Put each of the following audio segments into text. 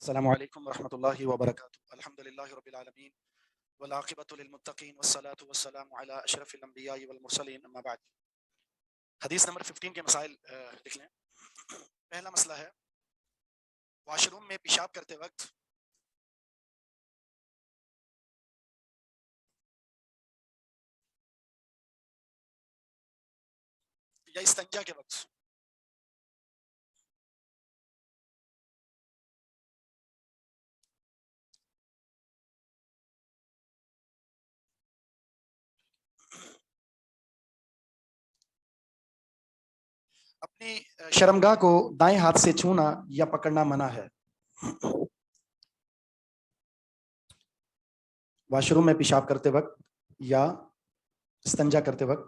السلام علیکم ورحمۃ اللہ وبرکاتہ. الحمد للہ رب العالمین والعاقبۃ للمتقین والصلاۃ والسلام علی اشرف الانبیاء والمرسلین اما بعد. حدیث نمبر 15 کے مسائل لکھ لیں. پہلا مسئلہ ہے واش روم میں پیشاب کرتے وقت یا استنجا کے وقت اپنی شرمگاہ کو دائیں ہاتھ سے چھونا یا پکڑنا منع ہے. واش روم میں پیشاب کرتے وقت یا استنجا کرتے وقت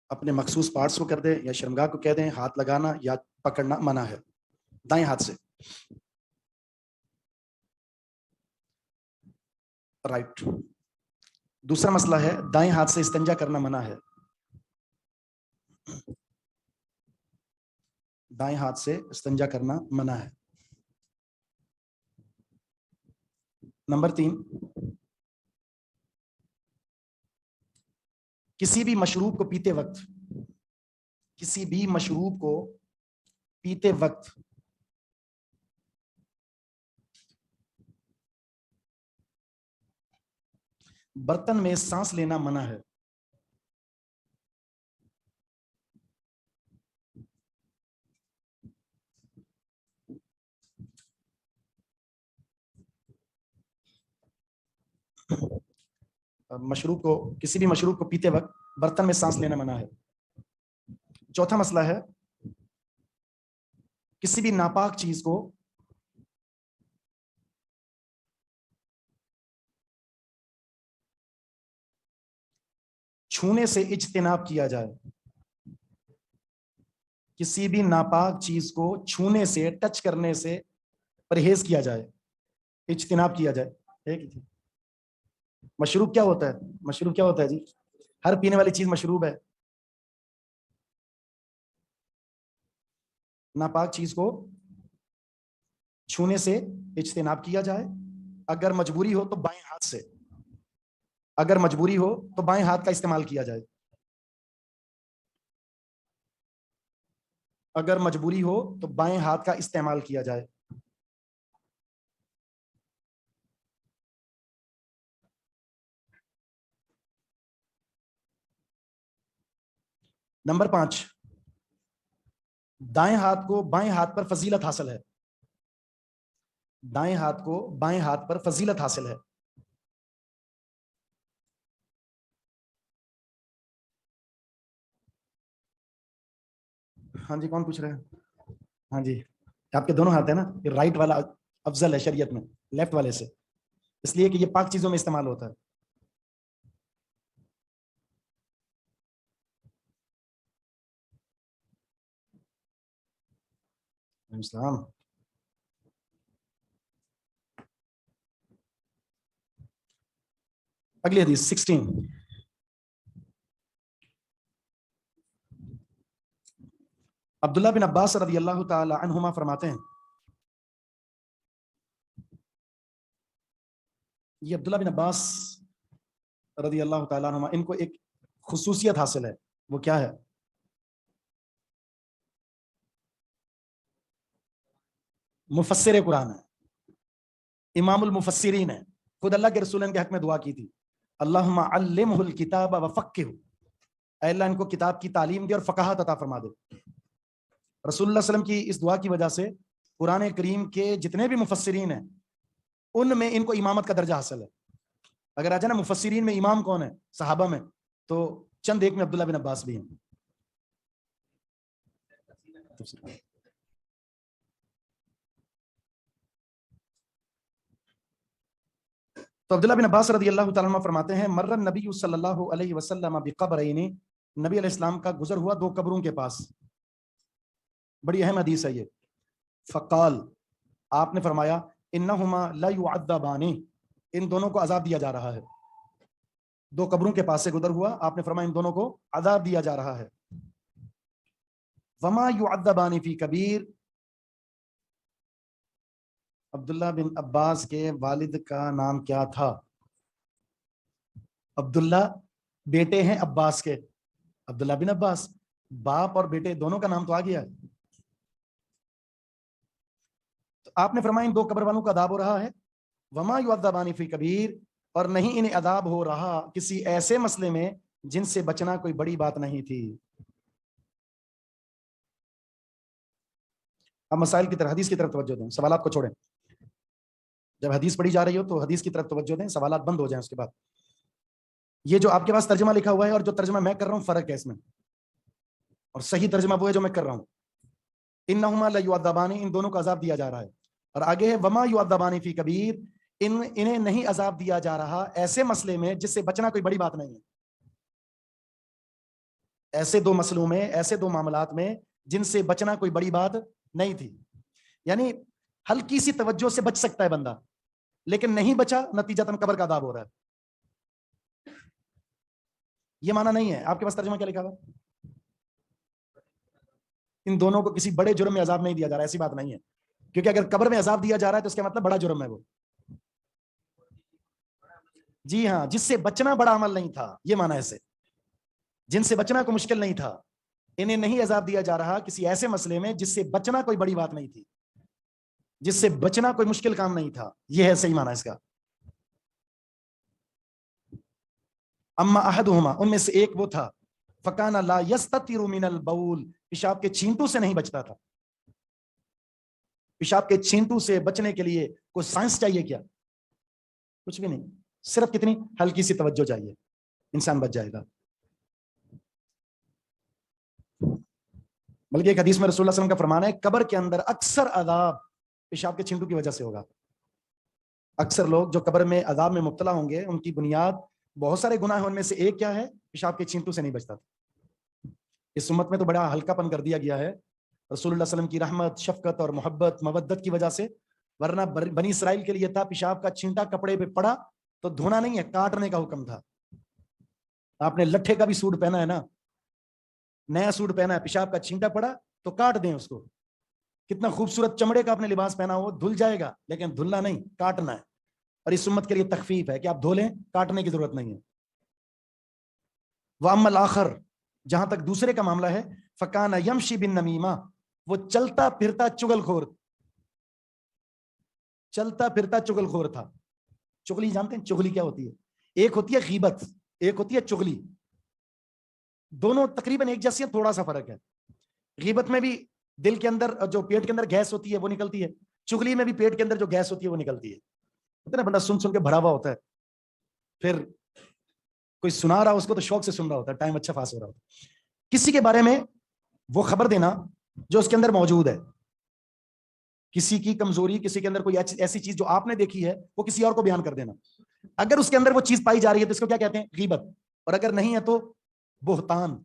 اپنے مخصوص پارٹس کو کر دیں یا شرمگاہ کو کہہ دیں ہاتھ لگانا یا پکڑنا منع ہے دائیں ہاتھ سے. رائٹ. دوسرا مسئلہ ہے دائیں ہاتھ سے استنجا کرنا منع ہے. دائیں ہاتھ سے استنجا کرنا منع ہے. نمبر 3، کسی بھی مشروب کو پیتے وقت برتن میں سانس لینا منع ہے. کسی بھی مشروب کو پیتے وقت برتن میں سانس لینا منع ہے. چوتھا مسئلہ ہے کسی بھی ناپاک چیز کو چھونے سے اجتناب کیا جائے. کسی بھی ناپاک چیز کو چھونے سے ٹچ کرنے سے پرہیز کیا جائے، اجتناب کیا جائے. مشروب کیا ہوتا ہے جی؟ ہر پینے والی چیز مشروب ہے. ناپاک چیز کو چھونے سے اجتناب کیا جائے. اگر مجبوری ہو تو بائیں ہاتھ کا استعمال کیا جائے. اگر مجبوری ہو تو بائیں ہاتھ کا استعمال کیا جائے. نمبر 5، دائیں ہاتھ کو بائیں ہاتھ پر فضیلت حاصل ہے. دائیں ہاتھ کو بائیں ہاتھ پر فضیلت حاصل ہے. ہاں جی، کون پوچھ رہے ہیں؟ ہاں جی، آپ کے دونوں ہاتھ ہیں نا، رائٹ والا افضل ہے شریعت میں لیفٹ والے سے، اس لیے کہ یہ پاک چیزوں میں استعمال ہوتا ہے. اسلام. اگلی حدیث 16، عبداللہ بن عباس رضی اللہ تعالی عنہما فرماتے ہیں، یہ عبداللہ بن عباس رضی اللہ تعالیٰ عنہما، ان کو ایک خصوصیت حاصل ہے. وہ کیا ہے؟ مفسر قرآن ہے، امام المفسرین ہے. خود اللہ کے رسول کے حق میں دعا کی تھی، اللہم علمہ الکتاب وفقہہ، اے اللہ ان کو کتاب کی تعلیم دے اور فقاہت عطا فرما دے. رسول اللہ علیہ وسلم کی اس دعا کی وجہ سے قرآن کریم کے جتنے بھی مفسرین ہیں ان میں ان کو امامت کا درجہ حاصل ہے. اگر آ جائے نا مفسرین میں امام کون ہے صحابہ میں، تو چند ایک میں عبداللہ بن عباس بھی ہیں. تو عبداللہ بن عباس رضی اللہ تعالیٰ عنہ فرماتے ہیں، مر النبی صلی اللہ علیہ وسلم بقبرین، نبی علیہ السلام کا گزر ہوا دو قبروں کے پاس. بڑی اہم حدیث ہے یہ. فقال، آپ نے فرمایا، انہما لا یعذبان، ان دونوں کو عذاب دیا جا رہا ہے. دو قبروں کے پاس سے گزر ہوا، آپ نے فرمایا ان دونوں کو عذاب دیا جا رہا ہے. وما یعذبان فی کبیر، عبداللہ بن عباس کے والد کا نام کیا تھا؟ عبداللہ بیٹے ہیں عباس کے، عبداللہ بن عباس، باپ اور بیٹے دونوں کا نام تو آ گیا. تو آپ نے فرمایا ان دو قبر والوں کا عذاب ہو رہا ہے، وما یعذبان فی کبیر، اور نہیں انہیں عذاب ہو رہا کسی ایسے مسئلے میں جن سے بچنا کوئی بڑی بات نہیں تھی. اب مسائل کی طرف، حدیث کی طرف توجہ دیں، سوالات کو چھوڑیں. جب حدیث پڑھی جا رہی ہو تو حدیث کی طرف توجہ دیں، سوالات بند ہو جائیں. اس کے بعد یہ جو آپ کے پاس ترجمہ لکھا ہوا ہے اور جو ترجمہ میں کر رہا ہوں، فرق ہے اس میں، اور صحیح ترجمہ وہ ہے جو میں کر رہا ہوں. انہما لیعذبان، ان دونوں کو عذاب دیا جا رہا ہے. اور آگے ہے وما یعذبان فی کبیر، انہیں نہیں عذاب دیا جا رہا ایسے مسئلے میں جس سے بچنا کوئی بڑی بات نہیں ہے. ایسے دو مسئلوں میں، ایسے دو معاملات میں جن سے بچنا کوئی بڑی بات نہیں تھی. یعنی ہلکی سی توجہ سے بچ سکتا ہے بندہ، لیکن نہیں بچا، نتیجتاً قبر کا عذاب ہو رہا ہے. یہ معنی نہیں ہے. آپ کے پاس ترجمہ کیا لکھا ہوا؟ ان دونوں کو کسی بڑے جرم میں عذاب نہیں دیا جا رہا، ایسی بات نہیں ہے. کیونکہ اگر قبر میں عذاب دیا جا رہا ہے تو اس کا مطلب بڑا جرم ہے وہ. جی ہاں، جس سے بچنا بڑا عمل نہیں تھا، یہ معنی ہے. جن سے بچنا کو مشکل نہیں تھا، انہیں نہیں عذاب دیا جا رہا کسی ایسے مسئلے میں جس سے بچنا کوئی بڑی بات نہیں تھی، جس سے بچنا کوئی مشکل کام نہیں تھا. یہ ہے صحیح معنی اس کا. اما احدہما، ان میں سے ایک وہ تھا، فکان لا یستتر من البول، پیشاب کے چھینٹوں سے نہیں بچتا تھا. پیشاب کے چھینٹوں سے بچنے کے لیے کوئی سائنس چاہیے کیا؟ کچھ بھی نہیں. صرف کتنی ہلکی سی توجہ چاہیے، انسان بچ جائے گا. بلکہ ایک حدیث میں رسول اللہ صلی اللہ علیہ وسلم کا فرمان ہے، قبر کے اندر اکثر عذاب پیشاب کے چھینٹوں کی وجہ سے ہوگا. اکثر لوگ جو قبر میں عذاب میں مبتلا ہوں گے، ان کی بنیاد بہت سارے گناہ ہیں، ان میں سے ایک کیا ہے؟ پیشاب کے چھینٹوں سے نہیں بچتا تھا. اس امت میں تو بڑا ہلکا پن کر دیا گیا ہے رسول اللہ صلی اللہ علیہ وسلم کی رحمت، شفقت اور محبت، مودت کی وجہ سے. ورنہ بنی اسرائیل کے لیے تھا، پیشاب کا چھینٹا کپڑے پہ پڑا تو دھونا نہیں ہے، کاٹنے کا حکم تھا. آپ نے لٹھے کا بھی سوٹ پہنا ہے نا، نیا سوٹ پہنا ہے، پیشاب کا چھینٹا پڑا تو کاٹ دیں اس کو. کتنا خوبصورت چمڑے کا آپ نے لباس پہنا ہو، دھل جائے گا، لیکن دھلنا نہیں، کاٹنا ہے. اور اس امت کے لیے تخفیف ہے کہ آپ دھو لیں، کاٹنے کی ضرورت نہیں ہے. وَأَمَّا الْآخَرُ، جہاں تک دوسرے کا معاملہ ہے، فَكَانَ يَمْشِي بِالنَّمِيمَةِ، وہ چلتا پھرتا چغل خور، چلتا پھرتا چغل خور تھا. چغلی جانتے ہیں چغلی کیا ہوتی ہے؟ ایک ہوتی ہے غیبت، ایک ہوتی ہے چغلی. دونوں تقریباً ایک جیسی ہیں، تھوڑا سا فرق ہے. غیبت میں بھی دل کے اندر جو پیٹ کے اندر گیس ہوتی ہے وہ نکلتی ہے، چغلی میں بھی پیٹ کے اندر جو گیس ہوتی ہے وہ نکلتی ہے. نا بندہ سن سن کے بھرا ہوا ہوتا ہے، پھر کوئی سنا رہا اس کو تو شوق سے سن رہا ہوتا ہے، ٹائم اچھا پاس ہو رہا ہوتا ہے. کسی کے بارے میں وہ خبر دینا جو اس کے اندر موجود ہے. کسی کی کمزوری، کسی کے اندر کوئی ایسی چیز جو آپ نے دیکھی ہے، وہ کسی اور کو بیان کر دینا. اگر اس کے اندر وہ چیز پائی جا رہی ہے تو اس کو کیا کہتے ہیں؟ غیبت. اور اگر نہیں ہے تو بہتان.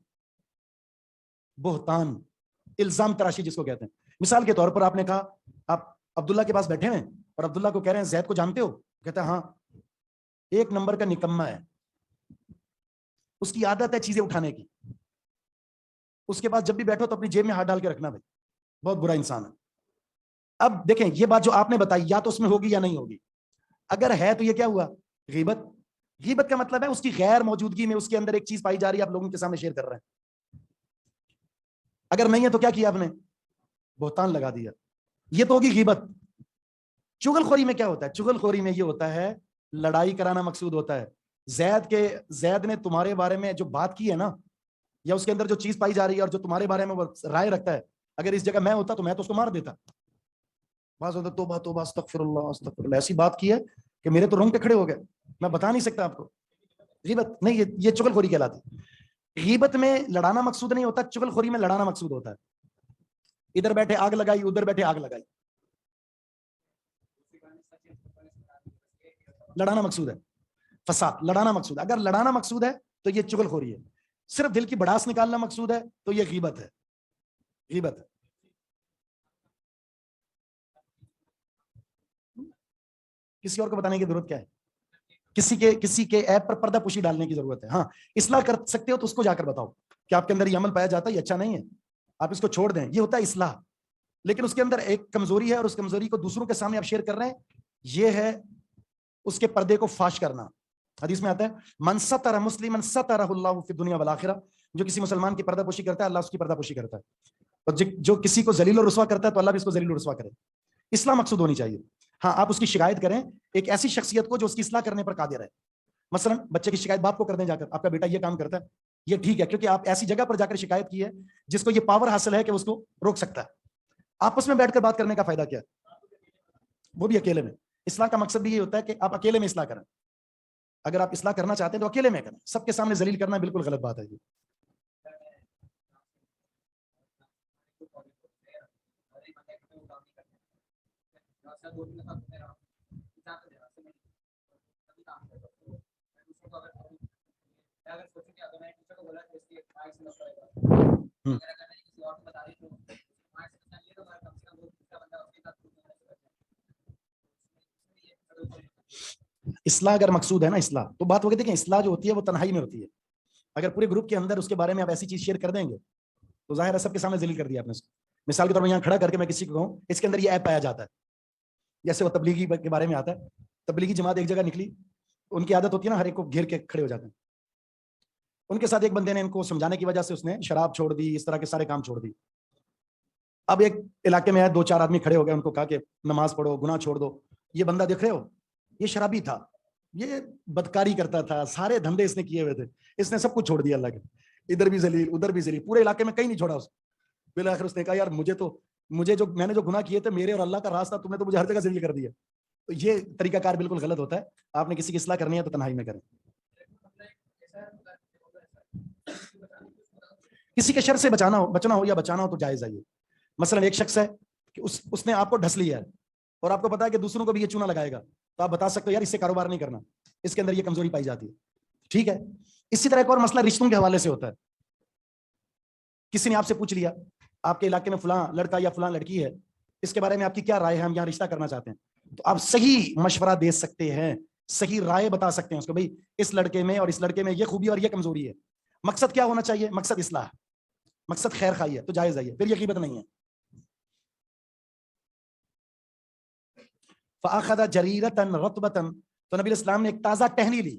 بہتان الزام تراشی جس کو کہتے ہیں. مثال کے طور پر آپ نے کہا، آپ عبداللہ کے پاس بیٹھے ہیں اور عبداللہ کو کہہ رہے ہیں زید کو جانتے ہو؟ کہتا ہے ہاں، ایک نمبر کا نکما ہے، اس کی عادت ہے چیزیں اٹھانے کی. اس کے پاس جب بھی بیٹھو تو اپنی جیب میں ہاتھ ڈال کے رکھنا، بھائی بہت برا انسان ہے. اب دیکھیں یہ بات جو آپ نے بتائی، یا تو اس میں ہوگی یا نہیں ہوگی. اگر ہے تو یہ کیا ہوا؟ غیبت. غیبت کا مطلب ہے اس کی غیر موجودگی میں اس کے اندر ایک چیز پائی جا رہی ہے، آپ لوگوں کے سامنے شیئر کر رہے ہیں. اگر نہیں ہے تو کیا کیا آپ نے؟ بہتان لگا دیا. یہ تو ہوگی غیبت. چغل خوری میں کیا ہوتا ہے؟ چغل خوری میں یہ ہوتا ہے لڑائی کرانا مقصود ہوتا ہے. زید نے تمہارے بارے میں جو بات کی ہے نا، یا اس کے اندر جو چیز پائی جا رہی ہے اور جو تمہارے بارے میں وہ رائے رکھتا ہے، اگر اس جگہ میں ہوتا تو میں تو اس کو مار دیتا. بعض ہوتا توبہ توبہ استغفر اللہ استغفر اللہ، ایسی بات کی ہے کہ میرے تو رونگٹے کھڑے ہو گئے، میں بتا نہیں سکتا آپ کو. غیبت نہیں، یہ چغل خوری کہلاتی. غیبت میں لڑانا مقصود نہیں ہوتا، چغل خوری میں لڑانا مقصود ہوتا ہے. ادھر بیٹھے آگ لگائی، ادھر بیٹھے آگ لگائی، لڑانا مقصود ہے. فساد لڑانا مقصود ہے. اگر لڑانا مقصود ہے تو یہ چغل خوری ہے. صرف دل کی بڑاس نکالنا مقصود ہے تو یہ غیبت ہے. غیبت ہے. کسی اور کو بتانے کی ضرورت کیا ہے؟ کسی کے ایپ پر پردہ پوشی ڈالنے کی ضرورت ہے. ہاں، اصلاح کر سکتے ہو تو اس کو جا کر بتاؤ کہ آپ کے اندر یہ عمل پایا جاتا ہے، یہ اچھا نہیں ہے، آپ اس کو چھوڑ دیں. یہ ہوتا ہے اصلاح. لیکن اس کے اندر ایک کمزوری ہے اور اس کمزوری کو دوسروں کے سامنے آپ شیئر کر رہے ہیں، یہ ہے اس کے پردے کو فاش کرنا۔ حدیث میں آتا ہے من ستر مسلما سترہ اللہ فی الدنیا والآخرہ، جو کسی مسلمان کی پردہ پوشی کرتا ہے اللہ اس کی پردہ پوشی کرتا ہے، اور جو کسی کو ذلیل و رسوا کرتا ہے تو اللہ بھی اس کو ذلیل و رسوا کرے۔ اصلاح مقصود ہونی چاہیے۔ ہاں آپ اس کی شکایت کریں ایک ایسی شخصیت کو جو اس کی اصلاح کرنے پر قادر ہے۔ مثلا بچے کی شکایت باپ کو کر دیں جا کر، آپ کا بیٹا یہ کام کرتا ہے، یہ ٹھیک ہے، کیونکہ آپ ایسی جگہ پر جا کر شکایت کی ہے جس کو یہ پاور حاصل ہے کہ اس کو روک سکتا ہے۔ آپس میں بیٹھ کر بات کرنے کا فائدہ کیا ہے، وہ بھی اکیلے میں۔ اصلاح کا مقصد بھی یہ ہوتا ہے کہ آپ اکیلے میں اصلاح کریں۔ اگر آپ اصلاح کرنا چاہتے ہیں تو اکیلے میں کریں، سب کے سامنے ذلیل کرنا بالکل غلط بات ہے۔ اصلاح اگر مقصود ہے نا اصلاح، تو بات وہ کہتے ہیں کہ اصلاح جو ہوتی ہے وہ تنہائی میں ہوتی ہے۔ اگر پورے گروپ کے اندر اس کے بارے میں آپ ایسی چیز شیئر کر دیں گے تو ظاہر ہے سب کے سامنے ذلیل کر دیا آپ نے اس کو۔ مثال کے طور پر یہاں کھڑا کر کے میں کسی کو کہوں اس کے اندر یہ ایپ پایا جاتا ہے، جیسے وہ تبلیغی کے بارے میں آتا ہے، تبلیغی جماعت ایک جگہ نکلی، ان کی عادت ہوتی ہے نا ہر ایک کو گھیر کے کھڑے ہو جاتے ہیں۔ ان کے ساتھ ایک بندے نے ان کو سمجھانے کی وجہ سے اس نے شراب چھوڑ دی، اس طرح کے سارے کام چھوڑ دی۔ اب ایک علاقے میں آئے، 2-4 آدمی کھڑے ہو گئے، ان کو کہا کہ نماز پڑھو، گناہ چھوڑ دو۔ یہ بندہ دیکھ رہے ہو، یہ شرابی تھا، یہ بدکاری کرتا تھا، سارے دھندے اس نے کیے ہوئے تھے، اس نے سب کچھ چھوڑ دیا اللہ کے، ادھر بھی ذلیل ادھر بھی ذلیل، پورے علاقے میں کہیں نہیں چھوڑا اس۔ بالآخر اس نے کہا یار میں نے جو گناہ کیے تھے میرے اور اللہ کا راستہ، تم نے تو مجھے ہر جگہ ذلیل کر دیا۔ تو یہ طریقہ کار بالکل غلط ہوتا ہے۔ آپ نے کسی کی اصلاح کرنی ہے تو تنہائی میں کریں۔ کسی کے شر سے بچنا ہو یا بچانا ہو تو جائز ہے یہ۔ مثلا ایک شخص ہے کہ اس نے آپ کو ڈھس لیا ہے اور آپ کو پتا ہے کہ دوسروں کو بھی یہ چونا لگائے گا، تو آپ بتا سکتے ہو یار اس سے کاروبار نہیں کرنا، اس کے اندر یہ کمزوری پائی جاتی ہے، ٹھیک ہے۔ اسی طرح ایک اور مسئلہ رشتوں کے حوالے سے ہوتا ہے۔ کسی نے آپ سے پوچھ لیا آپ کے علاقے میں فلاں لڑکا یا فلاں لڑکی ہے، اس کے بارے میں آپ کی کیا رائے ہے، ہم یہاں رشتہ کرنا چاہتے ہیں، تو آپ صحیح مشورہ دے سکتے ہیں، صحیح رائے بتا سکتے ہیں اس کو، بھائی اس لڑکے میں اور اس لڑکے میں یہ خوبی اور یہ کمزوری ہے۔ مقصد کیا ہونا چاہیے؟ مقصد اصلاح، مقصد خیر خواہی ہے، تو جائز ہے یہ، پھر یہ غیبت نہیں ہے۔ فَأَخَذَ جَرِيرَةً رَطْبَةً، تو نبی الاسلام نے ایک تازہ ٹہنی لی،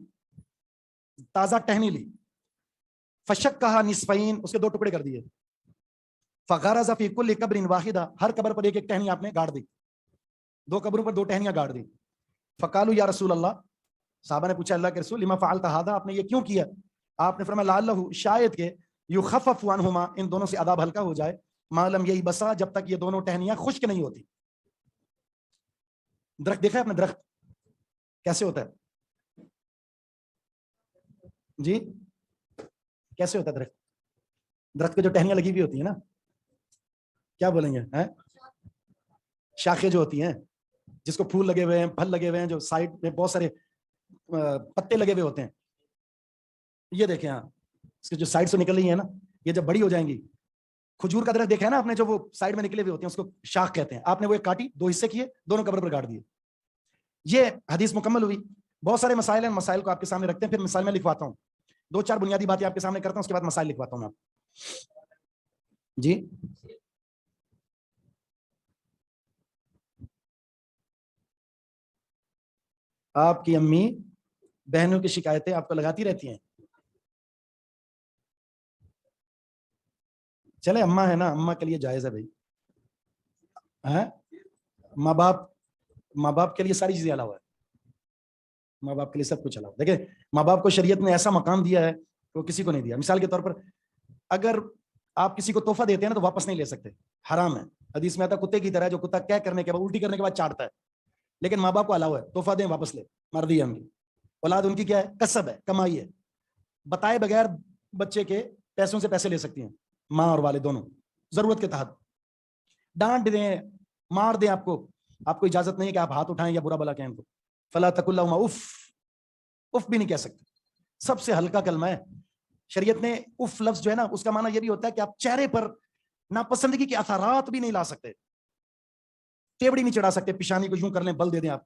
فَشَقَّهَا نِصْفَيْنِ، اس کے 2 ٹکڑے کر دیے، فَغَرَزَ فِي كُلِّ قَبْرٍ وَاحِدَةٍ، ہر قبر پر ایک ایک ٹہنی آپ نے گاڑ دی، 2 قبروں پر 2 ٹہنیاں گاڑ دی۔ فَقَالُوا يَا رَسُولَ اللَّهِ، صحابہ نے پوچھا اللہ کے رسول، لِمَا فَعَلْتَ هَذَا، آپ نے یہ کیوں کیا؟ آپ نے فرمایا لَعَلَّهُ، شاید کہ يُخَفَّفُ عَنْهُمَا، ان دونوں سے عذاب ہلکا ہو جائے، مَا لَمْ يَيْبَسَا، جب تک یہ دونوں ٹہنیاں خشک نہیں ہوتی۔ درخت دیکھا ہے آپ نے، درخت کیسے ہوتا ہے جی؟ کیسے ہوتا ہے درخت؟ درخت پہ جو ٹہنیاں لگی ہوئی ہوتی ہیں نا، کیا بولیں گے، شاخیں جو ہوتی ہیں جس کو پھول لگے ہوئے ہیں، پھل لگے ہوئے ہیں، جو سائڈ میں بہت سارے پتے لگے ہوئے ہوتے ہیں، یہ دیکھیں ہاں، اس کے جو سائڈ سے نکل رہی ہیں نا، یہ جب بڑی ہو جائیں گی، کھجور کا درخت دیکھا ہے نا آپ نے، جو وہ سائڈ میں نکلے ہوئے ہوتے ہیں اس کو شاخ کہتے ہیں، آپ نے وہ ایک کاٹی، 2 حصے کیے، دونوں قبر پر گاڑ دیے۔ یہ حدیث مکمل ہوئی۔ بہت سارے مسائل ہیں، مسائل کو آپ کے سامنے رکھتے ہیں، پھر مثال میں لکھواتا ہوں، 2-4 بنیادی باتیں آپ کے سامنے کرتا ہوں، اس کے بعد مسائل لکھواتا ہوں آپ جی۔ آپ کی امی بہنوں کی شکایتیں آپ کو لگاتی رہتی ہیں، چلے اماں ہے نا، اماں کے لیے جائز ہے بھائی، ماں باپ کے لیے ساری چیزیں علاوہ ہے، ماں باپ کے لیے سب کچھ علاوہ۔ دیکھیں ماں باپ کو شریعت نے ایسا مقام دیا ہے کہ وہ کسی کو نہیں دیا۔ مثال کے طور پر اگر آپ کسی کو تحفہ دیتے ہیں نا تو واپس نہیں لے سکتے، حرام ہے۔ حدیث میں آتا ہے کتے کی طرح جو کتا کیا کرنے کے بعد، الٹی کرنے کے بعد چاٹتا ہے، لیکن ماں باپ کو علاوہ ہے، تحفہ دیں واپس لے، مردی ہے ان کی، اولاد ان کی کیا ہے، کسب ہے، کمائی ہے، بتائے بغیر بچے کے پیسوں سے پیسے لے سکتی ہیں ماں اور والد دونوں، ضرورت کے تحت۔ ڈانٹ دیں، مار دیں، آپ کو اجازت نہیں ہے کہ آپ ہاتھ اٹھائیں یا برا بلا کہیں ان کو۔ فلا تقل لهما اف، اف بھی نہیں کہہ سکتے، سب سے ہلکا کلمہ ہے۔ شریعت نے اف لفظ جو ہے نا، اس کا معنی یہ بھی ہوتا ہے کہ آپ چہرے پر ناپسندگی کے اثرات بھی نہیں لا سکتے، ٹیبڑی نہیں چڑھا سکتے، پیشانی کو یوں کر لیں، بل دے دیں، آپ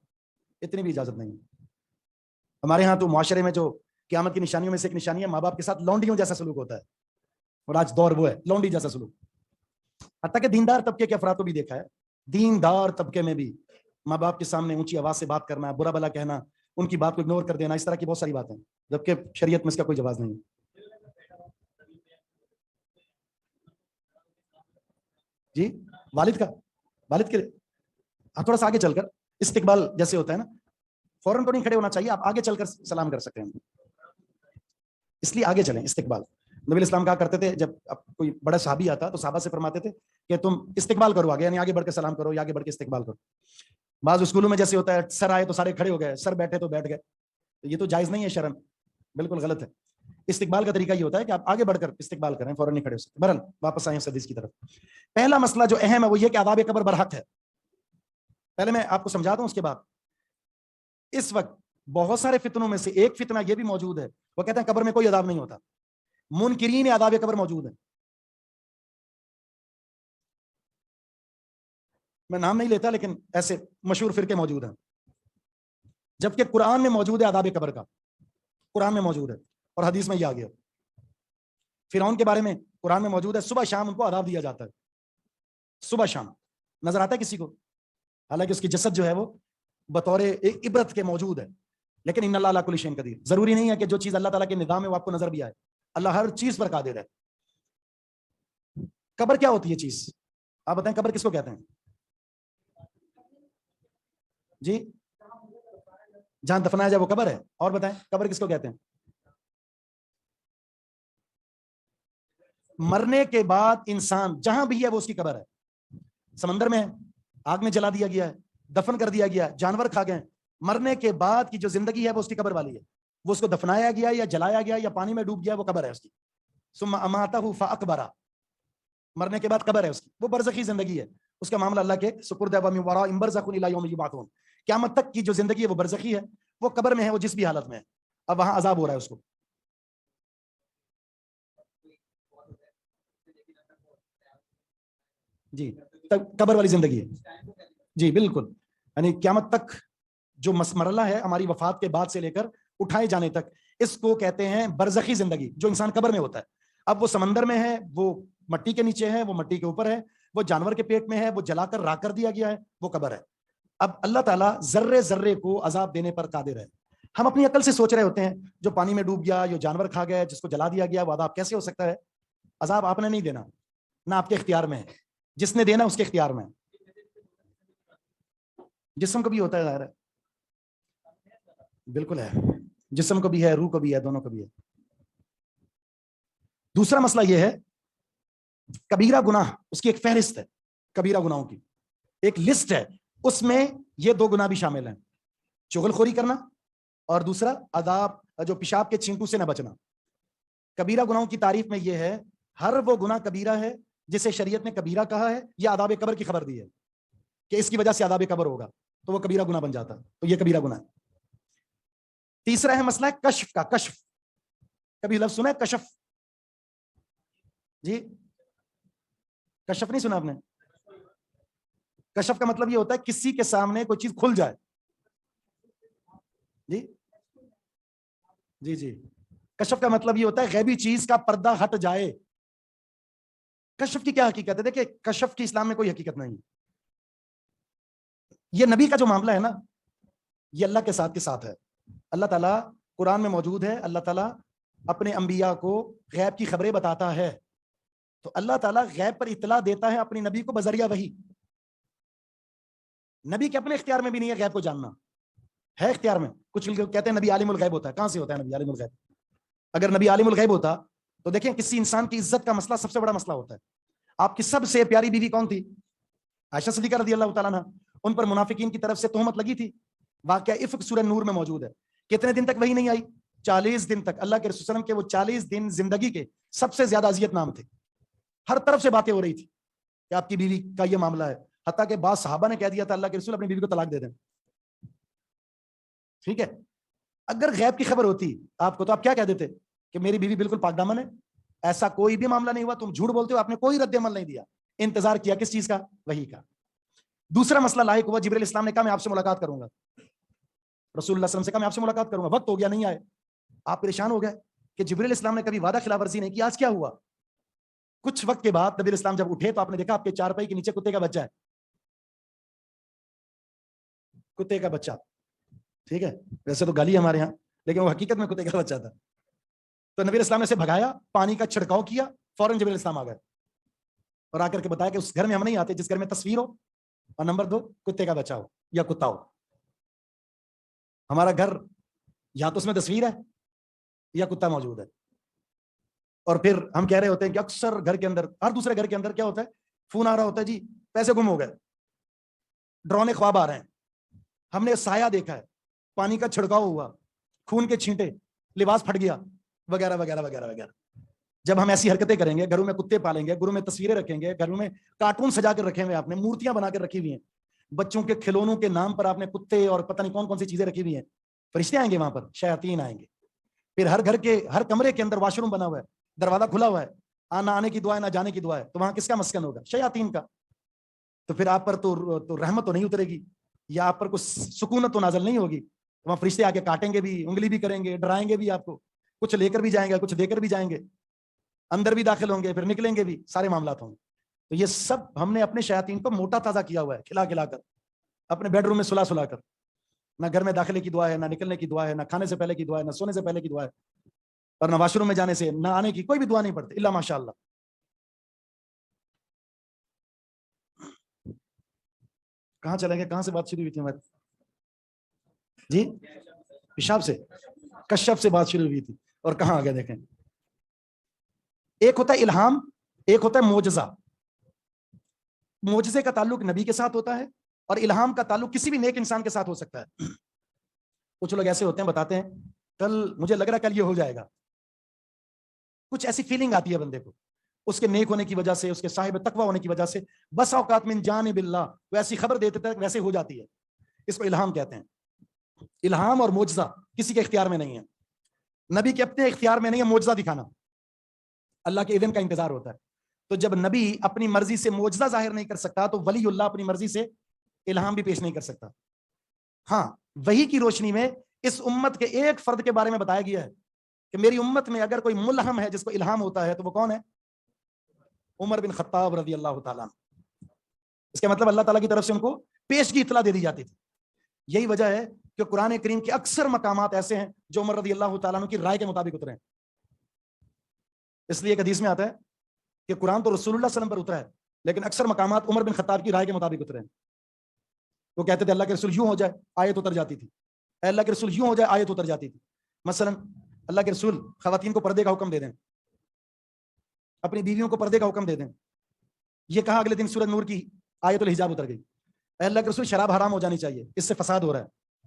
اتنی بھی اجازت نہیں ہے۔ ہمارے ہاں تو معاشرے میں جو قیامت کی نشانیوں میں سے ایک نشانی ہے، ماں باپ کے ساتھ لونڈیوں جیسا سلوک ہوتا ہے، اور آج دور وہ ہے لونڈی جیسا سلوک۔ حتیٰ کہ دیندار طبقے کے افراد کو بھی دیکھا ہے، دیندار طبقے میں بھی ماں باپ کے سامنے اونچی آواز سے بات کرنا، برا بلا کہنا، ان کی بات کو اگنور کر دینا، اس طرح کی بہت ساری باتیں، جبکہ شریعت میں اس کا کوئی جواز نہیں ہے۔ جی والد کا، والد کے تھوڑا سا آگے چل کر استقبال جیسے ہوتا ہے نا، فوراً تو نہیں کھڑے ہونا چاہیے، آپ آگے چل کر سلام کر سکتے ہیں، اس لیے آگے چلیں۔ استقبال نبی علیہ السلام کہا کرتے تھے جب کوئی بڑا صحابی آتا تو صحابہ سے فرماتے تھے کہ تم استقبال کرو آگے، یعنی آگے بڑھ کے سلام کرو یا آگے بڑھ کے استقبال کرو۔ بعض اسکولوں میں جیسے ہوتا ہے سر آئے تو سارے کھڑے ہو گئے، سر بیٹھے تو بیٹھ گئے، یہ تو جائز نہیں ہے شرعن، بالکل غلط ہے۔ استقبال کا طریقہ یہ ہوتا ہے کہ آپ آگے بڑھ کر استقبال کریں، فوراً نہیں کھڑے ہو سکتے۔ بہرحال واپس آئیں اس حدیث کی طرف۔ پہلا مسئلہ جو اہم ہے وہ یہ کہ عذاب قبر برحق ہے۔ پہلے میں آپ کو سمجھا دوں، اس کے بعد اس وقت بہت سارے فتنوں میں سے ایک فتنہ یہ بھی موجود ہے، وہ کہتے ہیں قبر میں کوئی عذاب نہیں ہوتا، منکرین عذاب قبر موجود ہے۔ میں نام نہیں لیتا لیکن ایسے مشہور فرقے موجود ہیں، جبکہ قرآن میں موجود ہے عذاب قبر کا، قرآن میں موجود ہے اور حدیث میں یہ آ گیا۔ فرعون کے بارے میں قرآن میں موجود ہے، صبح شام ان کو عذاب دیا جاتا ہے، صبح شام نظر آتا ہے کسی کو، حالانکہ اس کی جسد جو ہے وہ بطور ایک عبرت کے موجود ہے، لیکن ان اللہ علی کل شیء قدیر، ضروری نہیں ہے کہ جو چیز اللہ تعالیٰ کے نظام ہے وہ آپ کو نظر بھی آئے، اللہ ہر چیز پر قادر ہے۔ قبر کیا ہوتی ہے چیز، آپ بتائیں قبر کس کو کہتے ہیں؟ جی جہاں دفنایا جائے وہ قبر ہے، اور بتائیں قبر کس کو کہتے ہیں؟ مرنے کے بعد انسان جہاں بھی ہے وہ اس کی قبر ہے، سمندر میں ہے، آگ میں جلا دیا گیا ہے، دفن کر دیا گیا، جانور کھا گئے، مرنے کے بعد کی جو زندگی ہے وہ اس کی قبر والی ہے، وہ اس کو دفنایا گیا یا جلایا گیا یا پانی میں ڈوب گیا وہ قبر ہے اس کی۔ ثم اماتہ فاقبرہ، مرنے کے بعد قبر ہے اس کی، وہ برزخی زندگی ہے، اس کا معاملہ اللہ کے سپرد ہے، وَمِن وَرَائِهِم بَرْزَخٌ إِلَىٰ يَوْمِ يُبْعَثُونَ، قیامت تک کی جو زندگی ہے وہ برزخی ہے، وہ قبر میں ہے، وہ جس بھی حالت میں ہے، اب وہاں عذاب ہو رہا ہے اس کو۔ جی قبر والی زندگی ہے، جی بالکل، یعنی قیامت تک جو مرحلہ ہے ہماری وفات کے بعد سے لے کر اٹھائے جانے تک، اس کو کہتے ہیں برزخی زندگی، جو انسان قبر میں ہوتا ہے۔ اب وہ سمندر میں ہے، وہ مٹی کے نیچے ہے، وہ مٹی کے اوپر ہے، وہ جانور کے پیٹ میں ہے، وہ جلا کر راکھ کر دیا گیا ہے، وہ قبر ہے۔ اب اللہ تعالیٰ ذرے ذرے کو عذاب دینے پر قادر ہے۔ ہم اپنی عقل سے سوچ رہے ہوتے ہیں جو پانی میں ڈوب گیا، جو جانور کھا گیا، جس کو جلا دیا گیا، وہ عذاب کیسے ہو سکتا ہے؟ عذاب آپ نے نہیں دینا، نہ آپ کے اختیار میں ہے، جس نے دینا اس کے اختیار میں ہے۔ جسم کو بھی ہوتا ہے، ظاہر ہے، بالکل ہے، جسم کو بھی ہے، روح کو بھی ہے، دونوں کو بھی ہے۔ دوسرا مسئلہ یہ ہے کبیرہ گناہ، اس کی ایک فہرست ہے، کبیرہ گناہوں کی ایک لسٹ ہے، اس میں یہ دو گناہ بھی شامل ہیں، چغل خوری کرنا اور دوسرا عذاب جو پیشاب کے چھینٹو سے نہ بچنا۔ کبیرہ گناہوں کی تعریف میں یہ ہے ہر وہ گناہ کبیرہ ہے جسے شریعت نے کبیرہ کہا ہے یا عذاب قبر کی خبر دی ہے کہ اس کی وجہ سے عذاب قبر ہوگا، تو وہ کبیرہ گناہ بن جاتا ہے، تو یہ کبیرہ گناہ ہے۔ تیسرا ہے مسئلہ کشف کا، کشف، کبھی لفظ سنا ہے کشف؟ جی کشف نہیں سنا آپ نے؟ کشف کا مطلب یہ ہوتا ہے کسی کے سامنے کوئی چیز کھل جائے۔ جی جی جی کشف کا مطلب یہ ہوتا ہے غیبی چیز کا پردہ ہٹ جائے۔ کشف کی کیا حقیقت ہے؟ دیکھیں کشف کی اسلام میں کوئی حقیقت نہیں، یہ نبی کا جو معاملہ ہے نا، یہ اللہ کے ساتھ ہے۔ اللہ تعالیٰ قرآن میں موجود ہے، اللہ تعالیٰ اپنے انبیاء کو غیب کی خبریں بتاتا ہے، تو اللہ تعالیٰ غیب پر اطلاع دیتا ہے اپنی نبی کو بذریعہ وحی۔ نبی کے اپنے اختیار میں بھی نہیں ہے غیب کو جاننا، ہے اختیار میں۔ کچھ لوگ کہتے ہیں نبی عالم الغیب ہوتا ہے، کہاں سے ہوتا ہے نبی عالم الغیب؟ اگر نبی عالم الغیب ہوتا تو دیکھیں کسی انسان کی عزت کا مسئلہ سب سے بڑا مسئلہ ہوتا ہے۔ آپ کی سب سے پیاری بیوی کون تھی؟ عائشہ صدیقہ رضی اللہ تعالیٰ عنہ، ان پر منافقین کی طرف سے تہمت لگی تھی، واقعہ افک سورہ نور میں موجود ہے۔ کتنے دن تک وحی نہیں آئی؟ 40 دن تک۔ اللہ کے رسول صلی اللہ علیہ وسلم کے وہ 40 دن زندگی کے سب سے زیادہ اذیت نام تھے، ہر طرف سے باتیں ہو رہی تھی کہ آپ کی بیوی کا یہ معاملہ ہے، حتیٰ کہ بعض صحابہ نے کہہ دیا تھا اللہ کے رسول اپنی بیوی کو طلاق دے دیں۔ ٹھیک ہے، اگر غیب کی خبر ہوتی آپ کو تو آپ کیا کہہ دیتے کہ میری بیوی بالکل پاک دامن ہے، ایسا کوئی بھی معاملہ نہیں ہوا، تم جھوٹ بولتے ہو، آپ نے کوئی رد عمل نہیں دیا، انتظار کیا کس چیز کا؟ وحی کا۔ دوسرا مسئلہ لاحق ہوا، جبرائیل السلام نے کہا میں آپ سے ملاقات کروں گا، رسول اللہ صلی اللہ علیہ وسلم سے کہا میں آپ سے ملاقات کروں گا، وقت ہو گیا نہیں آئے، آپ پریشان ہو گئے کہ جبرائیل السلام نے کبھی وعدہ خلاف ورزی نہیں کی، آج کیا ہوا؟ کچھ وقت کے بعد نبی اسلام جب اٹھے تو آپ نے دیکھا آپ کے چارپائی کے نیچے کتے کا بچہ ہے, کتے کا بچہ. ٹھیک ہے, ویسے تو گالی ہمارے یہاں, لیکن وہ حقیقت میں کتے کا بچہ تھا. تو نبی اسلام نے اسے بھگایا, پانی کا چھڑکاؤ کیا, فوراً جبرائیل اسلام آ گئے اور آ کر کے بتایا کہ اس گھر میں ہم نہیں آتے جس گھر میں تصویر ہو, اور نمبر 2 کتے کا بچہ ہو یا کتا ہو. ہمارا گھر یا تو اس میں تصویر ہے یا کتا موجود ہے. اور پھر ہم کہہ رہے ہوتے ہیں کہ اکثر گھر کے اندر, ہر دوسرے گھر کے اندر کیا ہوتا ہے, فون آ رہا ہوتا ہے, جی پیسے گم ہو گئے, ڈرونے خواب آ رہے ہیں, ہم نے سایہ دیکھا ہے, پانی کا چھڑکاؤ ہوا, خون کے چھینٹے, لباس پھٹ گیا, وغیرہ وغیرہ وغیرہ وغیرہ. جب ہم ایسی حرکتیں کریں گے, گھروں میں کتے پالیں گے, گھروں میں تصویریں رکھیں گے, گھروں میں کارٹون سجا کر رکھے ہوئے, آپ نے مورتیاں بنا کر رکھی ہوئی ہیں, بچوں کے کھلونوں کے نام پر آپ نے کتے اور پتہ نہیں کون کون سی چیزیں رکھی ہوئی ہیں, فرشتے آئیں گے وہاں پر, شیاطین آئیں گے. پھر ہر گھر کے ہر کمرے کے اندر واش روم بنا ہوا ہے, دروازہ کھلا ہوا ہے, نہ آنے کی دعا ہے نہ جانے کی دعا ہے, تو وہاں کس کا مسکن ہوگا, شیاطین کا. تو پھر آپ پر تو رحمت تو نہیں اترے گی, یا آپ پر کچھ سکونت تو نازل نہیں ہوگی. وہاں فرشتے آ کے کاٹیں گے بھی, انگلی بھی کریں گے, ڈرائیں گے بھی آپ کو, کچھ لے کر بھی جائیں گے, کچھ دے کر بھی جائیں گے, اندر بھی داخل ہوں گے, پھر نکلیں گے بھی, سارے معاملات ہوں گے. تو یہ سب ہم نے اپنے شیاطین کو موٹا تازہ کیا ہوا ہے, کھلا کھلا کر, اپنے بیڈ روم میں سلا سلا کر. نہ گھر میں داخلے کی دعا ہے, نہ نکلنے کی دعا ہے, نہ کھانے سے پہلے کی دعا ہے, نہ سونے سے پہلے کی دعا ہے, اور نہ واش روم میں جانے سے, نہ آنے کی, کوئی بھی دعا نہیں پڑتی الا ماشاء اللہ. کہاں چلیں گے, کہاں سے بات شروع ہوئی تھی ہماری, جی پیشاب سے, کشف سے بات شروع ہوئی تھی, اور کہاں آ گیا دیکھیں. ایک ہوتا ہے الہام, ایک ہوتا ہے معجزہ. معجزے کا تعلق نبی کے ساتھ ہوتا ہے, اور الہام کا تعلق کسی بھی نیک انسان کے ساتھ ہو سکتا ہے. کچھ لوگ ایسے ہوتے ہیں, بتاتے ہیں کل مجھے لگ رہا ہے کل یہ ہو جائے گا, کچھ ایسی فیلنگ آتی ہے بندے کو, اس کے نیک ہونے کی وجہ سے, اس کے صاحب تقوی ہونے کی وجہ سے, بس اوقات من جانب اللہ, وہ ایسی خبر دیتے تھے ویسے ہو جاتی ہے. اس کو الہام کہتے ہیں. الہام اور معجزہ کسی کے اختیار میں نہیں ہے, نبی کے اپنے اختیار میں نہیں ہے معجزہ دکھانا, اللہ کے اذن کا انتظار ہوتا ہے. تو جب نبی اپنی مرضی سے معجزہ ظاہر نہیں کر سکتا, تو ولی اللہ اپنی مرضی سے الہام بھی پیش نہیں کر سکتا. ہاں, وحی کی روشنی میں اس امت کے ایک فرد کے بارے میں بتایا گیا ہے کہ میری امت میں اگر کوئی ملہم ہے جس کو الہام ہوتا ہے, تو وہ کون ہے, عمر بن خطاب رضی اللہ تعالیٰ. اس کا مطلب اللہ تعالیٰ کی طرف سے ان کو پیشگی اطلاع دے دی جاتی تھی. یہی وجہ ہے کہ قرآن کریم کے اکثر مقامات ایسے ہیں جو عمر رضی اللہ تعالیٰ کی رائے کے مطابق اترے ہیں. اس لیے ایک حدیث میں آتا ہے کہ قرآن تو رسول اللہ صلی اللہ علیہ وسلم پر اترا ہے, لیکن اکثر مقامات عمر بن خطاب کی رائے کے مطابق اترے ہیں. وہ کہتے تھے اللہ کے رسول یوں ہو جائے, آیت اتر جاتی تھی. اے اللہ کے رسول یوں ہو جائے, آیت اتر جاتی تھی. مثلا اللہ کے رسول خواتین کو پردے کا حکم دے دیں, اپنی بیویوں کو پردے کا حکم دے دیں, یہ کہا اگلے دن سورۃ نور کی آیت الحجاب اتر گئی. اے اللہ کے رسول شراب حرام ہو جانی چاہیے, اس سے فساد ہو رہا ہے,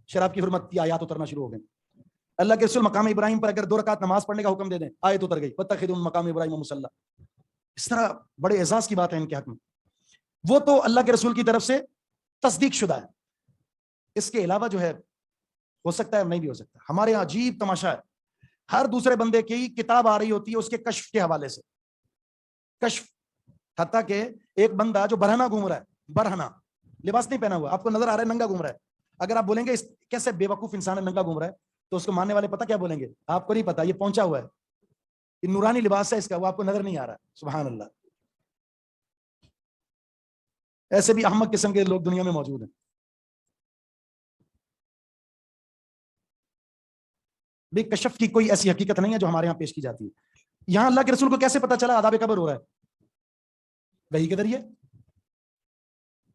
شراب کی حرمت کی آیات اترنا شروع ہو گئی. اللہ کے رسول مقام ابراہیم پر اگر 2 رکعت نماز پڑھنے کا حکم دے دیں, آیت اتر گئی, واتخذوا من مقام ابراہیم مصلی. اس طرح بڑے اعزاز کی بات ہے ان کے حق میں. وہ تو اللہ کے رسول کی طرف سے تصدیق شدہ ہے, اس کے علاوہ جو ہے ہو سکتا ہے نہیں بھی ہو سکتا. ہمارے یہاں عجیب تماشا ہے, ہر دوسرے بندے کی کتاب آ رہی ہوتی ہے اس کے کشف کے حوالے سے, کشف. حتیٰ کہ ایک بندہ جو برہنہ گھوم رہا ہے, برہنہ لباس نہیں پہنا ہوا, آپ کو نظر آ رہا ہے ننگا گھوم رہا ہے, اگر آپ بولیں گے اس کیسے بے وقوف انسان ہے ننگا گھوم رہا ہے, تو اس کو ماننے والے پتہ کیا بولیں گے, آپ کو نہیں پتا یہ پہنچا ہوا ہے, یہ نورانی لباس ہے اس کا, وہ آپ کو نظر نہیں آ رہا. سبحان اللہ. ایسے بھی احمق قسم کے لوگ دنیا میں موجود ہیں. بے کشف کی کوئی ایسی حقیقت نہیں ہے جو ہمارے یہاں پیش کی جاتی ہے. یہاں اللہ کے رسول کو کیسے پتا چلا عذاب قبر ہو رہا ہے, وحی کے ذریعے.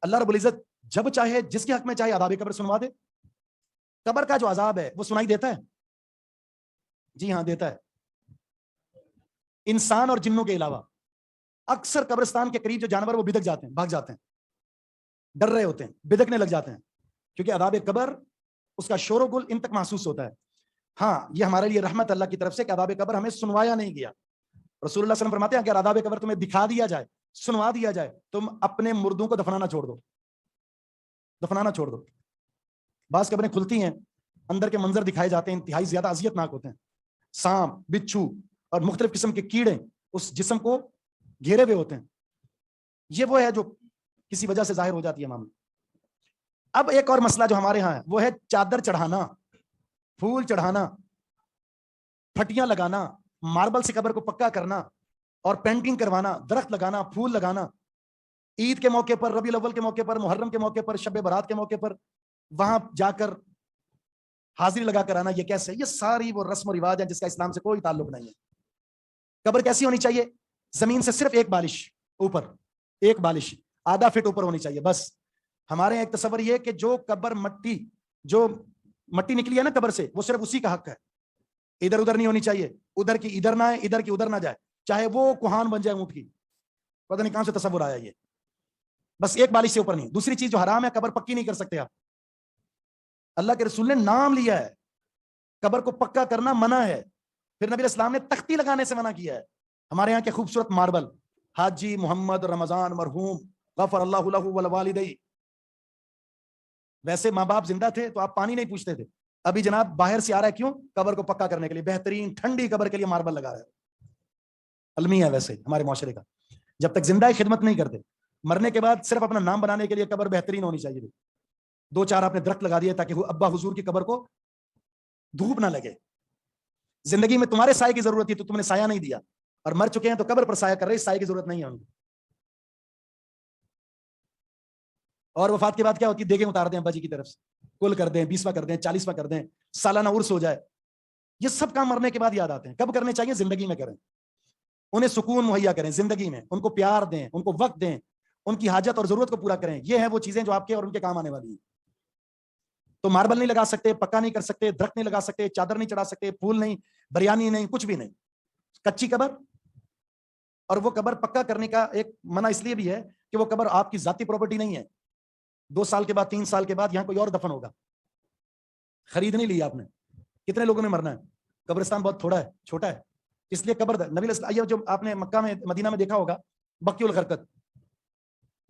اللہ رب العزت جب چاہے جس کے حق میں چاہے عذاب قبر سنوا دے. قبر کا جو عذاب ہے وہ سنائی دیتا ہے, جی ہاں دیتا ہے, انسان اور جنوں کے علاوہ. اکثر قبرستان کے قریب جو جانور وہ بدک جاتے ہیں, بھاگ جاتے ہیں, ڈر رہے ہوتے ہیں, بدکنے لگ جاتے ہیں, کیونکہ عذاب قبر اس کا شور و گل ان تک محسوس ہوتا ہے. ہاں یہ ہمارے لیے رحمت اللہ کی طرف سے کہ عذاب قبر ہمیں سنوایا نہیں گیا. رسول اللہ صلی اللہ علیہ وسلم فرماتے ہیں اگر عذاب قبر تمہیں دکھا دیا جائے, سنوا دیا جائے, تم اپنے مردوں کو دفنانا چھوڑ دو, دفنانا چھوڑ دو. بعض قبریں کھلتی ہیں, اندر کے منظر دکھائے جاتے ہیں, انتہائی زیادہ اذیت ناک ہوتے ہیں. سانپ, بچھو اور مختلف قسم کے کیڑے اس جسم کو گھیرے ہوئے ہوتے ہیں. یہ وہ ہے جو کسی وجہ سے ظاہر ہو جاتی ہے معاملہ. اب ایک اور مسئلہ جو ہمارے ہاں ہے وہ ہے چادر چڑھانا, پھول چڑھانا, پھٹیاں لگانا, ماربل سے قبر کو پکا کرنا, اور پینٹنگ کروانا, درخت لگانا, پھول لگانا, عید کے موقع پر, ربیع الاول کے موقع پر, محرم کے موقع پر, شب برات کے موقع پر وہاں جا کر حاضری لگا کر آنا, یہ کیسے؟ یہ ساری وہ رسم و رواج ہیں جس کا اسلام سے کوئی تعلق نہیں ہے. قبر کیسی ہونی چاہیے؟ زمین سے صرف ایک بالش اوپر, ایک بالش آدھا فٹ اوپر ہونی چاہیے بس. ہمارے یہاں ایک تصور یہ کہ جو قبر مٹی, جو مٹی نکلی ہے نا قبر سے, وہ صرف اسی کا حق ہے, ادھر ادھر نہیں ہونی چاہیے, ادھر کی ادھر نہ ہے, ادھر کی ادھر نہ جائے, چاہے وہ کوہان بن جائے اونٹ کی. پتہ نہیں کہاں سے تصور آیا یہ, بس ایک بالش سے اوپر نہیں. دوسری چیز جو حرام ہے, قبر پکی نہیں کر سکتے آپ. اللہ کے رسول نے نام لیا ہے, قبر کو پکا کرنا منع ہے. پھر نبی اسلام نے تختی لگانے سے منع کیا ہے. ہمارے یہاں کے خوبصورت ماربل, حاجی محمد رمضان مرحوم غفر اللہ لہ ولوالدیہ, ویسے ماں باپ زندہ تھے تو آپ پانی نہیں پوچھتے تھے. ابھی جناب باہر سے آ رہا ہے, کیوں؟ قبر کو پکا کرنے کے لیے, بہترین ٹھنڈی قبر کے لیے ماربل لگا رہا ہے. المیہ ہے ویسے ہمارے معاشرے کا, جب تک زندہ ہے خدمت نہیں کرتے, مرنے کے بعد صرف اپنا نام بنانے کے لیے قبر بہترین ہونی چاہیے. دو چار آپ نے درخت لگا دیے تاکہ ابا حضور کی قبر کو دھوپ نہ لگے. زندگی میں تمہارے سائے کی ضرورت تھی تو تم نے سایہ نہیں دیا, اور مر چکے ہیں تو قبر پر سایہ کر رہے, سائے کی ضرورت نہیں ہے ان کو. اور وفات کے بعد کیا ہوتی ہے؟ دیگیں اتار دیں ابا جی کی طرف سے, کل کر دیں, 20واں کر دیں, 40واں کر دیں, سالانہ عرس ہو جائے. یہ سب کام مرنے کے بعد یاد آتے ہیں. کب کرنے چاہیے؟ زندگی میں کریں. انہیں سکون مہیا کریں زندگی میں, ان کو پیار دیں, ان کو وقت دیں, ان کی حاجت اور ضرورت کو پورا کریں. یہ ہیں وہ چیزیں جو آپ کے اور ان کے کام آنے والی ہیں. تو ماربل نہیں لگا سکتے, پکا نہیں کر سکتے, درخت نہیں لگا سکتے, چادر نہیں چڑھا سکتے, پھول نہیں, بریانی نہیں, کچھ بھی نہیں. کچی قبر. اور وہ قبر پکا کرنے کا ایک منع اس لیے بھی ہے کہ وہ قبر آپ کی ذاتی پراپرٹی نہیں ہے. 2 سال کے بعد, 3 سال کے بعد یہاں کوئی اور دفن ہوگا, خرید نہیں لی آپ نے. کتنے لوگوں نے مرنا ہے؟ قبرستان بہت تھوڑا ہے, چھوٹا ہے, اس لیے قبر نبی یہ جو آپ نے مکہ میں, مدینہ میں دیکھا ہوگا, بقیع الغرقد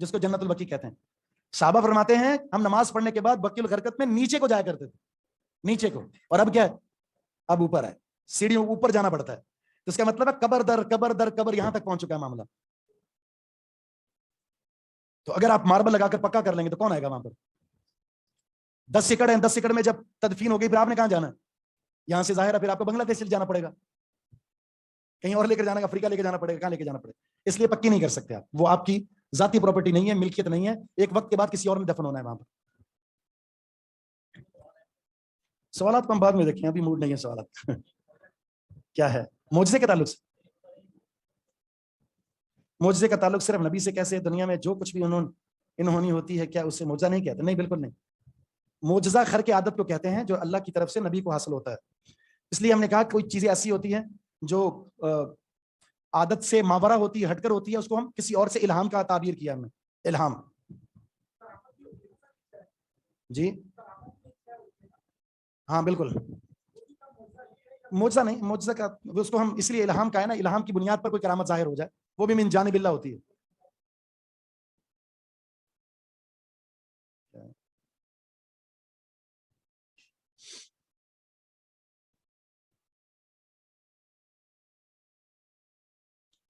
جس کو جنت البقیع کہتے ہیں. صحابہ فرماتے ہیں ہم نماز پڑھنے کے بعد بقیع الغرقد میں نیچے کو جایا کرتے تھے, نیچے کو. اور اب کیا ہے؟ اب اوپر ہے, سیڑھیوں اوپر جانا پڑتا ہے. تو اس کا مطلب ہے قبر در قبر در قبر, یہاں تک پہنچ چکا ہے معاملہ. تو اگر آپ ماربل لگا کر پکا کر لیں گے تو کون آئے گا وہاں پر؟ 10 ایکڑ ہیں, 10 ایکڑ میں جب تدفین ہو گئی پھر آپ نے کہاں جانا ہے؟ یہاں سے ظاہر ہے پھر آپ کو بنگلہ دیش جانا پڑے گا, کہیں اور لے کر جانا, افریقہ لے کے جانا پڑے گا, کہاں لے کے جانا پڑے گا. اس لیے پکی نہیں کر سکتے آپ, وہ آپ کی ذاتی پراپرٹی نہیں ہے, ملکیت نہیں ہے. ایک وقت کے بعد کسی اور میں دفن ہونا ہے وہاں پر. سوالات کو ہم بعد میں دیکھیں, ابھی موڈ نہیں ہے سوالات. کیا ہے معجزے کے تعلق سے؟ معجزے کا تعلق صرف نبی سے کیسے؟ دنیا میں جو کچھ بھی انہونی ہوتی ہے کیا اسے معجزہ نہیں کہتے؟ نہیں, بالکل نہیں. معجزہ خرق عادت کو کہتے ہیں جو اللہ کی طرف سے نبی کو حاصل ہوتا ہے. اس لیے ہم نے کہا کوئی چیزیں ایسی ہوتی ہیں جو عادت سے ماورا ہوتی ہے, ہٹ کر ہوتی ہے, اس کو ہم کسی اور سے الہام کا تعبیر کیا ہم نے. الہام جی ہاں بالکل. معجزہ نہیں, معجزہ کا اس کو ہم اس لیے الہام کا ہے نا, الہام کی بنیاد پر کوئی کرامت ظاہر ہو جائے, وہ بھی من جانب اللہ ہوتی ہے.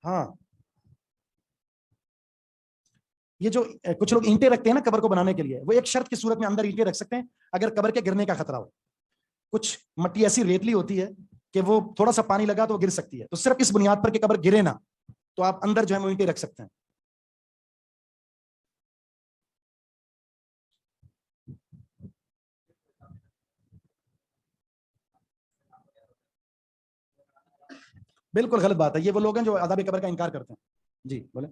ہاں یہ جو کچھ لوگ اینٹیں رکھتے ہیں نا قبر کو بنانے کے لیے, وہ ایک شرط کی صورت میں اندر اینٹیں رکھ سکتے ہیں اگر قبر کے گرنے کا خطرہ ہو. کچھ مٹی ایسی ریتلی ہوتی ہے کہ وہ تھوڑا سا پانی لگا تو وہ گر سکتی ہے, تو صرف اس بنیاد پر کہ قبر گرے نہ, تو آپ اندر جو ہے وہ اینٹیں رکھ سکتے ہیں. بالکل غلط بات ہے. یہ وہ لوگ ہیں جو عذاب قبر کا انکار کرتے ہیں. جی بولیں.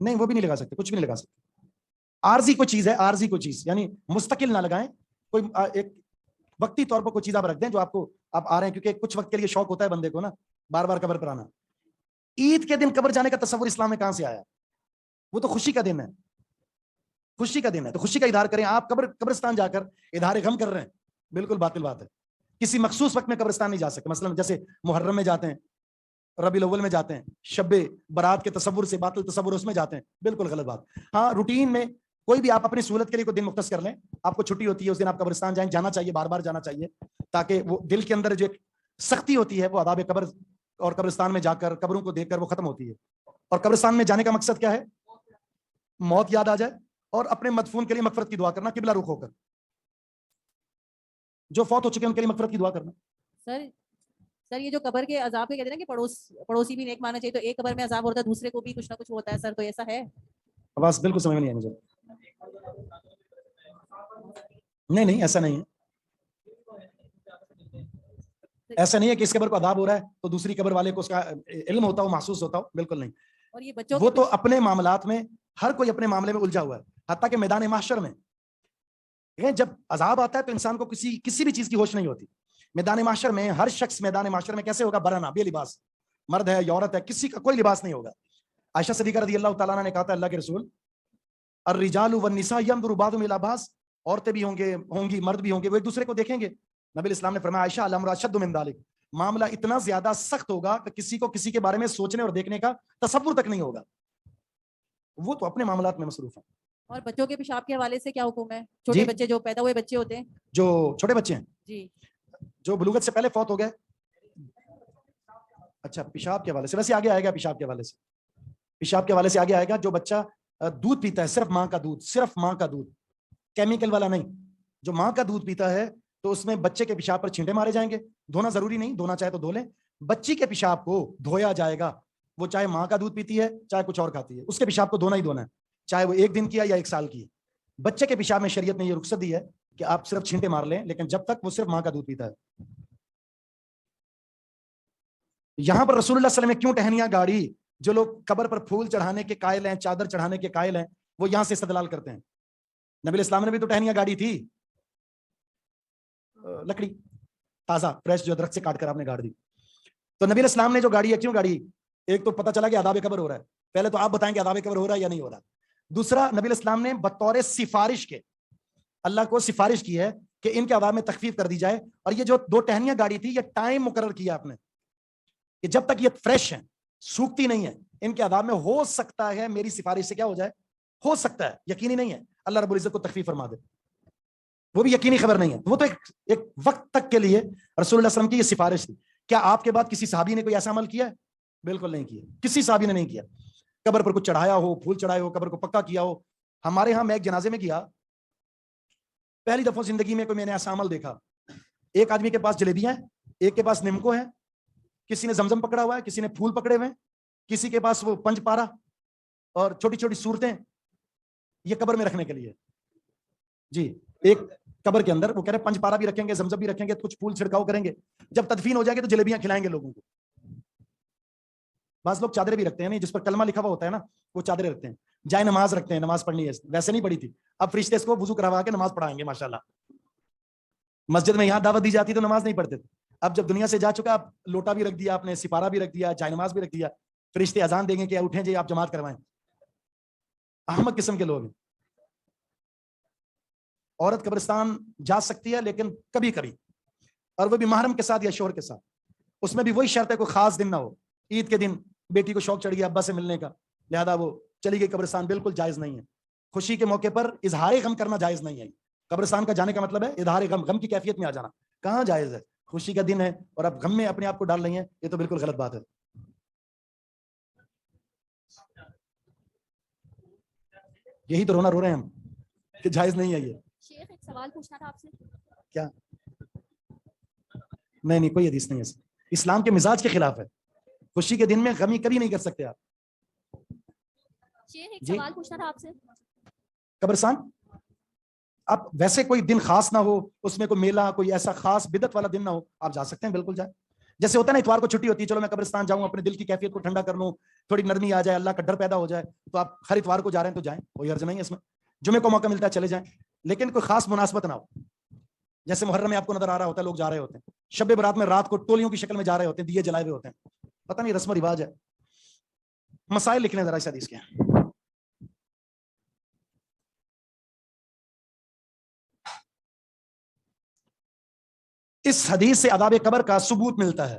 نہیں وہ بھی نہیں لگا سکتے, کچھ بھی نہیں لگا سکتے. عارضی کوئی چیز ہے, عارضی کوئی چیز یعنی مستقل نہ لگائیں. کوئی ایک وقتی طور پر کوئی چیز آپ رکھ دیں جو آپ کو, آپ آ رہے ہیں کیونکہ کچھ وقت کے لیے شوق ہوتا ہے بندے کو نا بار بار قبر پر آنا. عید کے دن قبر جانے کا تصور اسلام میں کہاں سے آیا؟ وہ تو خوشی کا دن ہے, خوشی کا دن ہے, تو خوشی کا اظہار کریں. آپ قبرستان جا کر اظہار غم کر رہے ہیں, بالکل باطل بات ہے. کسی مخصوص وقت میں قبرستان نہیں جا سکتے, مثلا جیسے محرم میں جاتے ہیں, ربیع الاول میں جاتے ہیں, شب برات کے تصور سے باطل تصور اس میں جاتے ہیں, بالکل غلط بات. ہاں روٹین میں کوئی بھی آپ اپنی سہولت کے لیے کوئی دن مختص کر لیں, آپ کو چھٹی ہوتی ہے اس دن آپ قبرستان جائیں, جانا چاہیے, بار بار جانا چاہیے, تاکہ وہ دل کے اندر جو ایک سختی ہوتی ہے وہ عذاب قبر اور قبرستان میں جا کر قبروں کو دیکھ کر وہ ختم ہوتی ہے. اور قبرستان میں جانے کا مقصد کیا ہے؟ موت یاد آ جائے اور اپنے مدفون کے لیے مغفرت کی دعا کرنا قبلہ رخ ہو کر. جو فوت ہو چکے ہیں ان کے لیے مغفرت کی دعا کرنا. سر سر یہ جو قبر کے عذاب کے کہتے ہیں نا کہ پڑوسی بھی نیک ماننا چاہیے، تو ایک قبر میں عذاب ہوتا ہے دوسرے کو بھی کچھ نہ کچھ ہوتا ہے سر، تو ایسا ہے؟ آواز بالکل سمجھ میں نہیں ہے مجھے. نہیں ایسا نہیں ہے. ایسا نہیں ہے کہ اس قبر کو عذاب ہو رہا ہے تو دوسری قبر والے کو اس کا علم ہوتا ہو، محسوس ہوتا ہو، بالکل نہیں. اور یہ بچوں وہ تو اپنے معاملات میں ہر کوئی اپنے معاملے میں الجھا ہوا ہے. حتیٰ کہ میدان محشر میں جب عذاب آتا ہے تو انسان کو کسی بھی چیز کی ہوش نہیں ہوتی. میدان محشر میں ہر شخص میدان محشر میں کیسے ہوگا؟ برہنہ، بے لباس، مرد ہے یا عورت ہے، کسی کا کوئی لباس نہیں ہوگا. عائشہ صدیقہ رضی اللہ تعالیٰ عنہ نے کہا تھا اللہ کے رسول الرجال والنساء ينظر بعضهم الى بعض، عورتیں بھی ہوں گی مرد بھی ہوں گے، وہ ایک دوسرے کو دیکھیں گے. نبی الاسلام نے فرمایا عائشہ الامر اشد من ذلك، معاملہ اتنا زیادہ سخت ہوگا کہ کسی کو کسی کے بارے میں سوچنے اور دیکھنے کا تصور تک نہیں ہوگا. وہ تو اپنے معاملات میں مصروف ہیں. اور بچوں کے پیشاب کے حوالے سے کیا حکم ہے؟ چھوٹے بچے جو پیدا ہوئے بچے ہوتے ہیں، جو چھوٹے بچے ہیں جی، جو بلوغت سے پہلے فوت ہو گئے، اچھا پیشاب کے حوالے سے ویسے آگے آئے گا. پیشاب کے حوالے سے آگے آئے گا. جو بچہ دودھ پیتا ہے، صرف ماں کا دودھ، کیمیکل والا نہیں، جو ماں کا دودھ پیتا ہے تو اس میں بچے کے پیشاب پر چھینٹے مارے جائیں گے. دھونا ضروری نہیں، دھونا چاہے تو دھو لیں. بچی کے پیشاب کو دھویا جائے گا. وہ چاہے ماں کا دودھ پیتی ہے چاہے کچھ اور کھاتی ہے، اس کے پیشاب کو دھونا ہی دھونا ہے، چاہے وہ 1 دن کی ہے یا 1 سال کی ہے. بچے کے پیشاب میں شریعت نے یہ رخصت دی ہے کہ آپ صرف چھینٹے مار لیں، لیکن جب تک وہ صرف ماں کا دودھ پیتا ہے. یہاں پر رسول اللہ صلی اللہ علیہ وسلم نے کیوں ٹہنیاں گاڑی؟ جو لوگ قبر پر پھول چڑھانے کے قائل ہیں، چادر چڑھانے کے قائل ہیں، وہ یہاں سے استدلال کرتے ہیں. نبی الاسلام نے بھی تو ٹہنیاں گاڑی تھی، لکڑی تازہ فریش جو درخت سے کاٹ کر آپ نے گاڑ دی. تو نبی الاسلام نے جو گاڑی ہے کیوں گاڑی؟ ایک تو پتہ چلا کہ عذاب قبر ہو رہا ہے، پہلے تو آپ بتائیں کہ عذاب قبر ہو رہا ہے یا نہیں ہو رہا. دوسرا، نبی الاسلام نے بطور سفارش کے اللہ کو سفارش کی ہے کہ ان کے عذاب میں تخفیف کر دی جائے. اور یہ جو 2 ٹہنیاں گاڑی تھی، یہ ٹائم مقرر کیا آپ نے کہ جب تک یہ فریش ہیں، سوکھتی نہیں ہے، ان کے عذاب میں ہو سکتا ہے میری سفارش سے کیا ہو جائے، ہو سکتا ہے، یقینی نہیں ہے، اللہ رب العزت کو تخفیف فرما دے. وہ بھی یقینی خبر نہیں ہے. وہ تو ایک وقت تک کے لیے رسول اللہ صلی اللہ علیہ وسلم کی یہ سفارش تھی. کیا آپ کے بعد کسی صحابی نے کوئی ایسا عمل کیا ہے؟ بالکل نہیں کیا، کسی صحابی نے نہیں کیا. قبر پر کچھ چڑھایا ہو، پھول چڑھائے ہو، قبر کو پکا کیا ہو. ہمارے ہاں میں ایک جنازے میں گیا، پہلی دفعہ زندگی میں کوئی میں نے ایسا عمل دیکھا. ایک آدمی کے پاس جلیبیاں ہیں، ایک کے پاس نمکو ہے، کسی نے زمزم پکڑا ہوا ہے، کسی نے پھول پکڑے ہوئے ہیں، کسی کے پاس وہ پنج پارا اور چھوٹی چھوٹی صورتیں، یہ قبر میں رکھنے کے لیے. جی، ایک قبر کے اندر وہ کہہ رہے پنج پارا بھی رکھیں گے، زمزم بھی رکھیں گے، کچھ پھول چھڑکاؤ کریں گے، جب تدفین ہو جائے گے تو جلیبیاں کھلائیں گے لوگوں کو. بعض لوگ چادریں بھی رکھتے ہیں، جس پر کلمہ لکھا ہوا ہوتا ہے نا، وہ چادریں رکھتے ہیں. جائے نماز رکھتے ہیں، نماز پڑھنی ہے، ویسے نہیں پڑھی تھی، اب فرشتے اس کو وضو کروا کے نماز پڑھائیں گے. ماشاءاللہ مسجد میں یہاں دعوت دی جاتی تو نماز نہیں پڑھتے تھے. اب جب دنیا سے جا چکا، اب لوٹا بھی رکھ دیا آپ نے، سپارہ بھی رکھ دیا، جائے نماز بھی رکھ دیا، فرشتے اذان دیں گے کہ اٹھیں جی آپ جماعت کروائیں. احمق قسم کے لوگ ہیں. عورت قبرستان جا سکتی ہے لیکن کبھی کبھی، اور وہ بھی محرم کے ساتھ یا شوہر کے ساتھ. اس میں بھی وہی شرط ہے کوئی خاص دن نہ ہو. عید کے دن بیٹی کو شوق چڑھ گیا ابا سے ملنے کا، لہذا وہ چلی گئی قبرستان، بالکل جائز نہیں ہے. خوشی کے موقع پر اظہار غم کرنا جائز نہیں ہے. قبرستان کا جانے کا مطلب ہے اظہار غم کی کیفیت میں آ جانا. کہاں جائز ہے؟ خوشی کا دن ہے اور اب غم میں اپنے آپ کو ڈال رہی ہیں، یہ تو بالکل غلط بات ہے. یہی تو رونا رو رہے ہیں ہم کہ جائز نہیں ہے یہ. شیخ ایک سوال پوچھنا تھا آپ سے. کیا؟ نہیں کوئی حدیث نہیں ہے، اسلام کے مزاج کے خلاف ہے. خوشی کے دن میں غمی کبھی نہیں کر سکتے آپ. شیخ ایک سوال پوچھنا تھا آپ سے. قبرستان اب ویسے کوئی دن خاص نہ ہو، اس میں کوئی میلہ، کوئی ایسا خاص بدعت والا دن نہ ہو، آپ جا سکتے ہیں، بالکل جائیں. جیسے ہوتا ہے نا اتوار کو چھٹی ہوتی ہے، چلو میں قبرستان جاؤں، اپنے دل کی کیفیت کو ٹھنڈا کر لوں، تھوڑی نرمی آ جائے، اللہ کا ڈر پیدا ہو جائے، تو آپ ہر اتوار کو جا رہے ہیں تو جائیں، کوئی حرج نہیں ہے اس میں. جمعے کو موقع ملتا ہے چلے جائیں، لیکن کوئی خاص مناسبت نہ ہو. جیسے محرم میں آپ کو نظر آ رہا ہوتا ہے لوگ جا رہے ہوتے ہیں، شب برات میں رات کو ٹولیوں کی شکل میں جا رہے ہوتے ہیں، دیے جلائے ہوئے ہوتے ہیں، پتہ نہیں رسم و رواج ہے. مسائل لکھ لیں ذرا اس حدیث کے. اس حدیث سے عذاب قبر کا ثبوت ملتا ہے.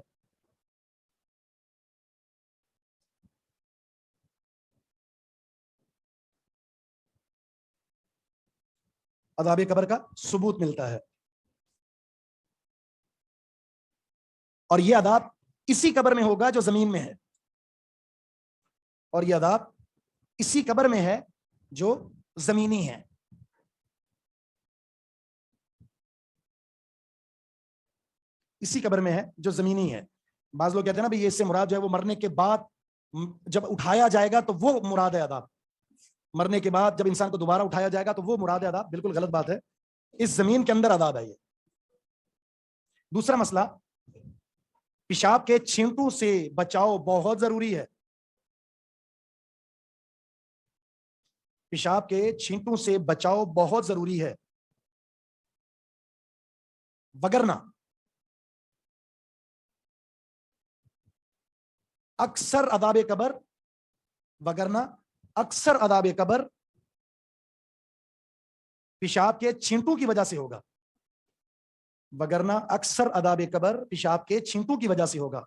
عذاب قبر کا ثبوت ملتا ہے، اور یہ عذاب اسی قبر میں ہوگا جو زمین میں ہے، اور یہ عذاب اسی قبر میں ہے جو زمینی ہے. اسی قبر میں ہے جو زمینی ہے. بعض لوگ کہتے ہیں نا یہ اس سے مراد جو ہے وہ مرنے کے بعد جب اٹھایا جائے گا تو وہ مراد ہے عذاب. مرنے کے بعد جب انسان کو دوبارہ اٹھایا جائے گا تو وہ مراد ہے عذاب. بالکل غلط بات ہے. اس زمین کے اندر عذاب ہے یہ. دوسرا مسئلہ, پیشاب کے چھینٹوں سے بچاؤ بہت ضروری ہے. پیشاب کے چھینٹوں سے بچاؤ بہت ضروری ہے, وگرنہ اکثر عذاب قبر پیشاب کے چھینٹوں کی وجہ سے ہوگا. وگرنہ اکثر عذاب قبر پیشاب کے چھینٹوں کی وجہ سے ہوگا.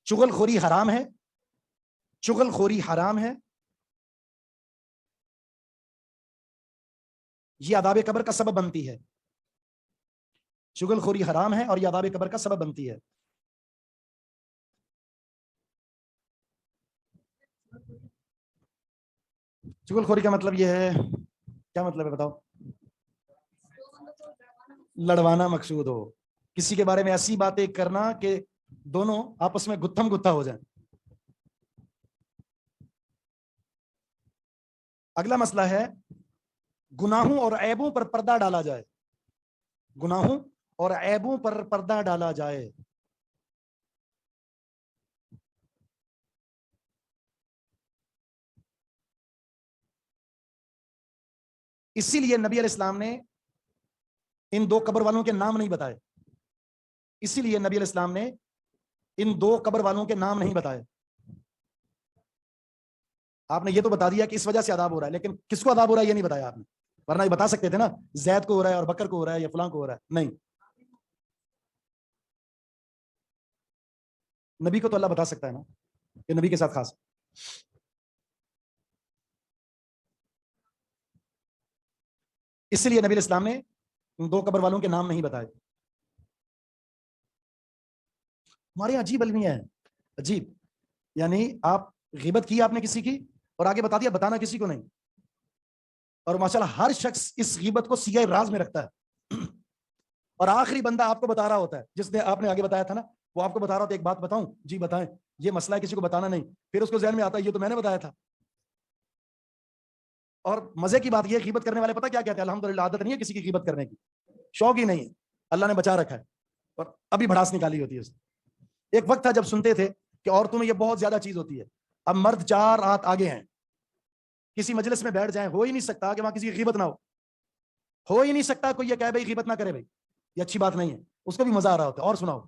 چغل خوری حرام ہے. چغل خوری حرام ہے. یہ عذاب قبر کا سبب بنتی ہے. چغل خوری حرام ہے اور یہ عذاب قبر کا سبب بنتی ہے. چغل خوری کا مطلب یہ ہے, کیا مطلب ہے بتاؤ؟ لڑوانا مقصود ہو, کسی کے بارے میں ایسی باتیں کرنا کہ دونوں آپس میں گتھم گتھا ہو جائیں. اگلا مسئلہ ہے گناہوں اور عیبوں پر پردہ ڈالا جائے. گناہوں اور عیبوں پر پردہ ڈالا جائے. اسی لیے نبی علیہ السلام نے ان دو قبر والوں کے نام نہیں بتائے. اسی لیے نبی علیہ السلام نے ان دو قبر والوں کے نام نہیں بتائے. آپ نے یہ تو بتا دیا کہ اس وجہ سے عذاب ہو رہا ہے, لیکن کس کو عذاب ہو رہا ہے یہ نہیں بتایا آپ نے. ورنہ یہ بتا سکتے تھے نا زید کو ہو رہا ہے اور بکر کو ہو رہا ہے یا فلاں کو ہو رہا ہے. نہیں, نبی کو تو اللہ بتا سکتا ہے نا, کہ نبی کے ساتھ خاص. اس لیے نبی علیہ السلام نے ان دو قبر والوں کے نام نہیں بتائے. ہمارے یہاں عجیب المیہ ہے, عجیب. یعنی آپ غیبت کی آپ نے کسی کی اور آگے بتا دیا بتانا کسی کو نہیں. اور ماشاءاللہ ہر شخص اس غیبت کو سیاہ راز میں رکھتا ہے. اور آخری بندہ آپ کو بتا رہا ہوتا ہے, جس نے آپ نے آگے بتایا تھا نا, وہ آپ کو بتا رہا ہوتا ہے ایک بات بتاؤں جی بتائیں, یہ مسئلہ ہے کسی کو بتانا نہیں. پھر اس کو ذہن میں آتا ہے یہ تو میں نے بتایا تھا. اور مزے کی بات یہ, غیبت کرنے والے پتہ کیا کہتے ہیں, الحمدللہ عادت نہیں ہے کسی کی غیبت کرنے کی, شوق ہی نہیں ہے, اللہ نے بچا رکھا ہے, اور ابھی بھڑاس نکالی ہوتی ہے اس نے. ایک وقت تھا جب سنتے تھے کہ عورتوں میں یہ بہت زیادہ چیز ہوتی ہے. اب مرد 4 ہاتھ آگے ہیں, کسی مجلس میں بیٹھ جائیں, ہو ہی نہیں سکتا کہ وہاں کسی کی غیبت نہ ہو ہی نہیں سکتا کوئی یہ کہے بھائی غیبت نہ کرے بھائی, یہ اچھی بات نہیں ہے. اس کو بھی مزہ آ رہا ہوتا ہے. اور سناؤ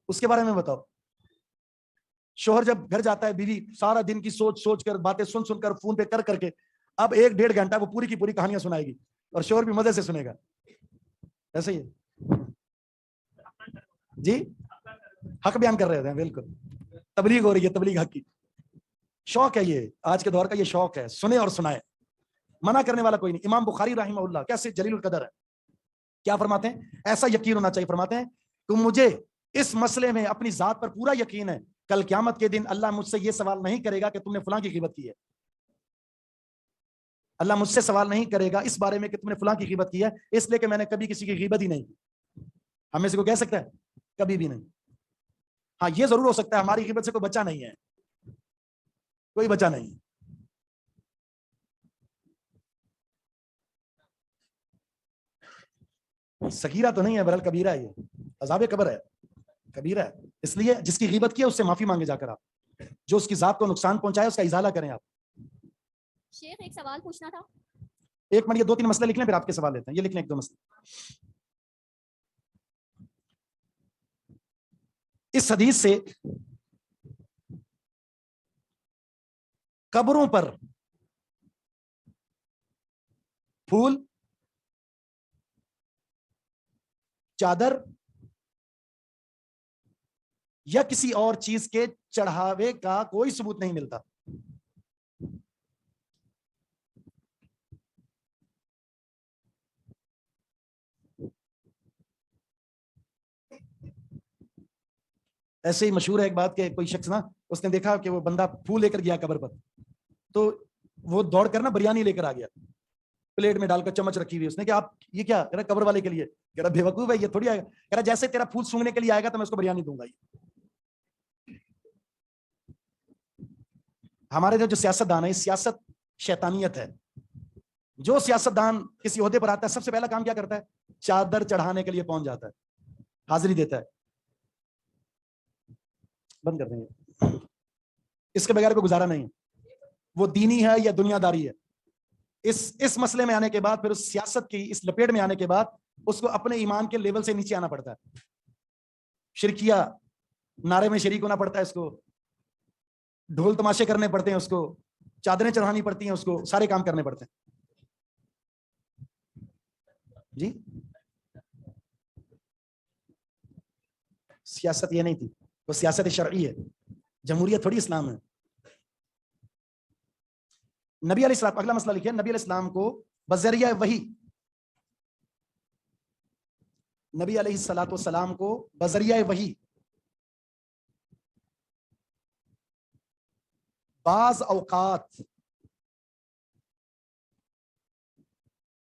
اس کے بارے میں بتاؤ. شوہر جب گھر جاتا ہے, بیوی سارا دن کی سوچ سوچ کر, باتیں سن سن کر, فون پہ کر کر کے, اب 1-1.5 گھنٹہ وہ پوری کی پوری کہانیاں سنائے گی, اور شوہر بھی مزے سے سنے گا. ایسے ہی جی حق بیان کر رہے ہیں, بالکل تبلیغ ہو رہی ہے, تبلیغ حق کی. شوق ہے یہ, آج کے دور کا یہ شوق ہے, سنے اور سنائے, منع کرنے والا کوئی نہیں. امام بخاری رحمہ اللہ کیسے جلیل القدر ہے, کیا فرماتے ہیں, ایسا یقین ہونا چاہیے. فرماتے ہیں کہ مجھے اس مسئلے میں اپنی ذات پر پورا یقین ہے, کل قیامت کے دن اللہ مجھ سے یہ سوال نہیں کرے گا کہ تم نے فلاں کی غیبت کی ہے. اللہ مجھ سے سوال نہیں کرے گا اس بارے میں کہ تم نے فلاں کی غیبت کی ہے, اس لیے کہ میں نے کبھی کسی کی غیبت ہی نہیں کی. ہمیں سے کو کہہ سکتا ہے کبھی بھی نہیں. ہاں یہ ضرور ہو سکتا ہے ہماری غیبت سے کوئی بچہ نہیں ہے, کوئی بچہ نہیں. صغیرہ تو نہیں ہے, برحال کبیرہ ہے, یہ عذاب قبر ہے, کبیرہ ہے. اس لیے جس کی غیبت کی ہے اس سے معافی مانگے جا کر, آپ جو اس کی ذات کو نقصان پہنچائے اس کا ازالہ کریں. آپ شیخ ایک سوال پوچھنا تھا. ایک منٹ, یہ 2-3 مسئلے لکھ لیں پھر آپ کے سوال لیتے ہیں. یہ لکھ لیں 1-2 مسئلے. اس حدیث سے قبروں پر پھول, چادر یا کسی اور چیز کے چڑھاوے کا کوئی ثبوت نہیں ملتا. ایسے ہی مشہور ہے ایک بات کہ کوئی شخص نا اس نے دیکھا کہ وہ بندہ پھول لے کر گیا قبر پر, تو وہ دوڑ کر نا بریانی لے کر آ گیا, پلیٹ میں ڈال کر چمچ رکھی ہوئی. اس نے کہ آپ یہ کیا, کہہ رہا قبر والے کے لیے. کہہ رہا بے وقوف ہے, یہ تھوڑی آئے گا. کہہ رہا جیسے تیرا پھول سونگنے کے لیے آئے گا تو میں اس کو بریانی دوں گا. ہمارے جو سیاستدان ہے, سیاست شیطانیت ہے. جو سیاستدان کسی عہدے پر آتا ہے سب سے پہلا کام کیا کرتا ہے, چادر چڑھانے کے لیے پہنچ جاتا ہے, حاضری دیتا ہے. بند کر دیں گے, اس کے بغیر کوئی گزارا نہیں ہے. وہ دینی ہے یا دنیا داری ہے. اس مسئلے میں آنے کے بعد, پھر اس سیاست کی اس لپیٹ میں آنے کے بعد اس کو اپنے ایمان کے لیول سے نیچے آنا پڑتا ہے. شرکیہ نعرے میں شریک ہونا پڑتا ہے اس کو, ڈھول تماشے کرنے پڑتے ہیں اس کو, چادریں چڑھانی پڑتی ہیں اس کو, سارے کام کرنے پڑتے ہیں. جی سیاست یہ نہیں تھی, وہ سیاست شرعی ہے. جمہوریت تھوڑی اسلام ہے. نبی علیہ السلام, اگلا مسئلہ لکھیں, نبی علیہ السلام کو بذریعہ وحی, نبی علیہ الصلوۃ والسلام کو بذریعہ وحی بعض اوقات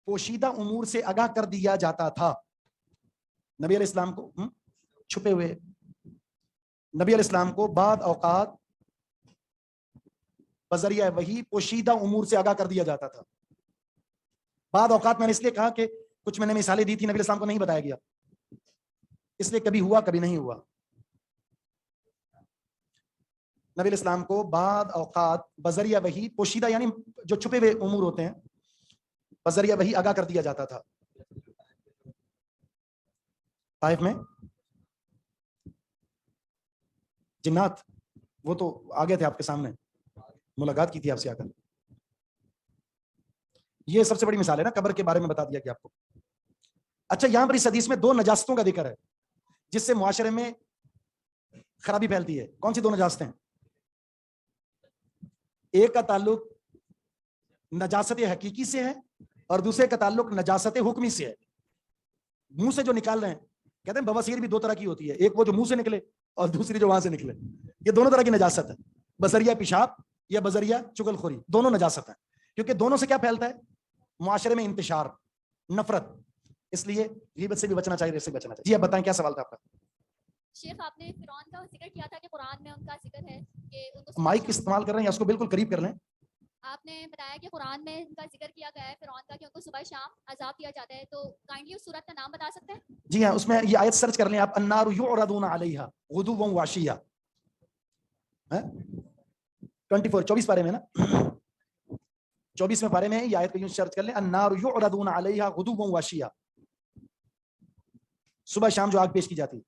پوشیدہ امور سے آگاہ کر دیا جاتا تھا. نبی علیہ السلام کو چھپے ہوئے, نبی علیہ السلام کو بعض اوقات بذریعہ وحی پوشیدہ امور سے آگاہ کر دیا جاتا تھا. بعض اوقات میں نے اس لیے کہا کہ کچھ میں نے مثالیں دی تھی, نبی علیہ السلام کو نہیں بتایا گیا, اس لیے کبھی ہوا کبھی نہیں ہوا. نبی علیہ السلام کو بعض اوقات بذریعہ وحی پوشیدہ یعنی جو چھپے ہوئے امور ہوتے ہیں, بذریعہ وحی آگاہ کر دیا جاتا تھا. طائف میں جنات وہ تو آگے تھے آپ کے سامنے, ملاقات کی تھی آپ سے آ کر. یہ سب سے بڑی مثال ہے نا, قبر کے بارے میں بتا دیا کہ آپ کو. اچھا یہاں پر اس حدیث میں دو نجاستوں کا ذکر ہے جس سے معاشرے میں خرابی پھیلتی ہے. کون سی دو نجاستیں؟ ایک کا تعلق نجاست حقیقی سے ہے اور دوسرے کا تعلق نجاست حکمی سے ہے. منہ سے جو نکال رہے ہیں, کہتے ہیں بواسیر بھی دو طرح کی ہوتی ہے, ایک وہ جو منہ سے نکلے اور دوسری جو وہاں سے نکلے. یہ دونوں طرح کی نجاست ہے, بذریعہ پیشاب یا بذریعہ چغل خوری, دونوں نجاست ہیں. کیونکہ دونوں سے کیا پھیلتا ہے, معاشرے میں انتشار, نفرت. اس لیے غیبت سے بھی بچنا چاہیے, اس سے بچنا چاہیے. جی اب بتائیں کیا سوال تھا آپ کا. شیخ آپ نے فرعون کا ذکر کیا تھا کہ قرآن میں ان کا ذکر ہے کہ ان کو مائک استعمال کر رہے ہیں یا اس کو بالکل قریب کر لیں. آپ نے بتایا کہ قرآن میں ان کا ذکر کیا گیا ہے فرعون کا کہ ان کو صبح شام عذاب دیا جاتا ہے, تو کائنڈلی اس سورت کا نام بتا سکتے ہیں؟ جی ہاں, اس میں یہ آیت سرچ کر لیں آپ, النار یعرضون علیہا غدوا وعشیا, 24 پارے میں نا, 24ویں پارے میں یہ آیت کو یوں سرچ کر لیں, النار یعرضون علیہا غدوا وعشیا, صبح شام جو آگ پیش کی جاتی.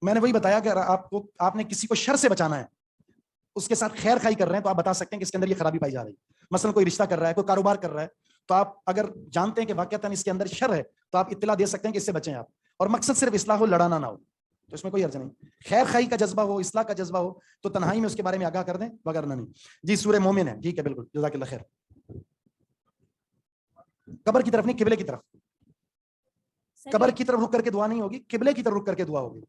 میں نے وہی بتایا کہ آپ نے کسی کو شر سے بچانا ہے, اس کے ساتھ خیر خائی کر رہے ہیں, تو آپ بتا سکتے ہیں کہ اس کے اندر یہ خرابی پائی جا رہی ہے. مثلا کوئی رشتہ کر رہا ہے, کوئی کاروبار کر رہا ہے, تو آپ اگر جانتے ہیں کہ واقعتاً اس کے اندر شر ہے تو آپ اطلاع دے سکتے ہیں کہ اس سے بچیں آپ. اور مقصد صرف اصلاح ہو, لڑانا نہ ہو, تو اس میں کوئی حرج نہیں. خیر خائی کا جذبہ ہو, اصلاح کا جذبہ ہو, تو تنہائی میں اس کے بارے میں آگاہ کر دیں, وغیرہ نہیں. جی سورہ مومن ہے, ٹھیک ہے, بالکل, جزاک اللہ خیر. قبر کی طرف نہیں, قبلے کی طرف. قبر کی طرف رک کر کے دعا نہیں ہوگی, قبلے کی طرف رک کر کے دعا ہوگی.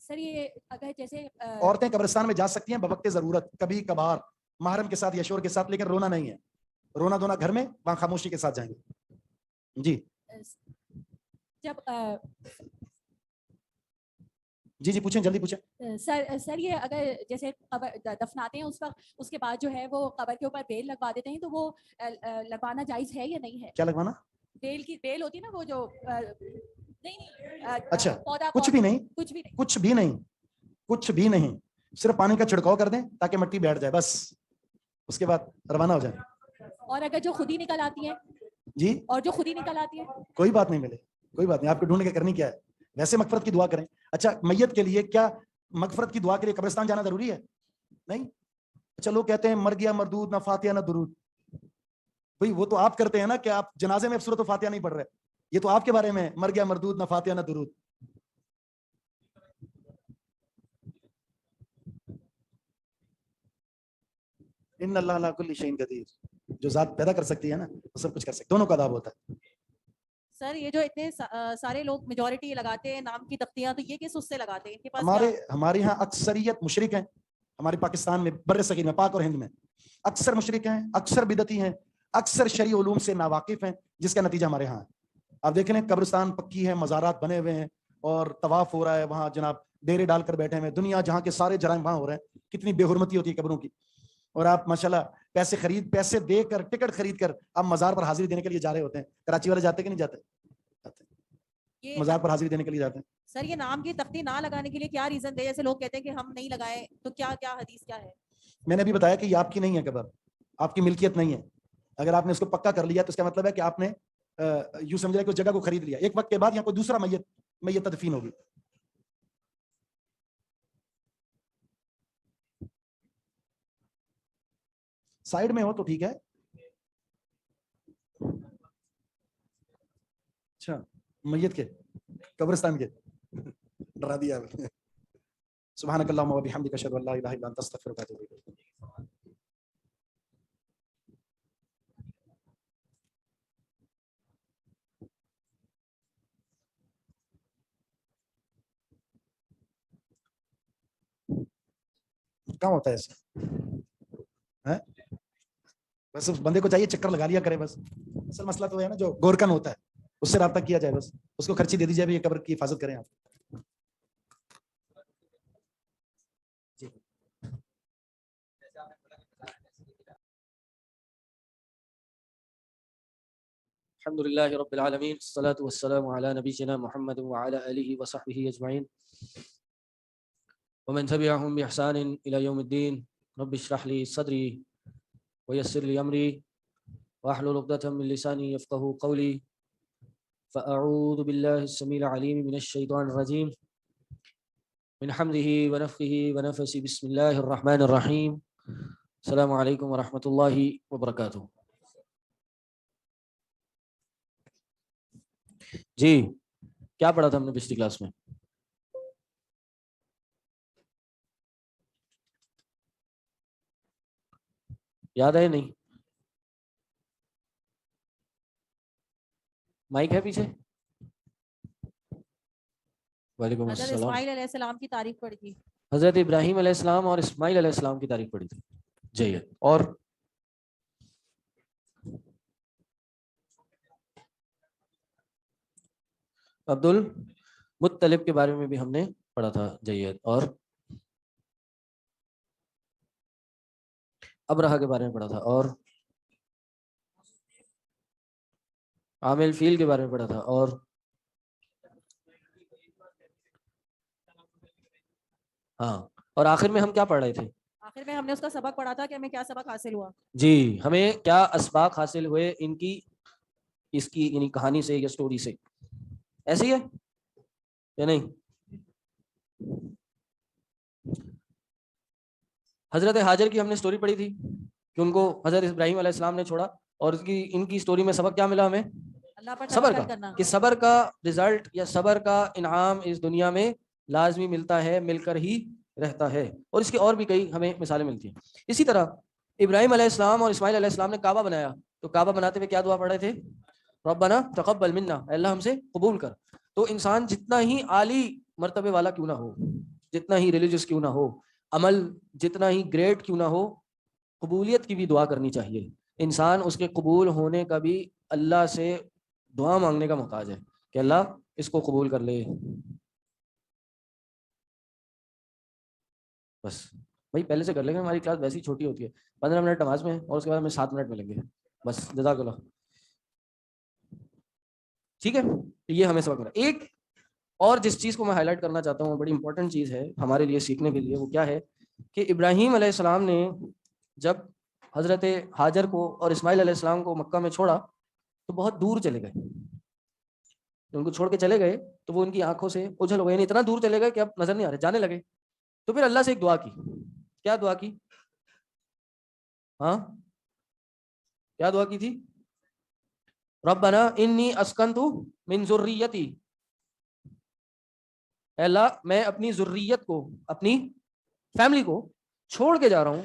سر یہ اگر جیسے عورتیں قبرستان میں جا سکتی ہیں بوقت ضرورت, کبھی کبھار, محرم کے ساتھ یا شور کے ساتھ, لیکن رونا نہیں ہے. رونا دھونا گھر میں, وہاں خاموشی کے ساتھ جائیں گے. جی جب جی پوچھیں, جلدی پوچھیں. سر یہ اگر جیسے قبر دفناتے ہیں اس وقت, اس کے بعد جو ہے وہ قبر کے اوپر بیل لگوا دیتے ہیں, تو وہ لگوانا جائز ہے یا نہیں ہے؟ کیا لگوانا؟ بیل کی بیل ہوتی ہے نا, وہ جو اچھا, پودا, کچھ بھی نہیں, کچھ بھی نہیں, کچھ بھی نہیں, کچھ بھی نہیں, صرف پانی کا چھڑکاؤ کر دیں تاکہ مٹی بیٹھ جائے بس, اس کے بعد روانہ ہو جائیں. اور اگر جو خود ہی نکل آتی ہے؟ جی, اور جو خود ہی نکل آتی ہے کوئی بات نہیں ملے, کوئی بات نہیں, آپ کو ڈھونڈ کے کرنی کیا ہے, ویسے مغفرت کی دعا کریں. اچھا میت کے لیے کیا مغفرت کی دعا کے لیے قبرستان جانا ضروری ہے؟ نہیں. اچھا لوگ کہتے ہیں مر گیا مردود, نہ فاتحہ نہ درود. بھئی وہ تو آپ کرتے ہیں نا کہ آپ جنازے میں سورۃ الفاتحہ نہیں پڑھ رہے, یہ تو آپ کے بارے میں مر گیا مردود, نہ فاتحہ نہ درود. ان اللہ علی کل شیء قدیر, جو ذات پیدا کر سکتی ہے نا وہ سب کچھ کر سکتی, دونوں کا عذاب ہوتا ہے. سر یہ جو اتنے سارے لوگ میجورٹی لگاتے ہیں نام کی تختیاں, تو یہ کس اس سے لگاتے ہیں, ان کے پاس ہمارے یہاں اکثریت مشرک ہیں, ہمارے پاکستان میں بر صغیر میں پاک اور ہند میں اکثر مشرک ہیں, اکثر بدعتی ہیں, اکثر شرعی علوم سے ناواقف ہیں, جس کا نتیجہ ہمارے ہاں ہے. آپ دیکھ لیں قبرستان پکی ہے, مزارات بنے ہوئے ہیں اور طواف ہو رہا ہے وہاں, جناب ڈیرے ڈال کر بیٹھے ہوئے, دنیا جہاں کے سارے جرائم وہاں ہو رہے ہیں. کتنی بے حرمتی ہوتی ہے قبروں کی, اور آپ ماشاءاللہ پیسے دے کر ٹکٹ خرید کر آپ مزار پر حاضری دینے کے لیے جا رہے ہوتے ہیں. کراچی والے جاتے کہ نہیں جاتے؟ مزار پر حاضری دینے کے لیے جاتے ہیں. سر یہ نام کی تختی نہ لگانے کے لیے کیا ریزن تھے؟ جیسے لوگ کہتے ہیں کہ ہم نہیں لگائے, تو کیا حدیث کیا ہے؟ میں نے ابھی بتایا کہ یہ آپ کی نہیں ہے قبر, آپ کی ملکیت نہیں ہے. اگر آپ نے اس کو پکا کر لیا تو اس کا مطلب ہے کہ آپ نے یوں سمجھا کہ اس جگہ کو خرید لیا. ایک وقت کے بعد یہاں کوئی دوسرا میت تدفین ہوگی. سائیڈ میں ہو تو ٹھیک ہے. اچھا میت کے قبرستان کے ڈرا دیا. سبحانک اللہم و بحمدک اشہد ان لا الہ الا انت استغفرک و اتوب الیک. کہاں ہوتا ہے ایسا؟ بس اس بندے کو چاہیے چکر لگا لیا کرے بس. اصل مسئلہ تو ہے نا جو گورکن ہوتا ہے اس سے رابطہ کیا جائے, بس اس کو خرچی دے دی جائے, یہ قبر کی حفاظت کریں آپ. جی الحمد لله رب العالمين, الصلاة والسلام على نبينا محمد وعلى آله وصحبه أجمعين ومن تبعهم بإحسان إلى يوم الدين. رب اشرح لي صدري ويسر لي أمري واحلل عقدة من لساني يفقهوا قولي. فأعوذ بالله السميع العليم من الشيطان الرجيم من حمده ونفخه ونفسه. بسم الله الرحمن الرحيم. السلام عليكم ورحمة الله وبركاته. جی کیا پڑھا تھا ہم نے پچھلی کلاس میں؟ یاد ہے نہیں؟ مائک ہے پیچھے؟ وعلیکم حضرت السلام. اسماعیل علیہ السلام کی تعریف پڑھی تھی. حضرت ابراہیم علیہ السلام اور اسماعیل علیہ السلام کی تعریف پڑھی تھی. جی. اور عبد المطلب کے بارے میں بھی ہم نے پڑھا تھا. جید. اور ابرہہ کے بارے میں پڑھا تھا. اور عامل فیل کے بارے میں پڑھا تھا. اور ہاں, اور آخر میں ہم کیا پڑھ رہے تھے؟ آخر میں ہم نے اس کا سبق پڑھا تھا کہ ہمیں کیا سبق حاصل ہوا. جی, ہمیں کیا اسباق حاصل ہوئے ان کی, اس کی یعنی کہانی سے یا سٹوری سے. ایسی ہے یا نہیں؟ حضرت ہاجر کی ہم نے سٹوری پڑھی تھی کہ ان کو حضرت ابراہیم علیہ السلام نے چھوڑا, اور ان کی سٹوری میں سبق کیا ملا ہمیں؟ اللہ پر صبر توکل کا, کرنا. کہ صبر کا رزلٹ یا صبر کا انعام اس دنیا میں لازمی ملتا ہے, مل کر ہی رہتا ہے. اور اس کی اور بھی کئی ہمیں مثالیں ملتی ہیں. اسی طرح ابراہیم علیہ السلام اور اسماعیل علیہ السلام نے کعبہ بنایا, تو کعبہ بناتے ہوئے کیا دعا پڑھ رہے تھے؟ ربنا تقبل منا, اللہ ہم سے قبول کر. تو انسان جتنا ہی عالی مرتبے والا کیوں نہ ہو, جتنا ہی ریلیجس کیوں نہ ہو, عمل جتنا ہی گریٹ کیوں نہ ہو, قبولیت کی بھی دعا کرنی چاہیے. انسان اس کے قبول ہونے کا بھی اللہ سے دعا مانگنے کا محتاج ہے کہ اللہ اس کو قبول کر لے. بس بھائی پہلے سے کر لیں گے, ہماری کلاس ویسی چھوٹی ہوتی ہے, 15 منٹ نماز میں اور اس کے بعد ہمیں 7 منٹ ملیں گے بس. جزاک اللہ. ٹھیک ہے, یہ ہمیں سبق ملا. ایک اور جس چیز کو میں ہائی لائٹ کرنا چاہتا ہوں, بڑی امپورٹنٹ چیز ہے ہمارے لیے سیکھنے کے لیے, وہ کیا ہے کہ ابراہیم علیہ السلام نے جب حضرت ہاجر کو اور اسماعیل علیہ السلام کو مکہ میں چھوڑا تو بہت دور چلے گئے. ان کو چھوڑ کے چلے گئے تو وہ ان کی آنکھوں سے اوجھل ہو گئے, یعنی اتنا دور چلے گئے کہ اب نظر نہیں آ رہے, جانے لگے. تو پھر اللہ سے ایک دعا کی. کیا دعا کی؟ ہاں کیا دعا کی تھی؟ ربنا انی اسکنت من ذریتی, اے اللہ میں اپنی ذریت کو, اپنی فیملی کو چھوڑ کے جا رہا ہوں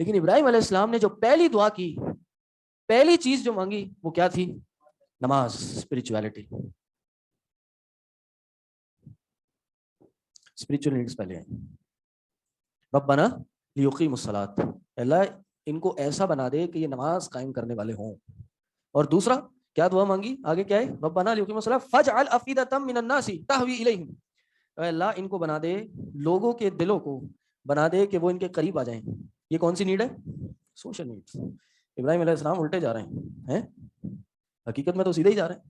لیکن ابراہیم علیہ السلام نے جو پہلی دعا کی, پہلی چیز جو مانگی وہ کیا تھی؟ نماز, اسپرچویلٹی, اسپرچوئل نیڈز پہلے ہیں. ربنا لیقیموا الصلاۃ, اللہ ان کو ایسا بنا دے کہ یہ نماز قائم کرنے والے ہوں. اور دوسرا کیا دعا مانگی؟ آگے کیا ہے؟ ربنا لیقیموا الصلاۃ فاجعل افئدۃ من الناس تہوی الیہم, اے اللہ ان کو بنا دے, لوگوں کے دلوں کو بنا دے کہ وہ ان کے قریب آ جائیں. یہ کون سی نیڈ ہے؟ Social needs. ابراہیم علیہ السلام الٹے جا رہے ہیں, حقیقت میں تو سیدھے ہی جا رہے ہیں.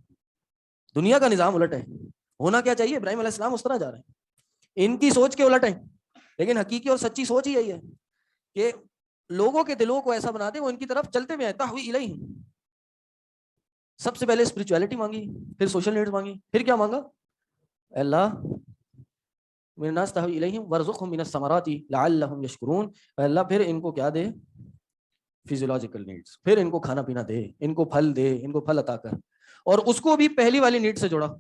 دنیا کا نظام الٹ ہے, ہونا کیا چاہیے؟ ابراہیم علیہ السلام اس طرح جا رہے ہیں, ان کی سوچ کے الٹ ہے. لیکن حقیقی اور سچی سوچ ہی یہی ہے کہ لوگوں کے دلوں کو ایسا بنا دے وہ ان کی طرف چلتے ہوئے ہیں. تہوی الیہم, سب سے پہلے اسپرچویلٹی مانگی, پھر سوشل نیڈز مانگی, پھر کیا مانگا؟ اللہ من الناس تہوی الیہم وارزقہم من الثمرات لعلہم یشکرون, اللہ پھر ان کو کیا دے؟ فیزیولوجیکل نیڈز, پھر ان کو کھانا پینا دے, ان کو پھل دے, ان کو پھل عطا کر. اور اس کو بھی پہلی والی نیڈ سے جوڑا,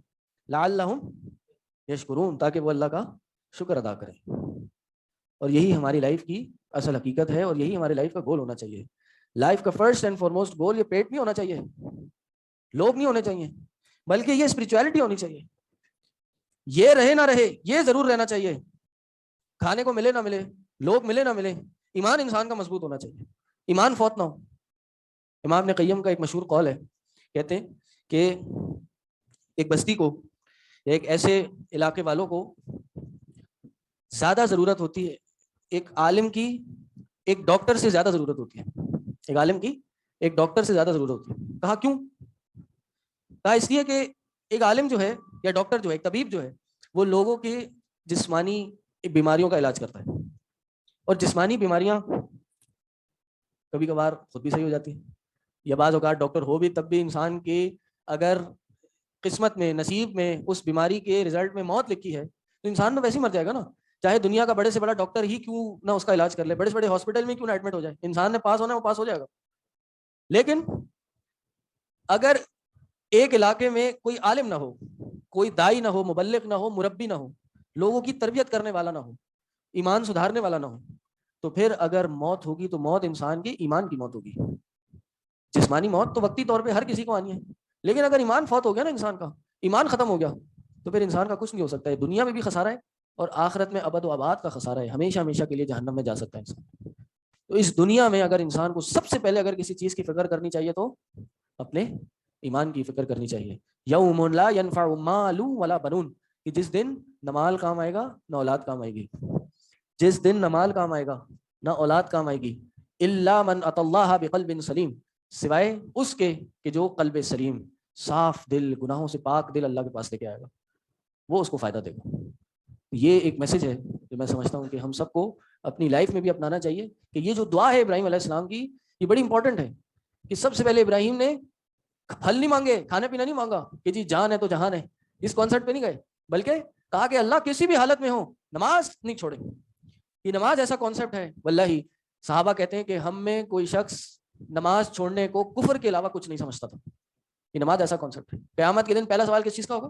لعلہم یشکرون, تاکہ وہ اللہ کا شکر ادا کریں. اور یہی ہماری لائف کی اصل حقیقت ہے, اور یہی ہماری لائف کا گول ہونا چاہیے. لائف کا فرسٹ اینڈ فارموسٹ گول یہ پیٹ نہیں ہونا چاہیے, لوگ نہیں ہونے چاہیے, بلکہ یہ اسپرچویلٹی ہونی چاہیے. یہ رہے نہ رہے, یہ ضرور رہنا چاہیے, کھانے کو ملے نہ ملے, لوگ ملے نہ ملے, ایمان انسان کا مضبوط ہونا چاہیے, ایمان فوت نہ ہو. امام ابن قیم کا ایک مشہور قول ہے, کہتے ہیں کہ ایک بستی کو, ایک ایسے علاقے والوں کو زیادہ ضرورت ہوتی ہے ایک عالم کی ایک ڈاکٹر سے زیادہ ضرورت ہوتی ہے. ایک عالم کی ایک ڈاکٹر سے زیادہ ضرورت ہوتی ہے. کہا کیوں؟ کہا اس لیے کہ ایک عالم جو ہے یا ڈاکٹر جو ہے, ایک طبیب جو ہے, وہ لوگوں کے جسمانی بیماریوں کا علاج کرتا ہے. اور جسمانی بیماریاں کبھی کبھار خود بھی صحیح ہو جاتی ہیں, یا بعض اوقات ڈاکٹر ہو بھی تب بھی انسان کے اگر قسمت میں, نصیب میں اس بیماری کے رزلٹ میں موت لکھی ہے تو انسان تو ویسے ہی مر جائے گا نا. چاہے دنیا کا بڑے سے بڑا ڈاکٹر ہی کیوں نہ اس کا علاج کر لے, بڑے سے بڑے ہاسپٹل میں کیوں نہ ایڈمٹ ہو جائے, انسان نے پاس ہونا ہے وہ پاس ہو جائے گا. لیکن اگر ایک علاقے میں کوئی عالم نہ ہو, کوئی دائی نہ ہو, مبلغ نہ ہو, مربی نہ ہو, لوگوں کی تربیت کرنے والا نہ ہو, ایمان سدھارنے والا نہ ہو, تو پھر اگر موت ہوگی تو موت انسان کے ایمان کی موت ہوگی. جسمانی موت تو وقتی طور پہ ہر کسی کو آنی ہے, لیکن اگر ایمان فوت ہو گیا نا, انسان کا ایمان ختم ہو گیا, تو پھر انسان کا کچھ نہیں ہو سکتا ہے. دنیا میں بھی خسارہ ہے اور آخرت میں ابد و آباد کا خسارہ ہے, ہمیشہ ہمیشہ کے لیے جہنم میں جا سکتا ہے انسان. تو اس دنیا میں اگر انسان کو سب سے پہلے اگر کسی چیز کی فکر کرنی چاہیے تو اپنے ایمان کی فکر کرنی چاہیے. یوم لا ينفع مال ولا بنون, کہ جس دن نہ مال کام آئے گا نہ اولاد کام آئے گی. جس دن نہ مال کام آئے گا نہ اولاد کام آئے گی, الا من اتى الله بقلب سلیم, سوائے اس کے کہ جو قلب سلیم, صاف دل, گناہوں سے پاک دل اللہ کے پاس لے کے آئے گا, وہ اس کو فائدہ دے گا. یہ ایک میسج ہے جو میں سمجھتا ہوں کہ ہم سب کو اپنی لائف میں بھی اپنانا چاہیے, کہ یہ جو دعا ہے ابراہیم علیہ السلام کی یہ بڑی امپورٹنٹ ہے. کہ سب سے پہلے ابراہیم نے پھل نہیں مانگے, کھانا پینا نہیں مانگا کہ جی جان ہے تو جہان ہے, اس کانسیپٹ پہ نہیں گئے, بلکہ کہا کہ اللہ کسی بھی حالت میں ہو نماز نہیں چھوڑے. یہ نماز ایسا کانسیپٹ ہے, واللہ صحابہ کہتے ہیں کہ ہم میں کوئی شخص نماز چھوڑنے کو کفر کے علاوہ کچھ نہیں سمجھتا تھا. یہ نماز ایسا کانسیپٹ ہے. قیامت کے دن پہلا سوال کس چیز کا ہوگا؟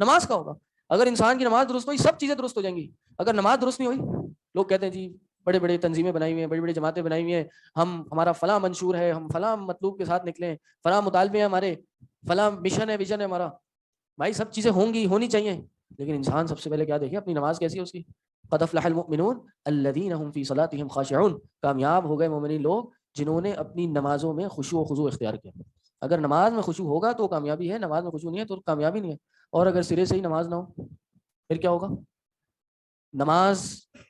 نماز کا ہوگا. اگر انسان کی نماز درست ہوئی سب چیزیں درست ہو جائیں گی. اگر نماز درست نہیں ہوئی, لوگ کہتے ہیں جی بڑے بڑے تنظیمیں بنائی ہوئی ہیں, بڑی بڑی جماعتیں بنائی ہوئی ہیں, ہمارا فلاں منشور ہے, ہم فلاں مطلوب کے ساتھ نکلیں, فلاں مطالبے ہیں ہمارے, فلاں مشن ہے, ویژن ہے ہمارا. بھائی سب چیزیں ہوں گی, ہونی چاہیے, لیکن انسان سب سے پہلے کیا دیکھے اپنی نماز کیسی ہے اس کی. قد افلح المؤمنون الذین هم فی صلاتهم خاشعون, کامیاب ہو گئے مومنین لوگ جنہوں نے اپنی نمازوں میں خشوع و خضوع اختیار کیا. اگر نماز میں خشوع ہوگا تو کامیابی ہے, نماز میں خشوع نہیں ہے تو کامیابی نہیں ہے. اور اگر سرے سے ہی نماز نہ ہو پھر کیا ہوگا؟ نماز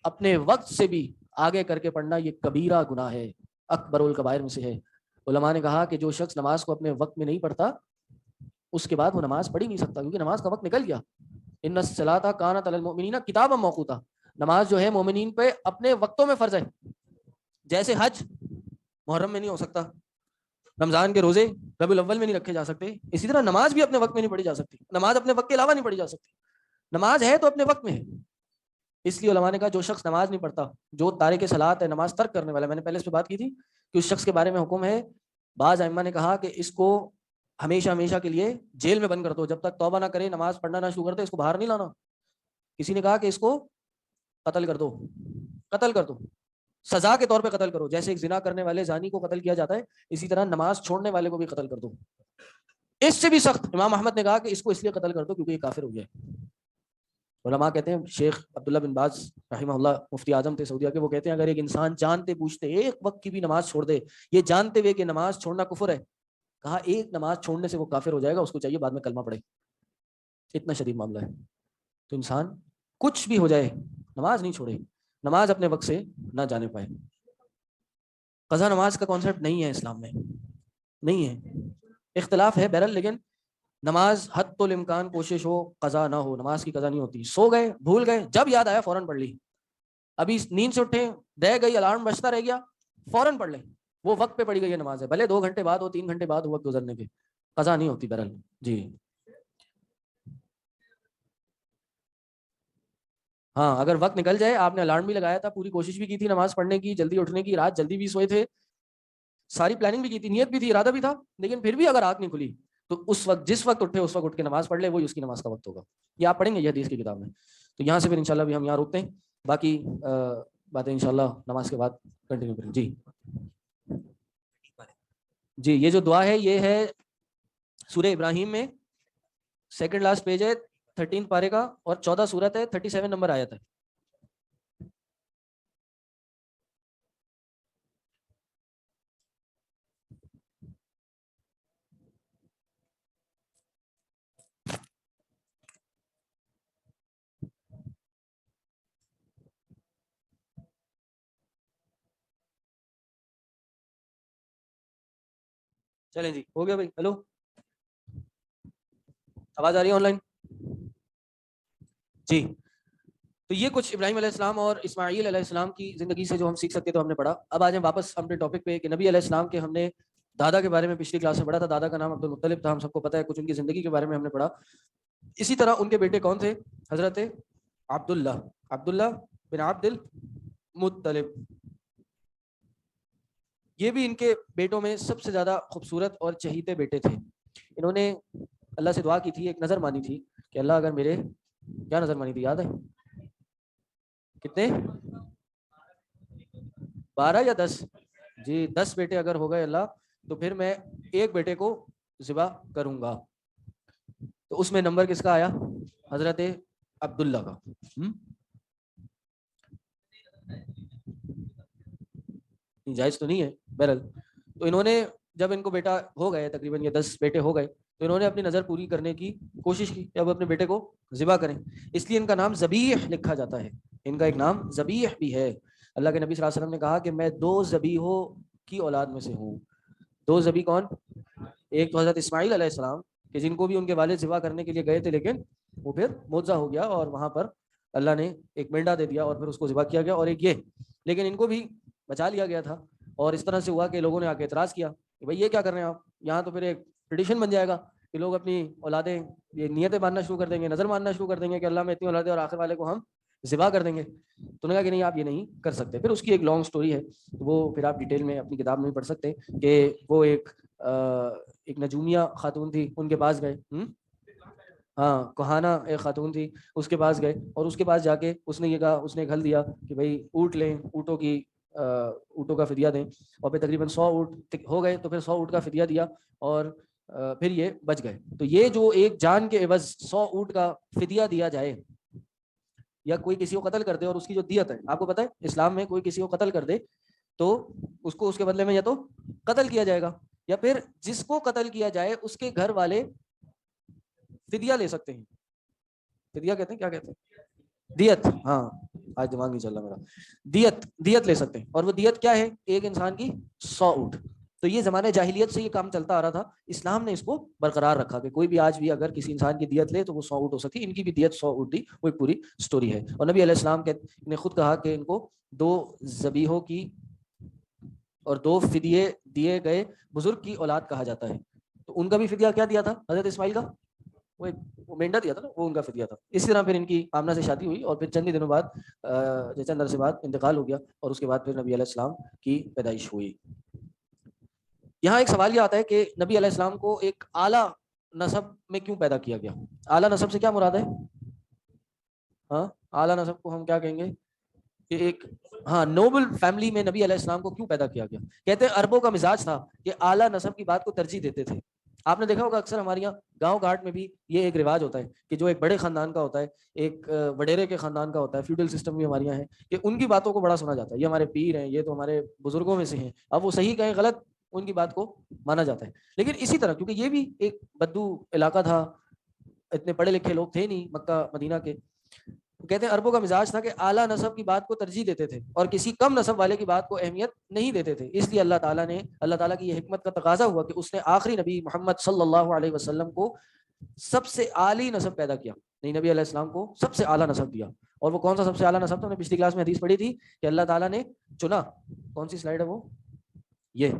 اپنے وقت سے بھی آگے کر کے پڑھنا یہ کبیرہ گناہ ہے, اکبر الکبائر میں سے ہے. علماء نے کہا کہ جو شخص نماز کو اپنے وقت میں نہیں پڑھتا اس کے بعد وہ نماز پڑھ ہی نہیں سکتا, کیونکہ نماز کا وقت نکل گیا. ان الصلاۃ کانت علی المؤمنین کتابا موقوتا, نماز جو ہے مومنین پہ اپنے وقتوں میں فرض ہے. جیسے حج محرم میں نہیں ہو سکتا, رمضان کے روزے ربیع الاول میں نہیں رکھے جا سکتے, اسی طرح نماز بھی اپنے وقت میں نہیں پڑھی جا سکتی. نماز اپنے وقت کے علاوہ نہیں پڑھی جا سکتی. نماز ہے تو اپنے وقت میں ہے. اس لیے علماء نے کہا جو شخص نماز نہیں پڑھتا, جو تارک صلاۃ ہے, نماز ترک کرنے والا, میں نے پہلے اس پہ بات کی تھی کہ اس شخص کے بارے میں حکم ہے. بعض ائمہ نے کہا کہ اس کو ہمیشہ ہمیشہ کے لیے جیل میں بند کر دو, جب تک توبہ نہ کرے, نماز پڑھنا نہ شروع کر دے, اس کو باہر نہیں لانا. کسی نے کہا کہ اس کو قتل کر دو, قتل کر دو. سزا کے طور پہ قتل کرو. جیسے ایک زنا کرنے والے زانی کو قتل کیا جاتا ہے, اسی طرح نماز چھوڑنے والے کو بھی قتل کر دو. اس سے بھی سخت امام احمد نے کہا کہ اس کو اس لیے قتل کر دو کیونکہ یہ کافر ہو گیا. علماء کہتے ہیں, شیخ عبداللہ بن باز رحمہ اللہ مفتی اعظم تھے سعودیہ کے, وہ کہتے ہیں اگر ایک انسان جانتے بوجھتے ایک وقت کی بھی نماز چھوڑ دے, یہ جانتے ہوئے کہ نماز چھوڑنا کفر ہے, کہا ایک نماز چھوڑنے سے وہ کافر ہو جائے گا, اس کو چاہیے بعد میں کلمہ پڑھے. اتنا شدید معاملہ ہے. تو انسان کچھ بھی ہو جائے نماز نہیں چھوڑے, نماز اپنے وقت سے نہ جانے پائے. قضا نماز کا کانسیپٹ نہیں ہے اسلام میں, نہیں ہے, اختلاف ہے بہرحال, لیکن نماز حد الامکان کوشش ہو قضا نہ ہو. نماز کی قضا نہیں ہوتی. سو گئے, بھول گئے, جب یاد آیا فوراً پڑھ لی. ابھی نیند سے اٹھے, رہ گئی, الارم بجتا رہ گیا, فوراً پڑھ لیں, وہ وقت پہ پڑھی گئی نماز ہے, بھلے 2 گھنٹے بعد ہو, 3 گھنٹے بعد ہو, وقت گزرنے کے, قضا نہیں ہوتی بہرحال. جی ہاں, اگر وقت نکل جائے, آپ نے الارم بھی لگایا تھا, پوری کوشش بھی کی تھی نماز پڑھنے کی, جلدی اٹھنے کی, رات جلدی بھی سوئے تھے, ساری پلاننگ بھی کی تھی, نیت بھی تھی, ارادہ بھی تھا, لیکن پھر بھی اگر آنکھ نہیں کھلی تو اس وقت جس وقت اٹھے اس وقت اٹھ کے نماز پڑھ لے, وہی اس کی نماز کا وقت ہوگا. یہ آپ پڑھیں گے یہ حدیث کی کتاب میں. تو یہاں سے پھر انشاءاللہ بھی ہم یہاں روکتے ہیں, باقی باتیں انشاءاللہ نماز کے بعد کنٹینیو کریں. جی جی, یہ جو دعا ہے یہ ہے سورہ ابراہیم میں, سیکنڈ لاسٹ پیج ہے, 13 پارے کا, اور 14 سورت ہے, 37 نمبر آیت ہے. چلیں جی, ہو گیا بھائی. ہیلو, آواز آ رہی ہے آن لائن؟ جی, تو یہ کچھ ابراہیم علیہ السلام اور اسماعیل علیہ السلام کی زندگی سے جو ہم سیکھ سکتے تو ہم نے پڑھا. اب آ جائیں واپس اپنے ٹاپک پہ کہ نبی علیہ السلام کے ہم نے دادا کے بارے میں پچھلی کلاس میں پڑھا تھا. دادا کا نام عبد المطلب تھا, ہم سب کو پتہ ہے. کچھ ان کی زندگی کے بارے میں ہم نے پڑھا. اسی طرح ان کے بیٹے کون تھے؟ حضرت عبداللہ بن عبد المطلب. یہ بھی ان کے بیٹوں میں سب سے زیادہ خوبصورت اور چہیتے بیٹے تھے. انہوں نے اللہ سے دعا کی تھی, ایک نظر مانی تھی کہ اللہ اگر میرے, کیا نظر مانی تھی یاد ہے؟ کتنے؟ 12 یا 10؟ جی 10 بیٹے اگر ہو گئے اللہ تو پھر میں ایک بیٹے کو ذبح کروں گا. تو اس میں نمبر کس کا آیا؟ حضرت عبداللہ کا. جائز تو نہیں ہے بہرحال. تو انہوں نے جب ان کو بیٹا ہو گئے, تقریباً یہ 10 بیٹے ہو گئے, تو انہوں نے اپنی نظر پوری کرنے کی کوشش کی کہ اب اپنے بیٹے کو ذبح کریں. اس لیے ان کا نام ذبیح لکھا جاتا ہے. ان کا ایک نام ذبیح بھی ہے. اللہ کے نبی صلی اللہ علیہ وسلم نے کہا کہ میں 2 ذبیحوں کی اولاد میں سے ہوں. 2 ذبیح کون؟ ایک تو حضرت اسماعیل علیہ السلام کہ جن کو بھی ان کے والد ذبح کرنے کے لیے گئے تھے, لیکن وہ پھر معجزہ ہو گیا اور وہاں پر اللہ نے ایک مینڈا دے دیا اور پھر اس کو ذبح کیا گیا. اور ایک یہ, لیکن ان کو بھی بچا لیا گیا تھا. اور اس طرح سے ہوا کہ لوگوں نے آ کے اعتراض کیا کہ بھائی یہ کیا کر رہے ہیں آپ یہاں, تو پھر ایک ٹریڈیشن بن جائے گا کہ لوگ اپنی اولادیں یہ نیتیں ماننا شروع کر دیں گے, نظر ماننا شروع کر دیں گے کہ اللہ میں اتنی اولادیں اور آخر والے کو ہم ذبح کر دیں گے. تو نے کہا کہ نہیں آپ یہ نہیں کر سکتے. پھر اس کی ایک لانگ سٹوری ہے, وہ پھر آپ ڈیٹیل میں اپنی کتاب میں پڑھ سکتے کہ وہ ایک نجومیہ خاتون تھی, ان کے پاس گئے. ہاں, کوہانا ایک خاتون تھی, اس کے پاس گئے اور اس کے پاس جا کے اس نے یہ کہا, اس نے ایک حل دیا کہ بھائی اونٹ لیں, اونٹوں کا فدیہ دیں. اور پھر تقریباً 100 اونٹ ہو گئے, تو پھر 100 اونٹ کا فدیہ دیا اور پھر یہ بچ گئے. تو یہ جو ایک جان کے عوض 100 اونٹ کا فدیہ دیا جائے, یا کوئی کسی کو قتل کر دے اور اس کی جو دیت ہے, آپ کو پتہ ہے اسلام میں کوئی کسی کو قتل کر دے تو اس کو اس کے بدلے میں یا تو قتل کیا جائے گا, یا پھر جس کو قتل کیا جائے اس کے گھر والے فدیہ لے سکتے ہیں. فدیہ کہتے ہیں, کیا کہتے ہیں؟ دیت. ہاں آج دماغ نہیں چل رہا میرا. دیت لے سکتے ہیں. اور وہ دیت کیا ہے؟ ایک انسان کی 100 اونٹ. تو یہ زمانہ جاہلیت سے یہ کام چلتا آ رہا تھا. اسلام نے اس کو برقرار رکھا کہ کوئی بھی آج بھی اگر کسی انسان کی دیت لے تو وہ 100 اونٹ ہو سکتی. ان کی بھی دیت 100 اونٹ تھی, وہ ایک پوری سٹوری ہے. اور نبی علیہ السلام نے خود کہا کہ ان کو 2 ذبیحوں کی اور 2 فدیے دیے گئے بزرگ کی اولاد کہا جاتا ہے. تو ان کا بھی فدیہ کیا دیا تھا؟ حضرت اسماعیل کا وہ مینڈا دیا تھا نا, وہ ان کا فدیہ تھا. اسی طرح پھر ان کی آمنہ سے شادی ہوئی اور پھر چند دنوں بعد چند عرصے بعد انتقال ہو گیا, اور اس کے بعد پھر نبی علیہ السلام کی پیدائش ہوئی. یہاں ایک سوال یہ آتا ہے کہ نبی علیہ السلام کو ایک اعلیٰ نسب میں کیوں پیدا کیا گیا؟ اعلیٰ نسب سے کیا مراد ہے؟ ہاں, اعلیٰ نسب کو ہم کیا کہیں گے؟ کہ ایک ہاں نوبل فیملی میں نبی علیہ السلام کو کیوں پیدا کیا گیا. کہتے ہیں عربوں کا مزاج تھا کہ اعلیٰ نسب کی بات کو ترجیح دیتے تھے. آپ نے دیکھا ہوگا اکثر ہمارے یہاں گاؤں گھاٹ میں بھی یہ ایک رواج ہوتا ہے کہ جو ایک بڑے خاندان کا ہوتا ہے, ایک وڈیرے کے خاندان کا ہوتا ہے, فیوڈل سسٹم بھی ہمارے یہاں ہے, کہ ان کی باتوں کو بڑا سنا جاتا ہے. یہ ہمارے پیر ہیں, یہ تو ہمارے بزرگوں میں سے ہیں, اب وہ صحیح کہیں غلط ان کی بات کو مانا جاتا ہے. لیکن اسی طرح کیونکہ یہ بھی ایک بدو علاقہ تھا, اتنے پڑھے لکھے لوگ تھے نہیں مکہ مدینہ کے, کہتے ہیں عربوں کا مزاج تھا کہ اعلیٰ نسب کی بات کو ترجیح دیتے تھے اور کسی کم نسب والے کی بات کو اہمیت نہیں دیتے تھے. اس لیے اللہ تعالیٰ کی یہ حکمت کا تقاضا ہوا کہ اس نے آخری نبی محمد صلی اللہ علیہ وسلم کو سب سے اعلی نسب پیدا کیا. نہیں, نبی علیہ السلام کو سب سے اعلیٰ نسب دیا. اور وہ کون سا سب سے اعلیٰ نسب تھا؟ ہم نے پچھلی کلاس میں حدیث پڑھی تھی کہ اللہ تعالیٰ نے چنا, کون سی سلائیڈ ہے وہ, یہ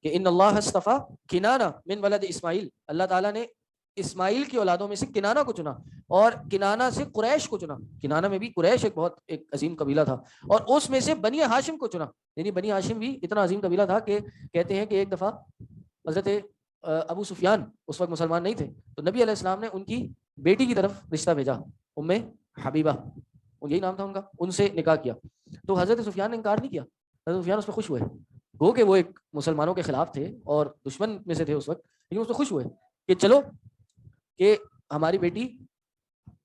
کہ ان اللہ اصطفیٰ کنانہ من ولد اسماعیل, اللہ تعالیٰ نے اسماعیل کی اولادوں میں سے کنانہ کو چنا اور کنانہ سے قریش کو چنا. کنانہ میں بھی قریش ایک بہت ایک عظیم قبیلہ تھا, اور اس میں سے بنی ہاشم کو چنا. یعنی بنی ہاشم بھی اتنا عظیم قبیلہ تھا کہ کہتے ہیں کہ ایک دفعہ حضرت ابو سفیان اس وقت مسلمان نہیں تھے, تو نبی علیہ السلام نے ان کی بیٹی کی طرف رشتہ بھیجا, ام حبیبہ یہی نام تھا ان کا, ان سے نکاح کیا. تو حضرت سفیان نے انکار نہیں کیا, حضرت سفیان اس پہ خوش ہوئے. گو کہ وہ ایک مسلمانوں کے خلاف تھے اور دشمن میں سے تھے اس وقت, لیکن اس پہ خوش ہوئے کہ چلو کہ ہماری بیٹی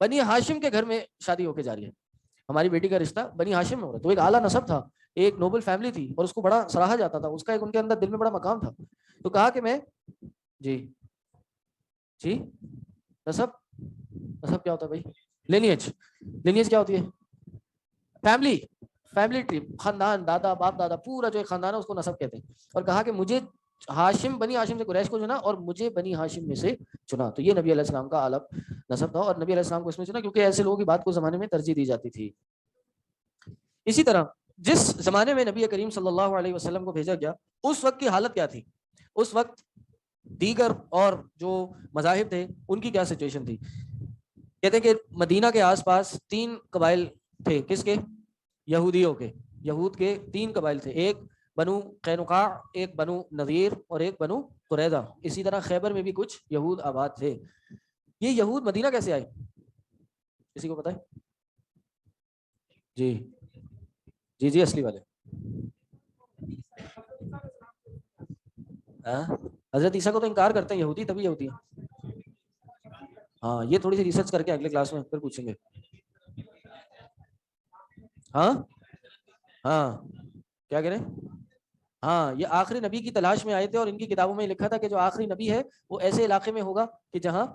بنی ہاشم کے گھر میں شادی ہو کے جا رہی ہے, ہماری بیٹی کا رشتہ بنی ہاشم میں ہو رہا ہے. تو ایک اعلیٰ نسب تھا, ایک نوبل فیملی تھی, اور اس کو بڑا سراہا جاتا تھا, اس کا ایک ان کے اندر دل میں بڑا مقام تھا. تو کہا کہ میں جی نسب کیا ہوتا ہے بھائی؟ لینیج کیا ہوتی ہے؟ فیملی ٹری, خاندان, دادا باپ دادا, پورا جو ایک خاندان ہے اس کو نسب کہتے ہیں. اور کہا کہ مجھے بنی ہاشم سے قریش کو چنا اور مجھے بنی ہاشم میں سے چنا. تو یہ نبی علیہ السلام کا اعلیٰ نسب تھا, اور نبی علیہ السلام کو اس میں چنا کیونکہ ایسے لوگوں کی بات کو زمانے میں ترجیح دی جاتی تھی. اسی طرح جس زمانے میں نبی کریم صلی اللہ علیہ وسلم کو بھیجا گیا اس وقت کی حالت کیا تھی؟ اس وقت دیگر اور جو مذاہب تھے ان کی کیا سچویشن تھی؟ کہتے ہیں کہ مدینہ کے آس پاس 3 قبائل تھے. کس کے؟ یہودیوں کے. یہود کے 3 قبائل تھے, ایک بنو قینقاع, ایک بنو نذیر اور ایک بنو قریظہ. اسی طرح خیبر میں بھی کچھ یہود آباد تھے. یہ یہود مدینہ کیسے آئے؟ کسی کو پتہ ہے؟ جی اصلی والے حضرت عیسیٰ کو تو انکار کرتے ہیں یہودی, تبھی یہودی ہیں. ہاں, یہ تھوڑی سی ریسرچ کر کے اگلے کلاس میں پھر پوچھیں گے. ہاں کیا کہہ رہے ہیں؟ ہاں, یہ آخری نبی کی تلاش میں آئے تھے, اور ان کی کتابوں میں لکھا تھا کہ جو آخری نبی ہے وہ ایسے علاقے میں ہوگا کہ جہاں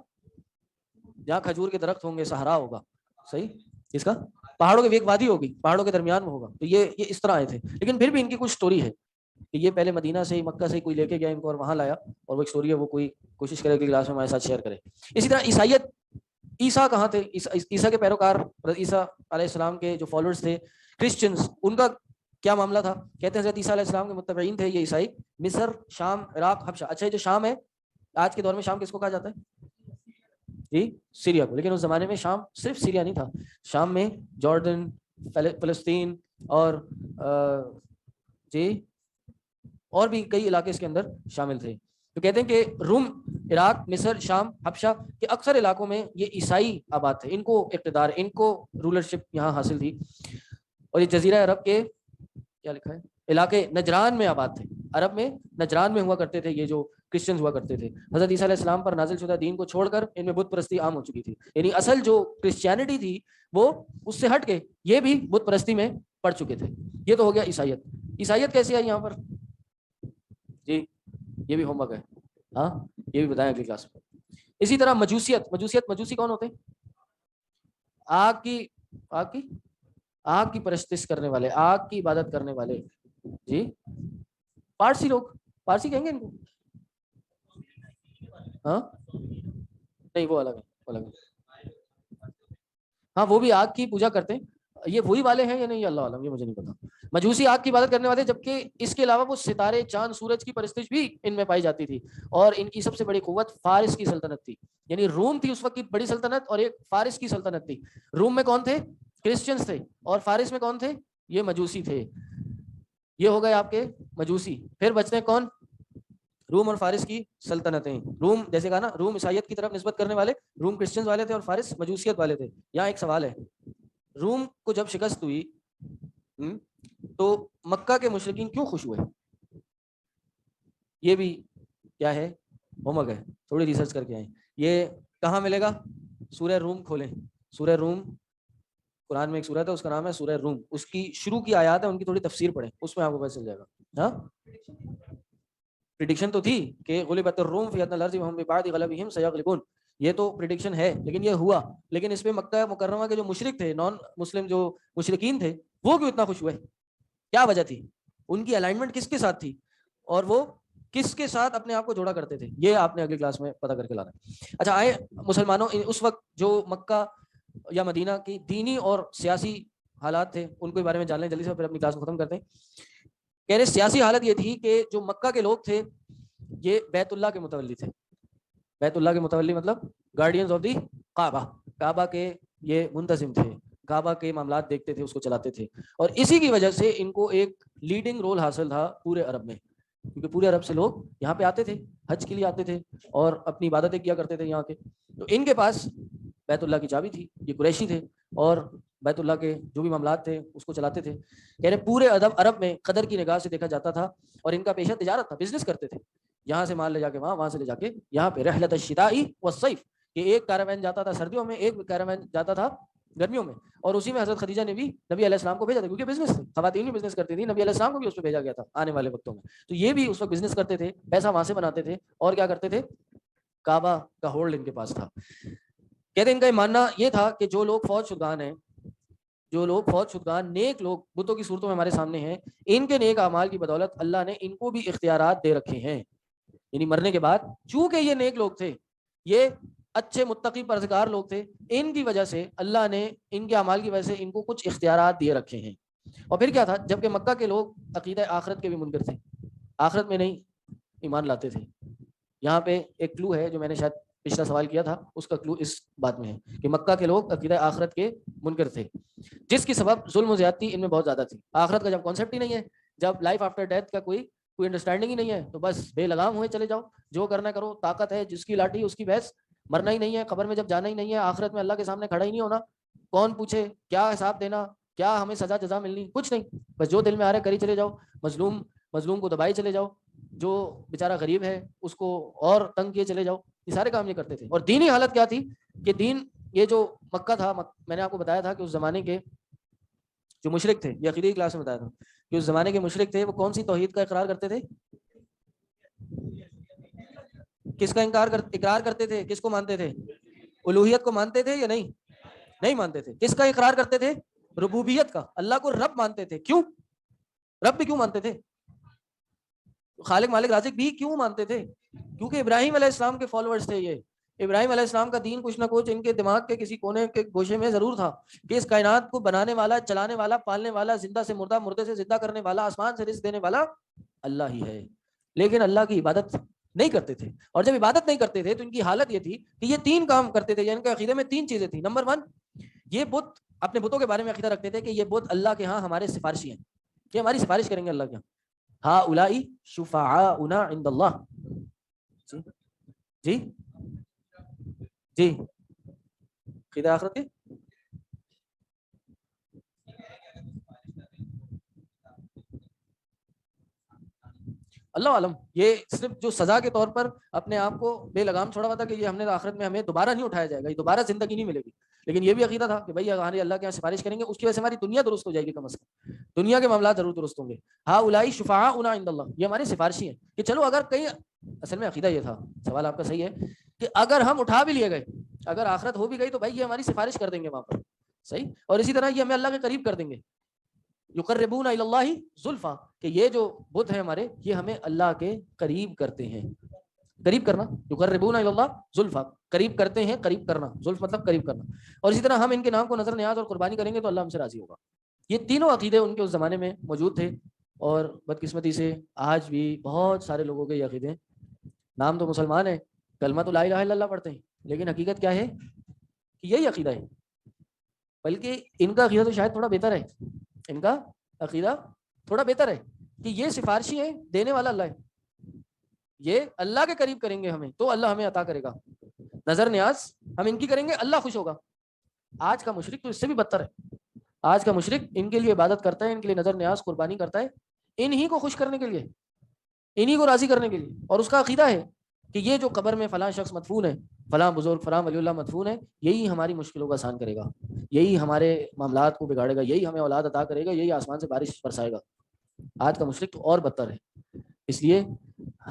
کھجور کے درخت ہوں گے, صحرا ہوگا. صحیح, اس کا پہاڑوں کی ایک وادی ہوگی, پہاڑوں کے درمیان میں ہوگا. تو یہ اس طرح آئے تھے. لیکن پھر بھی ان کی کچھ سٹوری ہے کہ یہ پہلے مدینہ سے مکہ سے کوئی لے کے گیا ان کو اور وہاں لایا, اور وہ ایک سٹوری ہے, وہ کوئی کوشش کرے کہ کلاس میں ہمارے ساتھ شیئر کرے. اسی طرح عیسائیت, عیسیٰ کہاں تھے؟ عیسیٰ کے پیروکار, عیسیٰ علیہ السلام کے جو فالوورز تھے کرسچنز, ان کا کیا معاملہ تھا؟ کہتے ہیں حضرت عیسیٰ علیہ السلام کے متبعین تھے یہ عیسائی, مصر, شام, عراق, حبشہ. اچھا, یہ جو شام ہے آج کے دور میں شام کس کو کہا جاتا ہے؟ جی سیریا کو. لیکن اس زمانے میں شام صرف سیریا نہیں تھا, شام میں جارڈن, فلسطین اور اور بھی کئی علاقے اس کے اندر شامل تھے. تو کہتے ہیں کہ روم, عراق, مصر, شام, حبشہ کے اکثر علاقوں میں یہ عیسائی آباد تھے, ان کو اقتدار, ان کو رولرشپ یہاں حاصل تھی. اور یہ جزیرہ عرب کے کیا لکھا ہے علاقے نجران میں آباد تھے. عرب میں نجران میں ہوا کرتے تھے یہ جو کرسچنز ہوا کرتے تھے. حضرت عیسیٰ علیہ السلام پر نازل شدہ دین کو چھوڑ کر ان میں بت پرستی عام ہو چکی تھی. یعنی اصل جو کرسچینٹی تھی وہ اس سے ہٹ کے یہ بھی بت پرستی میں پڑ چکے تھے. یہ تو ہو گیا عیسائیت. عیسائیت کیسی آئی یہاں پر؟ جی یہ بھی ہوم ورک ہے, ہاں یہ بھی بتائیں اگلی کلاس میں. اسی طرح مجوسی کون ہوتے ہیں؟ آگ کی پرستش کرنے والے, آگ کی عبادت کرنے والے. جی پارسی لوگ, پارسی کہیں گے ان کو؟ ہاں نہیں, وہ الگ ہے. ہاں وہ بھی آگ کی پوجا کرتے ہیں. یہ وہی والے ہیں یا نہیں اللہ عالم, یہ مجھے نہیں پتا. مجوسی آگ کی عبادت کرنے والے, جبکہ اس کے علاوہ وہ ستارے, چاند, سورج کی پرستش بھی ان میں پائی جاتی تھی. اور ان کی سب سے بڑی قوت فارس کی سلطنت تھی. یعنی روم تھی اس وقت کی بڑی سلطنت, اور ایک فارس کی سلطنت تھی. روم میں کون تھے؟ کرسچنز تھے, اور فارس میں کون تھے؟ یہ مجوسی تھے. یہ ہو گئے آپ کے مجوسی. پھر بچتے ہیں کون؟ روم اور فارس کی سلطنتیں. روم جیسے کہا نا, روم عیسائیت کی طرف نسبت کرنے والے, روم کرسچنز والے تھے, اور فارس مجوسیت والے تھے. یہاں ایک سوال ہے, روم کو جب شکست ہوئی تو مکہ کے مشرکین کیوں خوش ہوئے؟ یہ بھی کیا ہے، ہوم ورک ہے، تھوڑی ریسرچ کر کے آئیں. یہ کہاں ملے گا؟ سورہ روم کھولیں. سورہ روم قرآن میں ایک سورت ہے، اس کا نام ہے سورہ روم. اس کی شروع کی آیات ہے، ان کی تھوڑی تفسیر پڑھیں، اس میں آپ کو پتہ چل جائے گا. ہاں پریڈکشن تو تھی کہ غلبت الروم فی ادنی الارض وهم ببعد غلبهم سیغلبون، یہ تو پریڈکشن ہے، لیکن یہ ہوا. لیکن اس پہ مکہ مکرمہ کے جو مشرک تھے، نان مسلم جو مشرکین تھے، وہ کیوں اتنا خوش ہوئے؟ کیا وجہ تھی؟ ان کی الائنمنٹ کس کے ساتھ تھی اور وہ کس کے ساتھ اپنے آپ کو جوڑا کرتے تھے؟ یہ آپ نے اگلی کلاس میں پتہ کر کے لانا ہے. اچھا آئے مسلمانوں، اس وقت جو مکہ یا مدینہ کی دینی اور سیاسی حالات تھے ان کے بارے میں جان لیں جلدی سے، پھر اپنی کلاس کو ختم کرتے ہیں. کہہ رہے سیاسی حالت یہ تھی کہ جو مکہ کے لوگ تھے یہ بیت اللہ کے متولی تھے. بیت اللہ کے متولی مطلب گارڈینز آف دی کعبہ، کعبہ کے یہ منتظم تھے، کعبہ کے معاملات دیکھتے تھے، اس کو چلاتے تھے. اور اسی کی وجہ سے ان کو ایک لیڈنگ رول حاصل تھا پورے عرب میں، کیونکہ پورے عرب سے لوگ یہاں پہ آتے تھے، حج کے لیے آتے تھے اور اپنی عبادتیں کیا کرتے تھے یہاں کے. تو ان کے پاس بیت اللہ کی چابی تھی، یہ قریشی تھے اور بیت اللہ کے جو بھی معاملات تھے اس کو چلاتے تھے. کہہ رہے پورے عرب میں قدر کی نگاہ سے دیکھا جاتا تھا، اور ان کا پیشہ تجارت تھا، بزنس کرتے تھے. یہاں سے مال لے جا کے وہاں، وہاں سے لے جا کے یہاں پہ. رحلت الشتاء والصیف، کہ ایک کیراوین جاتا تھا سردیوں میں، ایک کیراوین جاتا تھا گرمیوں میں. اور اسی میں حضرت خدیجہ نے بھی نبی علیہ السلام کو بھیجا تھا، کیونکہ بزنس تھے، خواتین بھی بزنس کرتی تھی، نبی علیہ السلام کو بھی اس پہ بھیجا گیا تھا آنے والے وقتوں میں. تو یہ بھی اس وقت بزنس کرتے تھے، پیسہ وہاں سے بناتے تھے اور کیا کرتے تھے، کعبہ کا ہولڈ ان کے پاس تھا. کہتے ہیں ان کا یہ ماننا یہ تھا کہ جو لوگ فوج شدگان ہیں، جو لوگ فوج شدگان نیک لوگ بتوں کی صورتوں میں ہمارے سامنے ہیں، ان کے نیک اعمال کی بدولت اللہ نے ان کو بھی اختیارات دے رکھے ہیں. یعنی مرنے کے بعد چونکہ یہ نیک لوگ تھے، یہ اچھے متقی پرہیزگار لوگ تھے، ان کی وجہ سے اللہ نے ان کے اعمال کی وجہ سے ان کو کچھ اختیارات دیے رکھے ہیں. اور پھر کیا تھا، جبکہ مکہ کے لوگ عقیدہ آخرت کے بھی منکر تھے، آخرت میں نہیں ایمان لاتے تھے. یہاں پہ ایک کلو ہے جو میں نے شاید پچھلا سوال کیا تھا، اس کا کلو اس بات میں ہے کہ مکہ کے لوگ عقیدہ آخرت کے منکر تھے، جس کی سبب ظلم و زیادتی ان میں بہت زیادہ تھی. آخرت کا جب کانسیپٹ ہی نہیں ہے، جب لائف آفٹر ڈیتھ کا کوئی انڈرسٹینڈنگ ہی نہیں ہے، تو بس بے لگام ہوئے چلے جاؤ، جو کرنا کرو، طاقت ہے جس کی لاٹھی اس کی بھینس. مرنا ہی نہیں ہے، قبر میں جب جانا ہی نہیں ہے، آخرت میں اللہ کے سامنے کھڑا ہی نہیں ہونا، کون پوچھے کیا حساب دینا، کیا ہمیں سزا جزا ملنی، کچھ نہیں. بس جو دل میں آ رہا ہے کری چلے جاؤ، مظلوم کو دبائی چلے جاؤ، جو بیچارہ غریب ہے اس کو اور تنگ کیے چلے جاؤ. یہ سارے کام یہ کرتے تھے. اور دینی حالت کیا تھی کہ دین، یہ جو مکہ تھا، میں نے آپ کو بتایا تھا کہ اس زمانے کے جو مشرک تھے، یہ عقیدے کی کلاس میں بتایا تھا کہ اس زمانے کے مشرک تھے، وہ کون سی توحید کا اقرار کرتے تھے؟ کس کا اقرار کرتے تھے؟ کس کو مانتے تھے؟ الوہیت کو مانتے تھے یا نہیں مانتے تھے؟ کس کا اقرار کرتے تھے؟ ربوبیت کا. اللہ کو رب مانتے تھے. کیوں رب بھی کیوں مانتے تھے؟ خالق مالک رازق بھی کیوں مانتے تھے؟ کیونکہ ابراہیم علیہ السلام کے فالوورز تھے. یہ ابراہیم علیہ السلام کا دین کچھ نہ کچھ ان کے دماغ کے کسی کونے کے گوشے میں ضرور تھا کہ اس کائنات کو بنانے والا، چلانے والا، پالنے والا، زندہ سے مردہ، مردے سے زندہ کرنے والا، آسمان سے رزق دینے والا اللہ ہی ہے. لیکن اللہ کی عبادت نہیں کرتے تھے. اور جب عبادت نہیں کرتے تھے تو ان کی حالت یہ تھی کہ یہ تین کام کرتے تھے. ان کے عقیدے میں تین چیزیں تھیں. نمبر 1، یہ بت اپنے بتوں کے بارے میں عقیدہ رکھتے تھے کہ یہ بت اللہ کے ہاں ہمارے سفارشی ہیں، کہ ہماری سفارش کریں گے اللہ کے ہاں. ہا اولائی شفعاؤنا عند اللہ. جی جی عقیدہ آخرت کے اللہ عالم. یہ صرف جو سزا کے طور پر اپنے آپ کو بے لگام چھوڑا ہوا تھا کہ یہ ہم نے آخرت میں ہمیں دوبارہ نہیں اٹھایا جائے گا، یہ دوبارہ زندگی نہیں ملے گی. لیکن یہ بھی عقیدہ تھا کہ بھائی ہمارے اللہ کے یہاں سفارش کریں گے، اس کی وجہ سے ہماری دنیا درست ہو جائے گی، کم از کم دنیا کے معاملات ضرور درست ہوں گے. ہا اولائی شفعاؤنا عند اللہ، یہ ہمارے سفارشی ہیں. کہ چلو اگر کہیں، اصل میں عقیدہ یہ تھا، سوال آپ کا صحیح ہے کہ اگر ہم اٹھا بھی لیے گئے، اگر آخرت ہو بھی گئی تو بھائی یہ ہماری سفارش کر دیں گے وہاں پر، صحیح. اور اسی طرح یہ ہمیں اللہ کے قریب کر دیں گے. یقربون الی اللہ زلفا، کہ یہ جو بت ہیں ہمارے، یہ ہمیں اللہ کے قریب کرتے ہیں. قریب کرنا، یقربون الی اللہ زلفا، قریب کرتے ہیں، قریب کرنا، زلف مطلب قریب کرنا. اور اسی طرح ہم ان کے نام کو نظر نیاز اور قربانی کریں گے تو اللہ ہم سے راضی ہوگا. یہ تینوں عقیدے ان کے اس زمانے میں موجود تھے. اور بدقسمتی سے آج بھی بہت سارے لوگوں کے یہ عقیدے، نام تو مسلمان ہیں، کلمہ تو لا الہ الا اللہ پڑھتے ہیں، لیکن حقیقت کیا ہے کہ یہی عقیدہ ہے. بلکہ ان کا عقیدہ تو شاید تھوڑا بہتر ہے، ان کا عقیدہ تھوڑا بہتر ہے کہ یہ سفارشی ہے، دینے والا اللہ ہے. یہ اللہ کے قریب کریں گے ہمیں تو اللہ ہمیں عطا کرے گا. نظر نیاز ہم ان کی کریں گے، اللہ خوش ہوگا. آج کا مشرک تو اس سے بھی بدتر ہے. آج کا مشرک ان کے لیے عبادت کرتا ہے، ان کے لیے نظر نیاز قربانی کرتا ہے انہی کو خوش کرنے کے لیے، انہی کو راضی کرنے کے لیے، اور اس کا عقیدہ ہے کہ یہ جو قبر میں فلاں شخص مدفون ہے، فلاں بزرگ فلاں ولی اللہ مدفون ہے، یہی ہماری مشکلوں کو آسان کرے گا، یہی ہمارے معاملات کو بگاڑے گا، یہی ہمیں اولاد عطا کرے گا، یہی آسمان سے بارش برسائے گا۔ آج کا مشرک تو اور بدتر ہے۔ اس لیے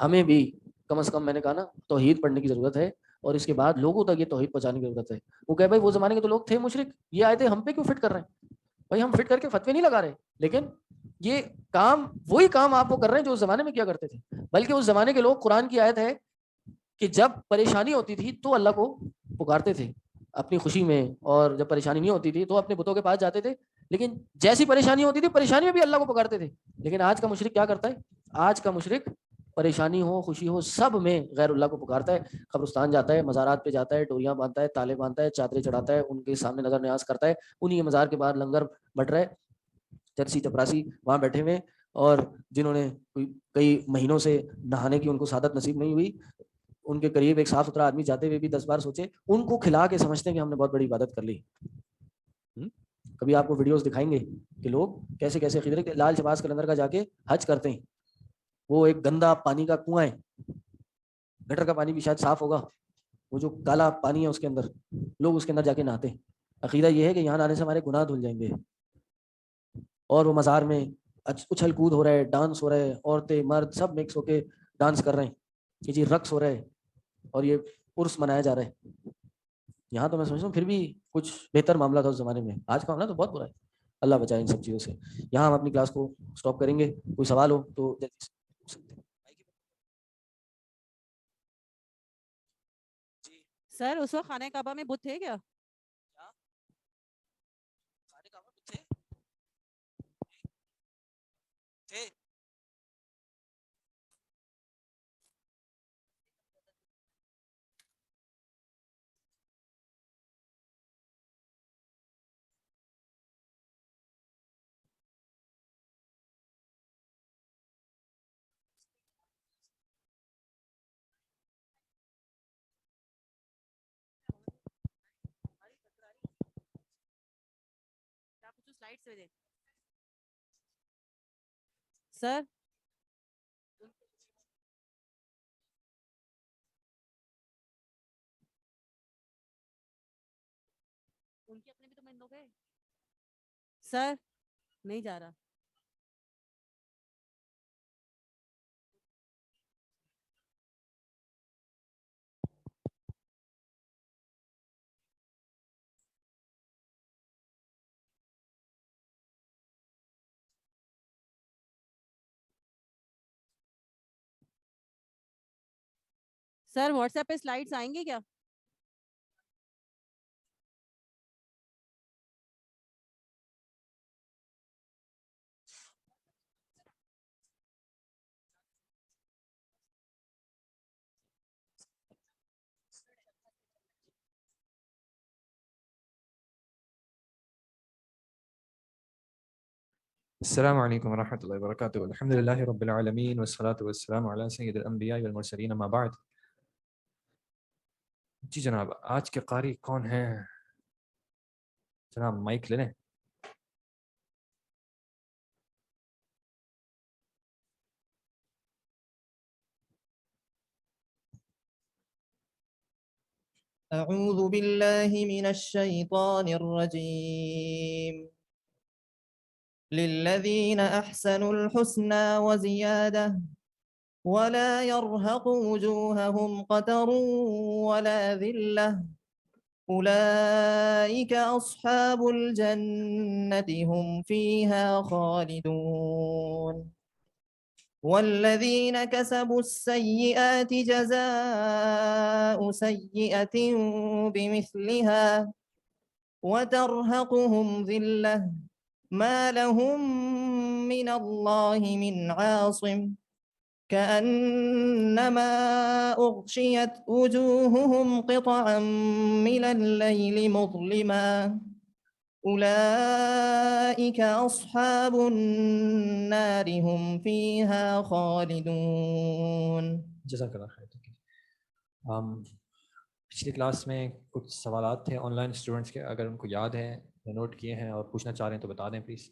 ہمیں بھی کم از کم، میں نے کہا نا، توحید پڑھنے کی ضرورت ہے، اور اس کے بعد لوگوں تک یہ توحید پہنچانے کی ضرورت ہے۔ وہ کہ بھائی وہ زمانے کے تو لوگ تھے مشرک، یہ آئے تھے ہم پہ کیوں فٹ کر رہے ہیں؟ بھائی ہم فٹ کر کے فتوے نہیں لگا رہے، لیکن یہ کام وہی کام آپ وہ کر رہے ہیں جو اس زمانے میں کیا کرتے تھے۔ بلکہ اس زمانے کے لوگ، قرآن کی آیت ہے کہ جب پریشانی ہوتی تھی تو اللہ کو پکارتے تھے اپنی خوشی میں، اور جب پریشانی نہیں ہوتی تھی تو اپنے بتوں کے پاس جاتے تھے، لیکن جیسی پریشانی ہوتی تھی پریشانی میں بھی اللہ کو پکارتے تھے۔ لیکن آج کا مشرک کیا کرتا ہے؟ آج کا مشرک پریشانی ہو خوشی ہو سب میں غیر اللہ کو پکارتا ہے، قبرستان جاتا ہے، مزارات پہ جاتا ہے، ڈوریاں باندھتا ہے، تالے باندھتا ہے، چادریں چڑھاتا ہے، ان کے سامنے نظر نیاز کرتا ہے، انہی مزار کے باہر لنگر بٹ رہا ہے، چرسی چپراسی وہاں بیٹھے ہوئے، اور جنہوں نے کئی مہینوں سے نہانے کی ان کو سعادت نصیب نہیں ہوئی، ان کے قریب ایک صاف ستھرا آدمی جاتے ہوئے بھی 10 بار سوچے، ان کو کھلا کے سمجھتے ہیں کہ ہم نے بہت بڑی عبادت کر لی۔ کبھی آپ کو ویڈیوز دکھائیں گے کہ لوگ کیسے کیسے خدرے کے لال شہباز قلندر کا جا کے حج کرتے ہیں، وہ ایک گندا پانی کا کنواں ہے، گٹر کا پانی بھی شاید صاف ہوگا، وہ جو کالا پانی ہے اس کے اندر لوگ اس کے اندر جا کے نہاتے ہیں، عقیدہ یہ ہے کہ یہاں نہانے سے ہمارے گناہ دھل جائیں گے، اور وہ مزار میں اچھل کود ہو رہا ہے، ڈانس ہو رہا ہے، عورتیں مرد سب مکس ہو کے ڈانس کر رہے ہیں، یہ جی رقص ہو رہا ہے، اور یہ عرس منایا جا رہا ہے۔ یہاں تو میں سمجھتا ہوں پھر بھی کچھ بہتر معاملہ تھا اس زمانے میں، آج کا معاملہ تو بہت برا ہے، اللہ بچائے ان سب چیزوں سے۔ یہاں ہم اپنی کلاس کو سٹاپ کریں گے، کوئی سوال ہو تو جلدی سے پوچھ سکتے ہیں۔ جی سر اس وقت خانہ کعبہ میں بت تھے کیا؟ تھے۔ سر ان کے اپنے بھی تو مند ہو گئے سر، نہیں جا رہا۔ سر واٹس ایپ پہ سلائڈس آئیں گے کیا؟ السلام علیکم ورحمۃ اللہ وبرکاتہ، الحمد للہ رب العالمین والصلاۃ والسلام علی سید الانبیاء والمرسلین، اما بعد۔ جی جناب، آج کے قاری کون ہیں؟ جناب مائک لے لیں۔ أعوذ بالله من الشيطان الرجيم. للذين أحسنوا الحسنى وزيادة ولا يرهق وجوههم قتر ولا ذلة أولئك أصحاب الجنة هم فيها خالدون. والذين كسبوا السيئات جزاء سيئة بمثلها وترهقهم ذلة ما لهم من الله من عاصم كأنما أغشيت وجوههم قطعا من الليل مظلما أولئك أصحاب النار هم فيها خالدون. جزاک اللہ خیر۔ پچھلی کلاس میں کچھ سوالات تھے آن لائن اسٹوڈنٹس کے، اگر ان کو یاد ہے نوٹ کیے ہیں اور پوچھنا چاہ رہے ہیں تو بتا دیں پلیز.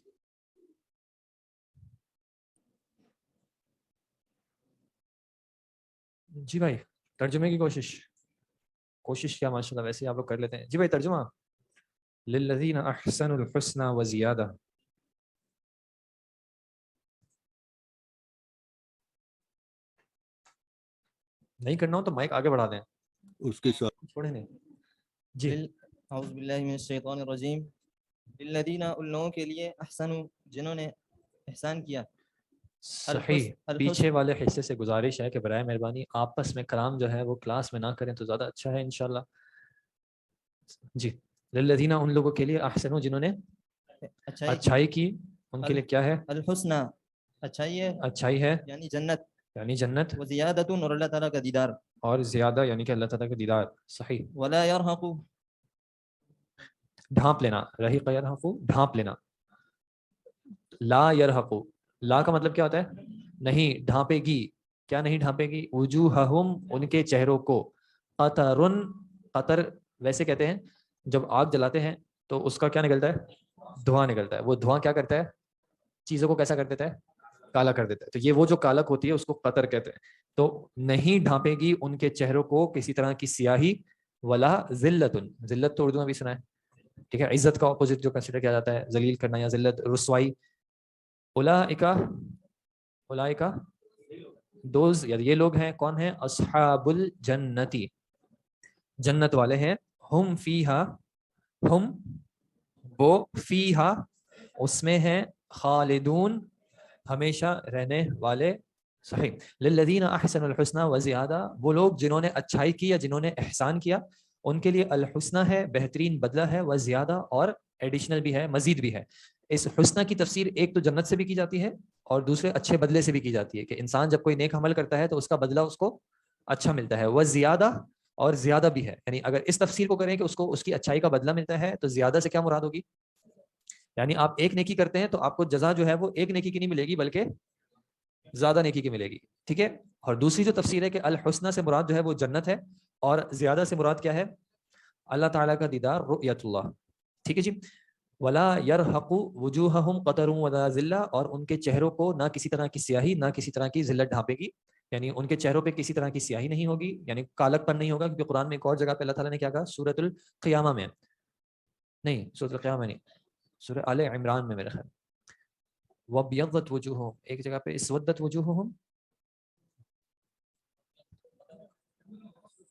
جی بھائی ترجمے کی کوشش کیا ماشاء اللہ، ویسے آپ لوگ کر لیتے ہیں. جی بھائی ترجمہ. للذین احسنوا الحسنى وزیادہ. نہیں کرنا ہو تو مائک آگے بڑھا دیں. اس کے ساتھ چھوڑیں نہیں. جی اعوذ باللہ من الشیطان الرجیم. للذین، ان لوگوں کے لیے، احسنوا، جنہوں نے احسان کیا. صحیح. پیچھے والے حصے سے گزارش ہے کہ برائے مہربانی آپس میں کلام جو ہے وہ کلاس میں نہ کریں تو زیادہ اچھا ہے انشاءاللہ. جی. للذین، ان لوگوں کے لیے، احسنوا، جنہوں نے اچھائی کی، ان کے لیے کیا ہے؟ الحسنہ، اچھائی ہے یعنی جنت. یعنی جنت. وزیادۃ، اور اللہ تعالیٰ کا دیدار. اور زیادہ یعنی کہ اللہ تعالیٰ کا دیدار. صحیح. ولا یرحق، ڈھانپ لینا. رحیق یرحق، ڈھانپ لینا. لا یرحق، لا کا مطلب کیا ہوتا ہے؟ نہیں ڈھانپے گی. کیا نہیں ڈھانپے گی؟ وجوہہم، ان کے چہروں کو. قطرن، قطر ویسے کہتے ہیں جب آگ جلاتے ہیں تو اس کا کیا نکلتا ہے؟ دھواں نکلتا ہے. وہ دھواں کیا کرتا ہے؟ چیزوں کو کیسا کر دیتا ہے؟ کالا کر دیتا ہے. تو یہ وہ جو کالک ہوتی ہے اس کو قطر کہتے ہیں. تو نہیں ڈھانپے گی ان کے چہروں کو کسی طرح کی سیاہی. ولا ذلت، ذلت تو اردو میں بھی سنا ہے، ٹھیک ہے، عزت کا اپوزٹ جو کنسیڈر کیا جاتا ہے، ذلیل کرنا یا ذلت، رسوائی. اولئک دوز، یا یہ لوگ ہیں، کون ہیں؟ اصحاب الجنتی، جنت والے ہیں. ہم فیہا، ہم وہ، فیہا اس میں ہیں، خالدون ہمیشہ رہنے والے. صحیح. للذین احسنوا الحسنى وزیادہ، وہ لوگ جنہوں نے اچھائی کی یا جنہوں نے احسان کیا، ان کے لیے الحسنہ ہے، بہترین بدلہ ہے، وزیادہ اور ایڈیشنل بھی ہے، مزید بھی ہے. اس حسنہ کی تفسیر ایک تو جنت سے بھی کی جاتی ہے اور دوسرے اچھے بدلے سے بھی کی جاتی ہے کہ انسان جب کوئی نیک عمل کرتا ہے تو اس کا بدلہ اس کو اچھا ملتا ہے. وزیادہ، اور زیادہ بھی ہے. یعنی اگر اس تفسیر کو کریں کہ اس کو اس کی اچھائی کا بدلہ ملتا ہے تو زیادہ سے کیا مراد ہوگی؟ یعنی آپ ایک نیکی کرتے ہیں تو آپ کو جزا جو ہے وہ ایک نیکی کی نہیں ملے گی بلکہ زیادہ نیکی کی ملے گی. ٹھیک ہے. اور دوسری جو تفسیر ہے کہ الحسنہ سے مراد جو ہے وہ جنت ہے اور زیادہ سے مراد کیا ہے؟ اللہ تعالیٰ کا دیدار، رؤیت اللہ. ٹھیک ہے جی. ولا یرحق وجوہہم قطر ولا ذلہ، اور ان کے چہروں کو نہ کسی طرح کی سیاہی نہ کسی طرح کی ذلت ڈھانپے گی. یعنی ان کے چہروں پہ کسی طرح کی سیاہی نہیں ہوگی، یعنی کالک پن نہیں ہوگا. کیونکہ قرآن میں ایک اور جگہ پہ اللہ تعالیٰ نے کیا کہا؟ سورۃ القیامہ میں نہیں، سورۃ القیامہ نہیں، سورہ آل عمران میں میرے خیال. وَابْيَضَّتْ وُجُوهُهُمْ، ایک جگہ پہ اسودت وجوہہم،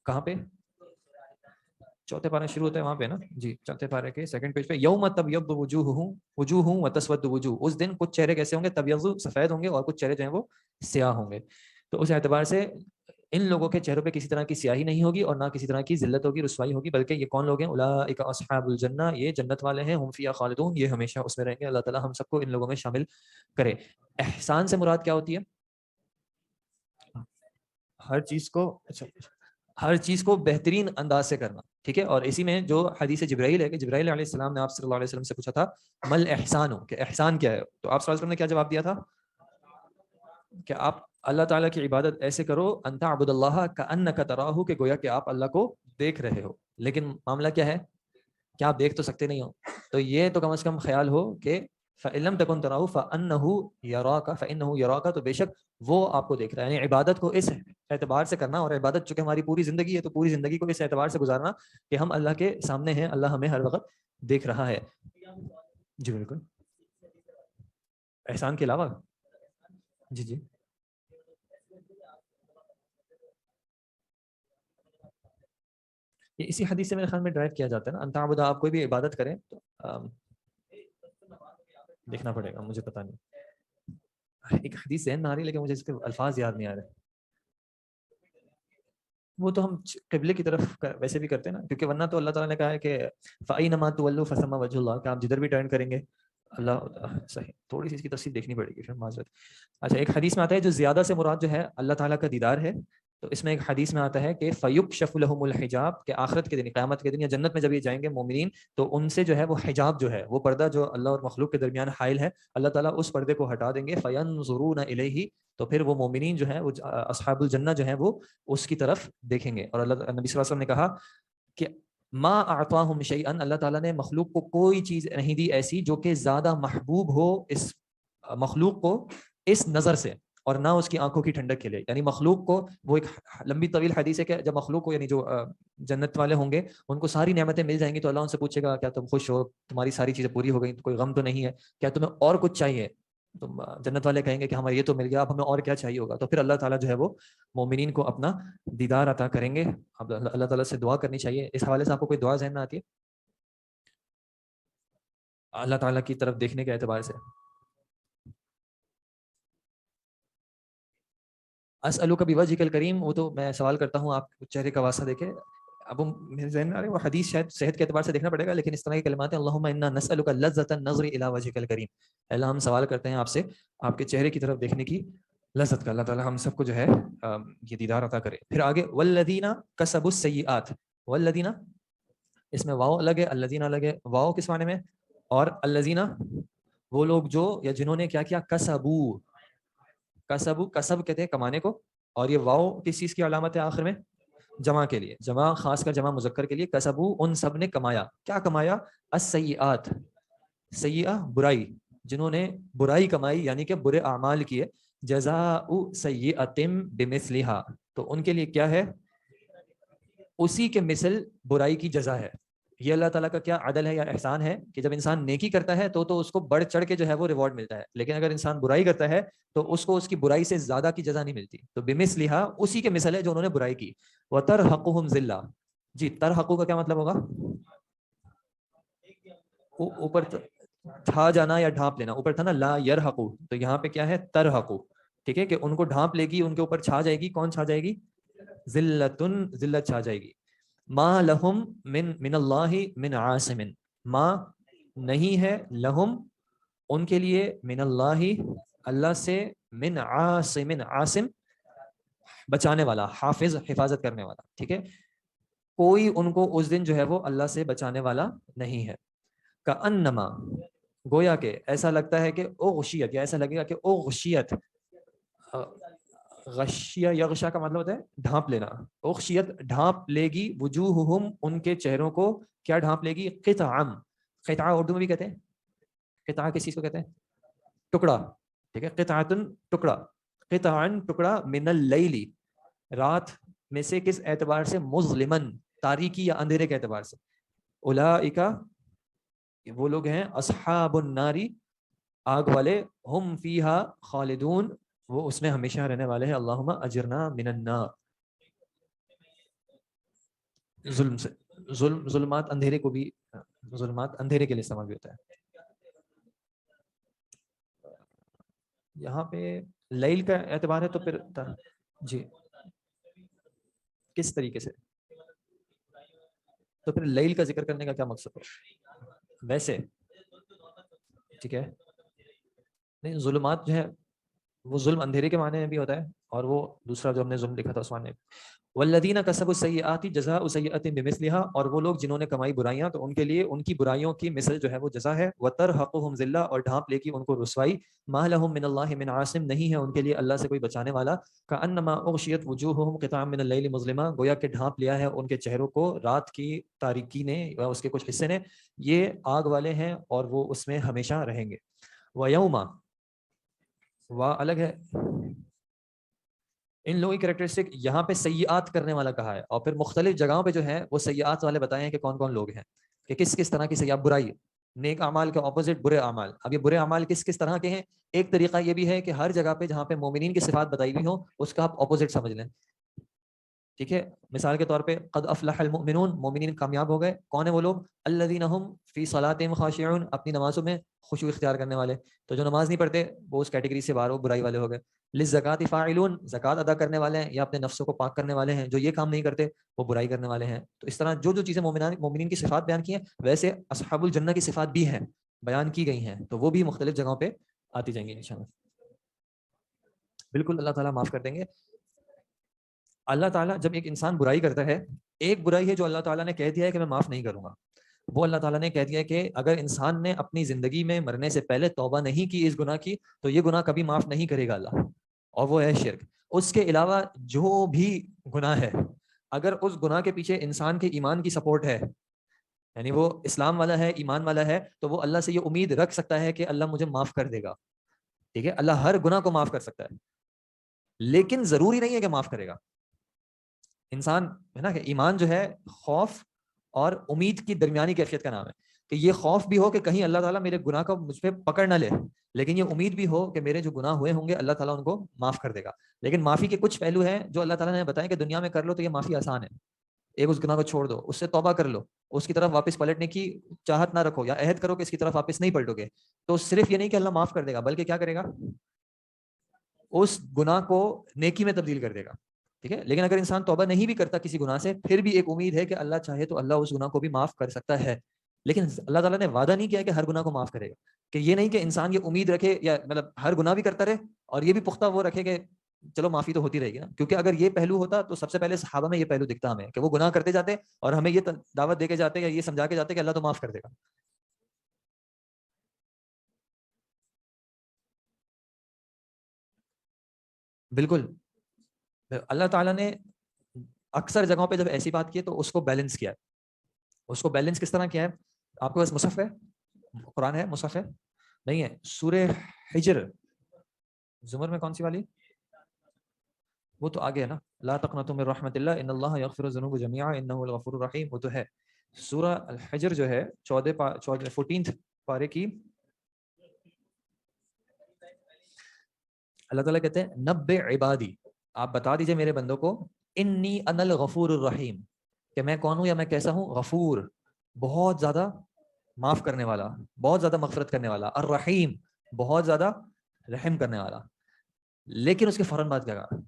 کہاں پہ؟ چوتھے پارے شروع ہوتا ہے وہاں پہ نا جی، چوتھے پارے کے سیکنڈ پیج پہ. یوم تبیض وجوہ وتسود وجوہ، اس دن کچھ چہرے کیسے ہوں گے؟ تبیض سفید ہوں گے اور کچھ چہرے جو ہیں وہ سیاہ ہوں گے. تو اس اعتبار سے ان لوگوں کے چہروں پہ کسی طرح کی سیاہی نہیں ہوگی اور نہ کسی طرح کی ذلت ہوگی، رسوائی ہوگی. بلکہ یہ کون لوگ ہیں؟ اولئک اصحاب الجنہ، یہ جنت والے ہیں. ہم فیہا خالدون، یہ ہمیشہ اس میں رہیں گے. اللہ تعالی ہم سب کو ان لوگوں میں شامل کرے. احسان سے مراد کیا ہوتی ہے؟ ہر چیز کو بہترین انداز سے کرنا. ٹھیک ہے. اور اسی میں جو حدیث جبرائیل ہے کہ جبرائیل علیہ السلام نے آپ صلی اللہ علیہ وسلم سے پوچھا تھا مل احسان ہو، کہ احسان کیا ہے؟ تو آپ صلی اللہ علیہ وسلم نے کیا جواب دیا تھا؟ کہ آپ اللہ تعالیٰ کی عبادت ایسے کرو، ان تعبد اللہ کأنک تراہ، کہ گویا کہ آپ اللہ کو دیکھ رہے ہو. لیکن معاملہ کیا ہے کہ آپ دیکھ تو سکتے نہیں ہو. تو یہ تو کم از کم خیال ہو کہ فَإِن لَمْ تَكُنْ تَرَاهُ فَأَنَّهُ يَرَاكَ فَإِنَّهُ يَرَاكَ، تو بے شک وہ آپ کو دیکھ رہا ہے. یعنی عبادت کو اس اعتبار سے کرنا، اور عبادت چونکہ ہماری پوری زندگی ہے تو پوری زندگی کو اس اعتبار سے گزارنا کہ ہم اللہ کے سامنے ہیں، اللہ ہمیں ہر وقت دیکھ رہا ہے. جی بالکل. احسان کے علاوہ جی یہ اسی حدیث سے میرے خیال میں ڈرائیو کیا جاتا ہے نا، ان تعبد، آپ کوئی بھی عبادت کریں تو دیکھنا پڑے گا، مجھے پتہ نہیں، ایک حدیث ذہن میں آ رہی ہے لیکن مجھے اس کے الفاظ یاد نہیں آ رہے. وہ تو ہم قبلے کی طرف ویسے بھی کرتے ہیں نا، کیونکہ ورنہ تو اللہ تعالیٰ نے کہا ہے کہ فَأَيْنَمَا تُوَلُّوا فَثَمَّ وَجْهُ اللَّهِ، کہ آپ جدھر بھی ٹرن کریں گے اللہ. صحیح، تھوڑی سی اس کی تفصیل دیکھنی پڑے گی پھر، معذرت. اچھا، ایک حدیث میں آتا ہے جو زیادہ سے مراد جو ہے اللہ تعالیٰ کا دیدار ہے. تو اس میں ایک حدیث میں آتا ہے کہ فَيُكْشَفُ لَهُمُ الْحِجَابُ، کہ آخرت کے دن، قیامت کے دن یا جنت میں جب یہ جائیں گے مومنین تو ان سے جو ہے وہ حجاب جو ہے، وہ پردہ جو اللہ اور مخلوق کے درمیان حائل ہے، اللہ تعالیٰ اس پردے کو ہٹا دیں گے. فَيَنظُرُونَ إِلَيْهِ، تو پھر وہ مومنین جو ہیں، وہ اصحاب الجنہ جو ہیں، وہ اس کی طرف دیکھیں گے. اور اللہ نبی صلی اللہ علیہ وسلم نے کہا کہ ما اعطاہم شیئا، اللہ تعالیٰ نے مخلوق کو کوئی چیز نہیں دی ایسی جو کہ زیادہ محبوب ہو اس مخلوق کو اس نظر سے اور نہ اس کی آنکھوں کی ٹھنڈک کے لیے. یعنی مخلوق کو وہ ایک لمبی طویل حدیث ہے کہ جب مخلوق کو یعنی جو جنت والے ہوں گے ان کو ساری نعمتیں مل جائیں گی تو اللہ ان سے پوچھے گا کیا تم خوش ہو، تمہاری ساری چیزیں پوری ہو گئی، کوئی غم تو نہیں ہے، کیا تمہیں اور کچھ چاہیے؟ تو جنت والے کہیں گے کہ ہمیں یہ تو مل گیا، اب ہمیں اور کیا چاہیے ہوگا. تو پھر اللہ تعالیٰ جو ہے وہ مومنین کو اپنا دیدار عطا کریں گے. اب اللہ تعالیٰ سے دعا کرنی چاہیے. اس حوالے سے آپ کو کوئی دعا ذہن میں آتی ہے اللہ تعالیٰ کی طرف دیکھنے کے اعتبار سے؟ اسألک بوجہک الکریم، وہ تو میں سوال کرتا ہوں آپ چہرے کا واسطہ دیکھیں. اب میرے ذہن میں آ رہے وہ حدیث شاید صحت کے اعتبار سے دیکھنا پڑے گا، لیکن اس طرح کی کلمات ہیں اللہم انا نسألک لذۃ النظر الی وجہک الکریم. اللہ ہم سوال کرتے ہیں آپ سے آپ کے چہرے کی طرف دیکھنے کی لذت کا. اللہ تعالیٰ ہم سب کو جو ہے یہ دیدار عطا کرے. پھر آگے والذین کسبوا السیئات، والذین اس میں واو الگ ہے، الذین الگ ہے. واو کس معنی میں؟ اور الذین وہ لوگ جو یا جنہوں نے کیا کیا، کسبو. کسبو کسب کہتے ہیں کمانے کو، اور یہ واو کس چیز کی علامت ہے آخر میں؟ جمع کے لیے، جمع خاص کر جمع مذکر کے لیے. کسبو ان سب نے کمایا. کیا کمایا؟ السیئات، سیئہ برائی، جنہوں نے برائی کمائی یعنی کہ برے اعمال کیے. جزاء سیئۃ بمثلھا، تو ان کے لیے کیا ہے؟ اسی کے مثل برائی کی جزا ہے. یہ اللہ تعالیٰ کا کیا عدل ہے یا احسان ہے کہ جب انسان نیکی کرتا ہے تو اس کو بڑھ چڑھ کے جو ہے وہ ریوارڈ ملتا ہے، لیکن اگر انسان برائی کرتا ہے تو اس کو اس کی برائی سے زیادہ کی جزا نہیں ملتی. تو بمثلھا اسی کے مثل ہے جو انہوں نے برائی کی. وترہقہم ذلہ. جی ترہقو کا کیا مطلب ہوگا؟ اوپر ٹھا جانا یا ڈھانپ لینا. اوپر تھا نا لا یرہقو، تو یہاں پہ کیا ہے؟ ترہقو. ٹھیک ہے کہ ان کو ڈھانپ لے گی، ان کے اوپر چھا جائے گی. کون چھا جائے گی؟ ذلتن، ذلت چھا جائے گی. ما لہم من اللہ من عاصم، ما نہیں ہے لہم ان کے لیے من اللہ اللہ سے، من عاصم، عاصم بچانے والا، حافظ حفاظت کرنے والا. ٹھیک ہے، کوئی ان کو اس دن جو ہے وہ اللہ سے بچانے والا نہیں ہے. کأنما گویا کہ ایسا لگتا ہے کہ اغشیت، یا ایسا لگے گا کہ اغشیت، غشیہ یغشا کا مطلب ہوتا ہے ڈھانپ لینا. اغشیت ڈھانپ لے گی، وجوہہم ان کے چہروں کو کیا ڈھانپ لے گی؟ قطعا. قطعہ اردو میں بھی کہتے ہیں. قطعہ کس چیز کو کہتے ہیں؟ ٹکڑا. ٹھیک ہے، قطعتن ٹکڑا. قطعن ٹکڑا، من اللیل رات میں سے. کس اعتبار سے؟ مظلمن تاریکی یا اندھیرے کے اعتبار سے. اولئک وہ لوگ ہیں اصحاب النار آگ والے، ہم فیہا خالدون وہ اس میں ہمیشہ رہنے والے ہیں. اللہم اجرنا من النار. ظلم سے، ظلمات اندھیرے کو بھی، ظلمات اندھیرے کے لیے استعمال بھی ہوتا ہے. یہاں پہ لیل کا اعتبار ہے تو پھر جی کس طریقے سے؟ تو پھر لیل کا ذکر کرنے کا کیا مقصد ہو؟ ویسے ٹھیک ہے نہیں، ظلمات جو ہے وہ ظلم اندھیرے کے معنی میں بھی ہوتا ہے، اور وہ دوسرا جو ہم نے ظلم لکھا تھا اس معنی میں. والذین کسبوا السیئات جزاء سیئۃ بمثلھا، اور وہ لوگ جنہوں نے کمائی برائیاں تو ان کے لیے ان کی برائیوں کی مثل جو ہے وہ جزا ہے. وترہقہم ذلہ، اور ڈھانپ لے گی ان کو رسوائی. ما لہم من اللہ من عاصم، نہیں ہے ان کے لیے اللہ سے کوئی بچانے والا. کأنما اغشیت وجوہہم قطعا من اللیل مظلما، گویا کہ ڈھانپ لیا ہے ان کے چہروں کو رات کی تاریکی نے یا اس کے کچھ حصے نے. یہ آگ والے ہیں اور وہ اس میں ہمیشہ رہیں گے. ویوم، وا الگ ہے. ان لوگوں کی کریکٹرسٹک یہاں پہ سیئات کرنے والا کہا ہے، اور پھر مختلف جگہوں پہ جو ہے وہ سیئات والے بتائے ہیں کہ کون کون لوگ ہیں، کہ کس کس طرح کی سیئات، برائی، نیک اعمال کے اپوزٹ برے اعمال. اب یہ برے اعمال کس کس طرح کے ہیں؟ ایک طریقہ یہ بھی ہے کہ ہر جگہ پہ جہاں پہ مومنین کی صفات بتائی ہوئی ہوں اس کا آپ اپوزٹ سمجھ لیں. ٹھیک ہے، مثال کے طور پہ قد افلح المؤمنون، مومنین کامیاب ہو گئے. کون ہیں وہ لوگ؟ الذین هم فی صلاتہم خاشعون، اپنی نمازوں میں خشوع اختیار کرنے والے. تو جو نماز نہیں پڑھتے وہ اس کیٹیگری سے باہر، وہ برائی والے ہو گئے. للزکاۃ فاعلون، زکوٰۃ ادا کرنے والے ہیں یا اپنے نفسوں کو پاک کرنے والے ہیں. جو یہ کام نہیں کرتے وہ برائی کرنے والے ہیں. تو اس طرح جو جو چیزیں مومنین کی صفات بیان کی ہیں، ویسے اصحاب الجنہ کی صفات بھی ہیں، بیان کی گئی ہیں، تو وہ بھی مختلف جگہوں پہ آتی جائیں گی انشاءاللہ. بالکل اللہ تعالیٰ معاف کر دیں گے. اللہ تعالیٰ جب ایک انسان برائی کرتا ہے، ایک برائی ہے جو اللہ تعالیٰ نے کہہ دیا ہے کہ میں معاف نہیں کروں گا. وہ اللہ تعالیٰ نے کہہ دیا ہے کہ اگر انسان نے اپنی زندگی میں مرنے سے پہلے توبہ نہیں کی اس گناہ کی تو یہ گناہ کبھی معاف نہیں کرے گا اللہ، اور وہ ہے شرک. اس کے علاوہ جو بھی گناہ ہے اگر اس گناہ کے پیچھے انسان کے ایمان کی سپورٹ ہے، یعنی وہ اسلام والا ہے، ایمان والا ہے، تو وہ اللہ سے یہ امید رکھ سکتا ہے کہ اللہ مجھے معاف کر دے گا. ٹھیک ہے، اللہ ہر گناہ کو معاف کر سکتا ہے، لیکن ضروری نہیں ہے کہ معاف کرے گا. انسان ہے نا کہ ایمان جو ہے خوف اور امید کی درمیانی کیفیت کا نام ہے، کہ یہ خوف بھی ہو کہ کہیں اللہ تعالیٰ میرے گناہ کو مجھ پہ پکڑ نہ لے، لیکن یہ امید بھی ہو کہ میرے جو گناہ ہوئے ہوں گے اللہ تعالیٰ ان کو معاف کر دے گا. لیکن معافی کے کچھ پہلو ہیں جو اللہ تعالیٰ نے بتایا کہ دنیا میں کر لو تو یہ معافی آسان ہے. ایک اس گناہ کو چھوڑ دو، اس سے توبہ کر لو، اس کی طرف واپس پلٹنے کی چاہت نہ رکھو، یا عہد کرو کہ اس کی طرف واپس نہیں پلٹو گے، تو صرف یہ نہیں کہ اللہ معاف کر دے گا، بلکہ کیا کرے گا، اس گناہ کو نیکی میں تبدیل کر دے گا. ٹھیک ہے، لیکن اگر انسان توبہ نہیں بھی کرتا کسی گناہ سے، پھر بھی ایک امید ہے کہ اللہ چاہے تو اللہ اس گناہ کو بھی معاف کر سکتا ہے. لیکن اللہ تعالیٰ نے وعدہ نہیں کیا کہ ہر گناہ کو معاف کرے گا، کہ یہ نہیں کہ انسان یہ امید رکھے یا مطلب ہر گناہ بھی کرتا رہے اور یہ بھی پختہ وہ رکھے کہ چلو معافی تو ہوتی رہے گی نا. کیونکہ اگر یہ پہلو ہوتا تو سب سے پہلے صحابہ میں یہ پہلو دکھتا ہمیں کہ وہ گناہ کرتے جاتے اور ہمیں یہ دعوت دے کے جاتے یا یہ سمجھا کے جاتے کہ اللہ تو معاف کر دے گا. بالکل، اللہ تعالیٰ نے اکثر جگہوں پہ جب ایسی بات کی ہے تو اس کو بیلنس کیا ہے. اس کو بیلنس کس طرح کیا ہے؟ آپ کے پاس مصحف ہے، قرآن ہے، مصحف ہے؟ نہیں ہے. سورہ حجر زمر میں کون سی والی؟ وہ تو آگے ہے نا، لا تقنطوا من رحمت اللہ ان اللہ یغفر الذنوب جميعا انہ هو الغفور الرحیم. وہ تو ہے. سورہ الحجر جو ہے 14 پارے کی اللہ تعالیٰ کہتے ہیں نبئ عبادی، آپ بتا دیجئے میرے بندوں کو، انی انا الغفور الرحیم، کہ میں کون ہوں یا میں کیسا ہوں. غفور، بہت زیادہ معاف کرنے والا، بہت زیادہ مغفرت کرنے والا. الرحیم، بہت زیادہ رحم کرنے والا. لیکن اس کے فوراً بعد کیا کہا؟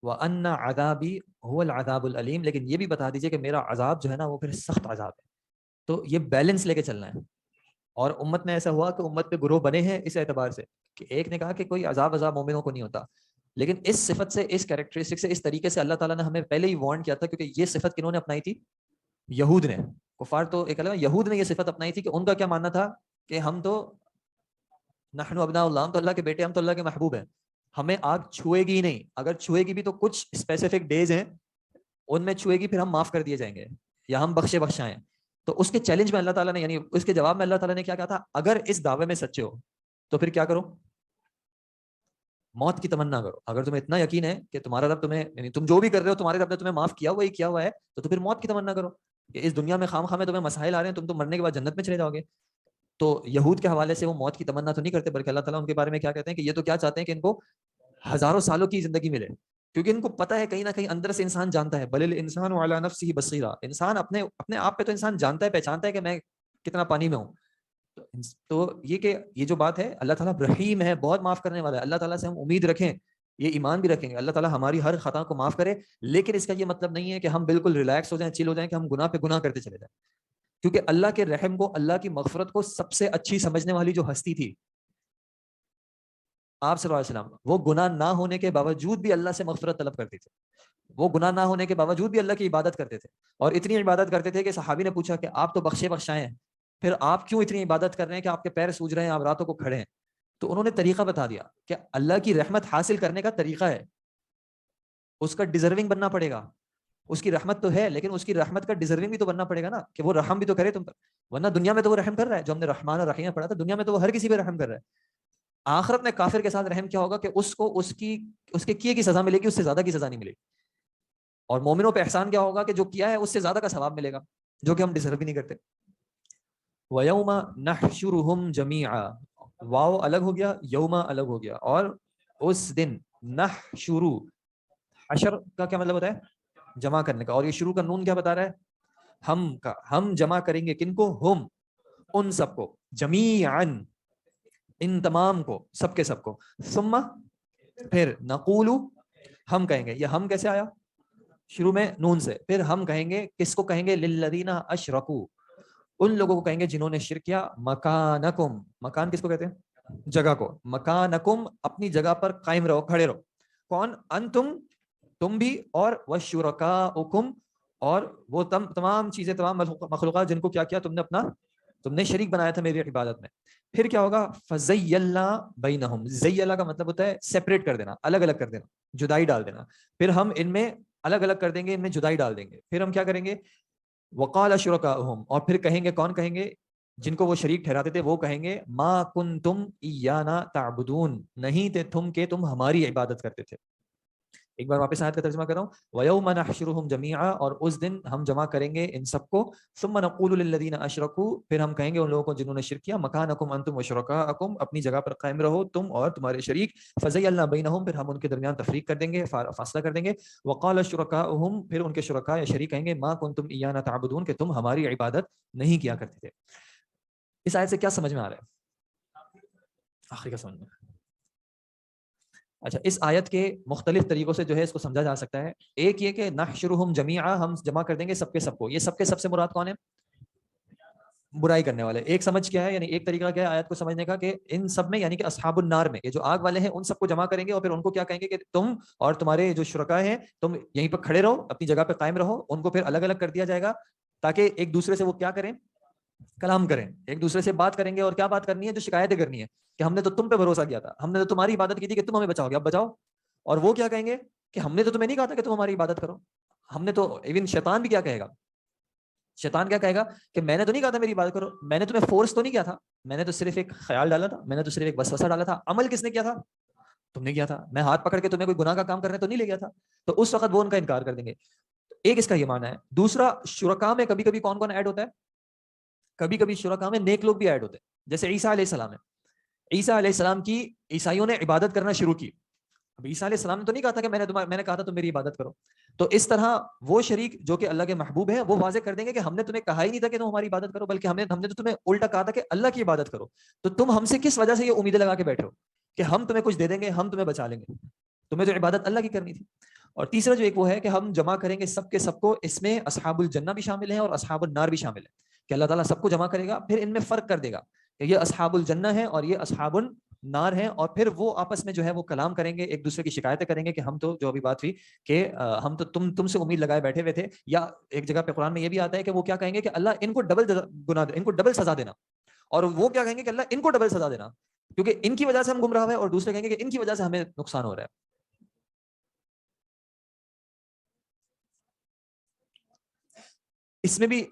وَأَنَّ عَذَابِي هُوَ الْعَذَابُ الْأَلِيمُ، لیکن یہ بھی بتا دیجئے کہ میرا عذاب جو ہے نا وہ پھر سخت عذاب ہے. تو یہ بیلنس لے کے چلنا ہے. اور امت میں ایسا ہوا کہ امت پہ گروہ بنے ہیں اس اعتبار سے کہ ایک نے کہا کہ کوئی عذاب مومنوں کو نہیں ہوتا، لیکن اس صفت سے، اس کیریکٹرسٹک سے، اس طریقے سے اللہ تعالیٰ نے ہمیں پہلے ہی وارن کیا تھا. کیونکہ یہ صفت کنہوں نے اپنائی تھی؟ یہود نے. کفار تو ایک علاوہ یہود نے یہ صفت اپنائی تھی کہ ان کا کیا ماننا تھا کہ ہم تو نحن ابناء اللہ، ہم تو اللہ کے بیٹے، ہم تو اللہ کے محبوب ہیں، ہمیں آگ چھوئے گی ہی نہیں. اگر چھوئے گی بھی تو کچھ اسپیسیفک ڈیز ہیں ان میں چھوئے گی، پھر ہم معاف کر دیے جائیں گے یا ہم بخشے بخشائیں. تو اس کے چیلنج میں اللہ تعالیٰ نے، یعنی اس کے جواب میں اللہ تعالیٰ نے کیا کہا تھا؟ اگر اس دعوے میں سچے ہو تو پھر کیا کرو؟ موت کی تمنا کرو. اگر تمہیں اتنا یقین ہے کہ تمہارا رب تمہیں، یعنی تم جو بھی کر رہے ہو تمہارے رب نے تمہیں معاف کیا ہوا ہے، تو پھر موت کی تمنا کرو کہ اس دنیا میں خام خام تمہیں مسائل آ رہے ہیں، تم تو مرنے کے بعد جنت میں چلے جاؤ گے. تو یہود کے حوالے سے وہ موت کی تمنا تو نہیں کرتے، بلکہ اللہ تعالیٰ ان کے بارے میں کیا کہتے ہیں کہ یہ تو کیا چاہتے ہیں کہ ان کو ہزاروں سالوں کی زندگی ملے، کیونکہ ان کو پتہ ہے کہیں نہ کہیں اندر سے انسان جانتا ہے بل الانسان علی نفسہ بصیرہ، انسان اپنے آپ پہ تو انسان جانتا ہے، پہچانتا ہے کہ میں کتنا پانی میں ہوں. تو یہ کہ یہ جو بات ہے، اللہ تعالیٰ رحیم ہے، بہت معاف کرنے والا ہے. اللہ تعالیٰ سے ہم امید رکھیں، یہ ایمان بھی رکھیں گے اللہ تعالیٰ ہماری ہر خطا کو معاف کرے. لیکن اس کا یہ مطلب نہیں ہے کہ ہم بالکل ریلیکس ہو جائیں، چل ہو جائیں، کہ ہم گناہ پہ گناہ کرتے چلے جائیں. کیونکہ اللہ کے رحم کو، اللہ کی مغفرت کو سب سے اچھی سمجھنے والی جو ہستی تھی آپ صلی اللہ علیہ وسلم، وہ گناہ نہ ہونے کے باوجود بھی اللہ سے مغفرت طلب کرتے تھے. وہ گناہ نہ ہونے کے باوجود بھی اللہ کی عبادت کرتے تھے، اور اتنی عبادت کرتے تھے کہ صحابی نے پوچھا کہ آپ تو بخشے بخشائے ہیں، پھر آپ کیوں اتنی عبادت کر رہے ہیں کہ آپ کے پیر سوج رہے ہیں، آپ راتوں کو کھڑے ہیں؟ تو انہوں نے طریقہ بتا دیا کہ اللہ کی رحمت حاصل کرنے کا طریقہ ہے، اس کا ڈیزرونگ بننا پڑے گا. اس کی رحمت تو ہے، لیکن اس کی رحمت کا ڈیزرونگ بھی تو بننا پڑے گا نا، کہ وہ رحم بھی تو کرے تم پر. ورنہ دنیا میں تو وہ رحم کر رہا ہے، جو ہم نے رحمان اور رحیم پڑھا تھا، دنیا میں تو وہ ہر کسی پہ رحم کر رہا ہے. آخرت میں کافر کے ساتھ رحم کیا ہوگا کہ اس کو اس کے کیے کی سزا ملے گی، اس سے زیادہ کی سزا نہیں ملے گی. اور مومنوں پہ احسان کیا ہوگا کہ جو کیا ہے اس سے زیادہ کا ثواب ملے گا، جو کہ ہم ڈیزرو بھی نہیں کرتے. وَيَوْمَ نَحْشُرُهُمْ جَمِيعًا، واو الگ ہو گیا، یوما الگ ہو گیا. اور اس دن نحشر، حشر کا کیا مطلب ہوتا ہے؟ جمع کرنے کا. اور یہ شروع کا نون کیا بتا رہا ہے؟ ہم جمع کریں گے کن کو؟ ہم، ان سب کو، جمیعاً، ان تمام کو، سب کے سب کو. ثم، پھر، نقول، ہم کہیں گے. یہ ہم کیسے آیا؟ شروع میں نون سے. پھر ہم کہیں گے، کس کو کہیں گے؟ للذین اشرکوا، ان لوگوں کو کہیں گے جنہوں نے شرک کیا. مکانکم، مکان کس کو کہتے ہیں؟ جگہ کو. مکانکم، اپنی جگہ پر قائم رہو، کھڑے رہو. کون؟ انتم، تم بھی، اور وشرکاؤکم، اور وہ تمام چیزیں، تمام مخلوقات جن کو کیا کیا تم نے شریک بنایا تھا میری عبادت میں. پھر کیا ہوگا؟ فزیلنا بینہم، زیلہ کا مطلب ہوتا ہے سیپریٹ کر دینا، الگ الگ کر دینا، جدائی ڈال دینا. پھر ہم ان میں الگ الگ کر دیں گے, ان میں جدائی ڈال دیں گے. پھر ہم کیا کریں گے, وقال شرکاؤہم, اور پھر کہیں گے, کون کہیں گے, جن کو وہ شریک ٹھہراتے تھے وہ کہیں گے, ما کنتم ایانا تعبدون, نہیں تھے تم کہ تم ہماری عبادت کرتے تھے. ایک بار واپس آیت کا ترجمہ کر رہا ہوں, وَيَوْمَ نَحْشُرُهُمْ جَمِيعًا, اور اس دن ہم جمع کریں گے ان سب کو, ثُمَّ نَقُولُ لِلَّذِينَ أَشْرَكُوا, پھر ہم کہیں گے ان لوگوں کو جنہوں نے شرک کیا, مَكَانَكُمْ أَنْتُمْ وَشُرَكَاءَكُمْ, اپنی جگہ پر قائم رہو تم اور تمہارے شریک, فَزَيَّلْنَا بَيْنَهُمْ, پھر ہم ان کے درمیان تفریق کر دیں گے, فاصلہ کر دیں گے. وَقَالَ شُرَكَاؤُهُمْ, پھر ان کے شرکاء یا شریک کہیں گے, مَا كُنْتُمْ إِيَّانَا تَعْبُدُونَ, کہ تم ہماری عبادت نہیں کیا کرتے تھے. اس آیت سے کیا سمجھ میں آ رہا ہے؟ آخری کا سمجھ میں. اچھا, اس آیت کے مختلف طریقوں سے جو ہے اس کو سمجھا جا سکتا ہے. ایک یہ کہ نحشرہم جمیعا, ہم جمع کر دیں گے سب کے سب کو. یہ سب کے سب سے مراد کون ہے؟ برائی کرنے والے. ایک سمجھ کیا ہے, یعنی ایک طریقہ کیا ہے آیت کو سمجھنے کا, کہ ان سب میں, یعنی کہ اصحاب النار میں, یہ جو آگ والے ہیں ان سب کو جمع کریں گے, اور پھر ان کو کیا کہیں گے کہ تم اور تمہارے جو شرکاء ہیں تم یہیں پر کھڑے رہو, اپنی جگہ پہ قائم رہو. ان کو پھر الگ الگ کر دیا جائے گا تاکہ ایک دوسرے سے وہ کیا کریں, کلام کریں, ایک دوسرے سے بات کریں گے. اور کیا بات کرنی ہے؟ جو شکایتیں کرنی ہے کہ ہم نے تو تم پہ بھروسہ کیا تھا, ہم نے تو تمہاری عبادت کی تھی کہ تم ہمیں بچاؤ گے, اب بچاؤ. اور وہ کیا کہیں گے کہ ہم نے تو تمہیں نہیں کہا تھا کہ تم ہماری عبادت کرو, ہم نے تو, ایون شیطان بھی کیا کہے گا, شیطان کیا کہے گا کہ میں نے تو نہیں کہا تھا میری عبادت کرو, میں نے تمہیں فورس تو نہیں کیا تھا, میں نے تو صرف ایک خیال ڈالا تھا, میں نے تو صرف ایک وسوسہ ڈالا تھا. عمل کس نے کیا تھا؟ تم نے کیا تھا. میں ہاتھ پکڑ کے تمہیں کوئی گناہ کا کام کرنے تو نہیں لے گیا تھا. تو اس وقت وہ ان کا انکار کر دیں گے. ایک اس کا یہ معنی ہے. دوسرا, شرکاء میں کبھی کبھی کون کون ایڈ ہوتا ہے؟ کبھی کبھی شرکاء میں نیک لوگ بھی ایڈ ہوتے ہیں. جیسے عیسیٰ علیہ السلام ہے, عیسیٰ علیہ السلام کی عیسائیوں نے عبادت کرنا شروع کی. اب عیسیٰ علیہ السلام نے تو نہیں کہا تھا کہ میں نے کہا تھا تم میری عبادت کرو. تو اس طرح وہ شریک جو کہ اللہ کے محبوب ہیں وہ واضح کر دیں گے کہ ہم نے تمہیں کہا ہی نہیں تھا کہ تم ہماری عبادت کرو, بلکہ ہم نے تو تمہیں الٹا کہا تھا کہ اللہ کی عبادت کرو. تو تم ہم سے کس وجہ سے یہ امیدیں لگا کے بیٹھے ہو کہ ہم تمہیں کچھ دے دیں گے, ہم تمہیں بچا لیں گے؟ تمہیں تو عبادت اللہ کی کرنی تھی. اور تیسرا جو ایک وہ ہے کہ ہم جمع کریں گے سب کے سب کو, اس میں اصحاب الجنہ بھی شامل ہیں اور اصحاب النار بھی شامل ہیں, کہ اللہ تعالیٰ سب کو جمع کرے گا, پھر ان میں فرق کر دے گا کہ یہ اصحاب الجنہ ہے اور یہ اصحاب النار ہیں. اور پھر وہ آپس میں جو ہے وہ کلام کریں گے, ایک دوسرے کی شکایتیں کریں گے کہ ہم تو, جو ابھی بات ہوئی کہ ہم تو تم سے امید لگائے بیٹھے ہوئے تھے. یا ایک جگہ پہ قرآن میں یہ بھی آتا ہے کہ وہ کیا کہیں گے کہ اللہ ان کو ڈبل گناہ, ان کو ڈبل سزا دینا. اور وہ کیا کہیں گے کہ اللہ ان کو ڈبل سزا دینا, کیونکہ ان کی وجہ سے ہم گمراہ ہوئے, اور دوسرے کہیں گے کہ ان کی وجہ سے ہمیں نقصان ہو رہا ہے. اس میں بھی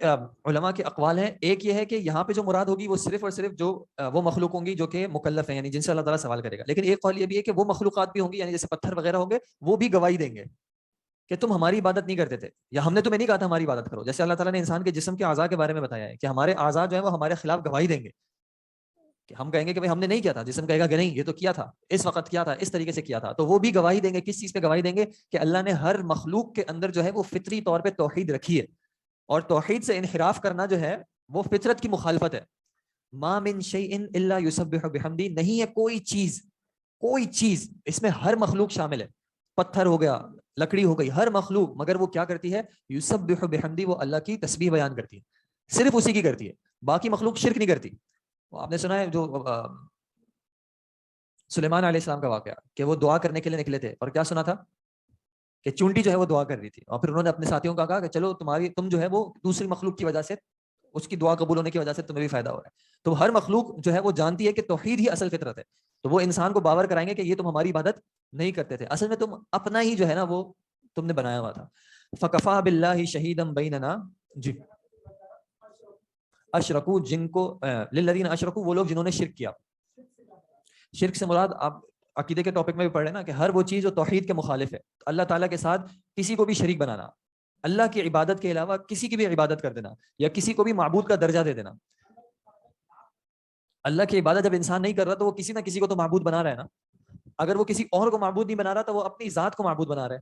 علماء کے اقوال ہیں. ایک یہ ہے کہ یہاں پہ جو مراد ہوگی وہ صرف اور صرف جو وہ مخلوق ہوں گی جو کہ مکلف ہیں, یعنی جن سے اللہ تعالیٰ سوال کرے گا. لیکن ایک قول یہ بھی ہے کہ وہ مخلوقات بھی ہوں گی, یعنی جیسے پتھر وغیرہ ہوں گے, وہ بھی گواہی دیں گے کہ تم ہماری عبادت نہیں کرتے تھے, یا ہم نے تمہیں نہیں کہا تھا ہماری عبادت کرو. جیسے اللہ تعالیٰ نے انسان کے جسم کے اعضاء کے بارے میں بتایا ہے کہ ہمارے اعضاء جو ہیں وہ ہمارے خلاف گواہی دیں گے, کہ ہم کہیں گے کہ ہم نے نہیں کیا تھا, جسم کہے گا کہ نہیں یہ تو کیا تھا, اس وقت کیا تھا, اس طریقے سے کیا تھا. تو وہ بھی گواہی دیں گے. کس چیز پہ گواہی دیں گے؟ کہ اللہ نے ہر مخلوق کے اندر جو ہے وہ فطری طور پہ توحید رکھی ہے, اور توحید سے انحراف کرنا جو ہے وہ فطرت کی مخالفت ہے. ما من شیء الا یسبح بحمدہ, نہیں ہے کوئی چیز اس میں ہر مخلوق شامل ہے, پتھر ہو گیا, لکڑی ہو گئی, ہر مخلوق, مگر وہ کیا کرتی ہے؟ یسبح بحمدہ, وہ اللہ کی تسبیح بیان کرتی ہے, صرف اسی کی کرتی ہے, باقی مخلوق شرک نہیں کرتی. آپ نے سنا ہے جو سلیمان علیہ السلام کا واقعہ, کہ وہ دعا کرنے کے لیے نکلے تھے, اور کیا سنا تھا کہ چونٹی جو ہے وہ دعا کر رہی تھی, اور پھر انہوں نے اپنے ساتھیوں کا کہا کہ چلو تم جو ہے وہ دوسری مخلوق کی وجہ سے, اس کی دعا قبول ہونے کی وجہ سے تمہیں بھی فائدہ ہو رہا ہے. تو ہر مخلوق جو ہے وہ جانتی ہے کہ توحید ہی اصل فطرت ہے, تو وہ انسان کو باور کرائیں گے کہ یہ تم ہماری عبادت نہیں کرتے تھے, اصل میں تم اپنا ہی جو ہے نا وہ تم نے بنایا ہوا تھا. فکفا باللہ شہیدا بیننا, جی اشرکو, جن کو للذین اشرکو, وہ لوگ جنہوں نے شرک کیا. شرک سے مراد آپ عقیدے کے ٹاپک میں بھی پڑھ رہے ہیں نا, کہ ہر وہ چیز جو توحید کے مخالف ہے, اللہ تعالیٰ کے ساتھ کسی کو بھی شریک بنانا, اللہ کی عبادت کے علاوہ کسی کی بھی عبادت کر دینا, یا کسی کو بھی معبود کا درجہ دے دینا. اللہ کی عبادت جب انسان نہیں کر رہا تو وہ کسی نہ کسی کو تو معبود بنا رہا ہے نا. اگر وہ کسی اور کو معبود نہیں بنا رہا تو وہ اپنی ذات کو معبود بنا رہا ہے.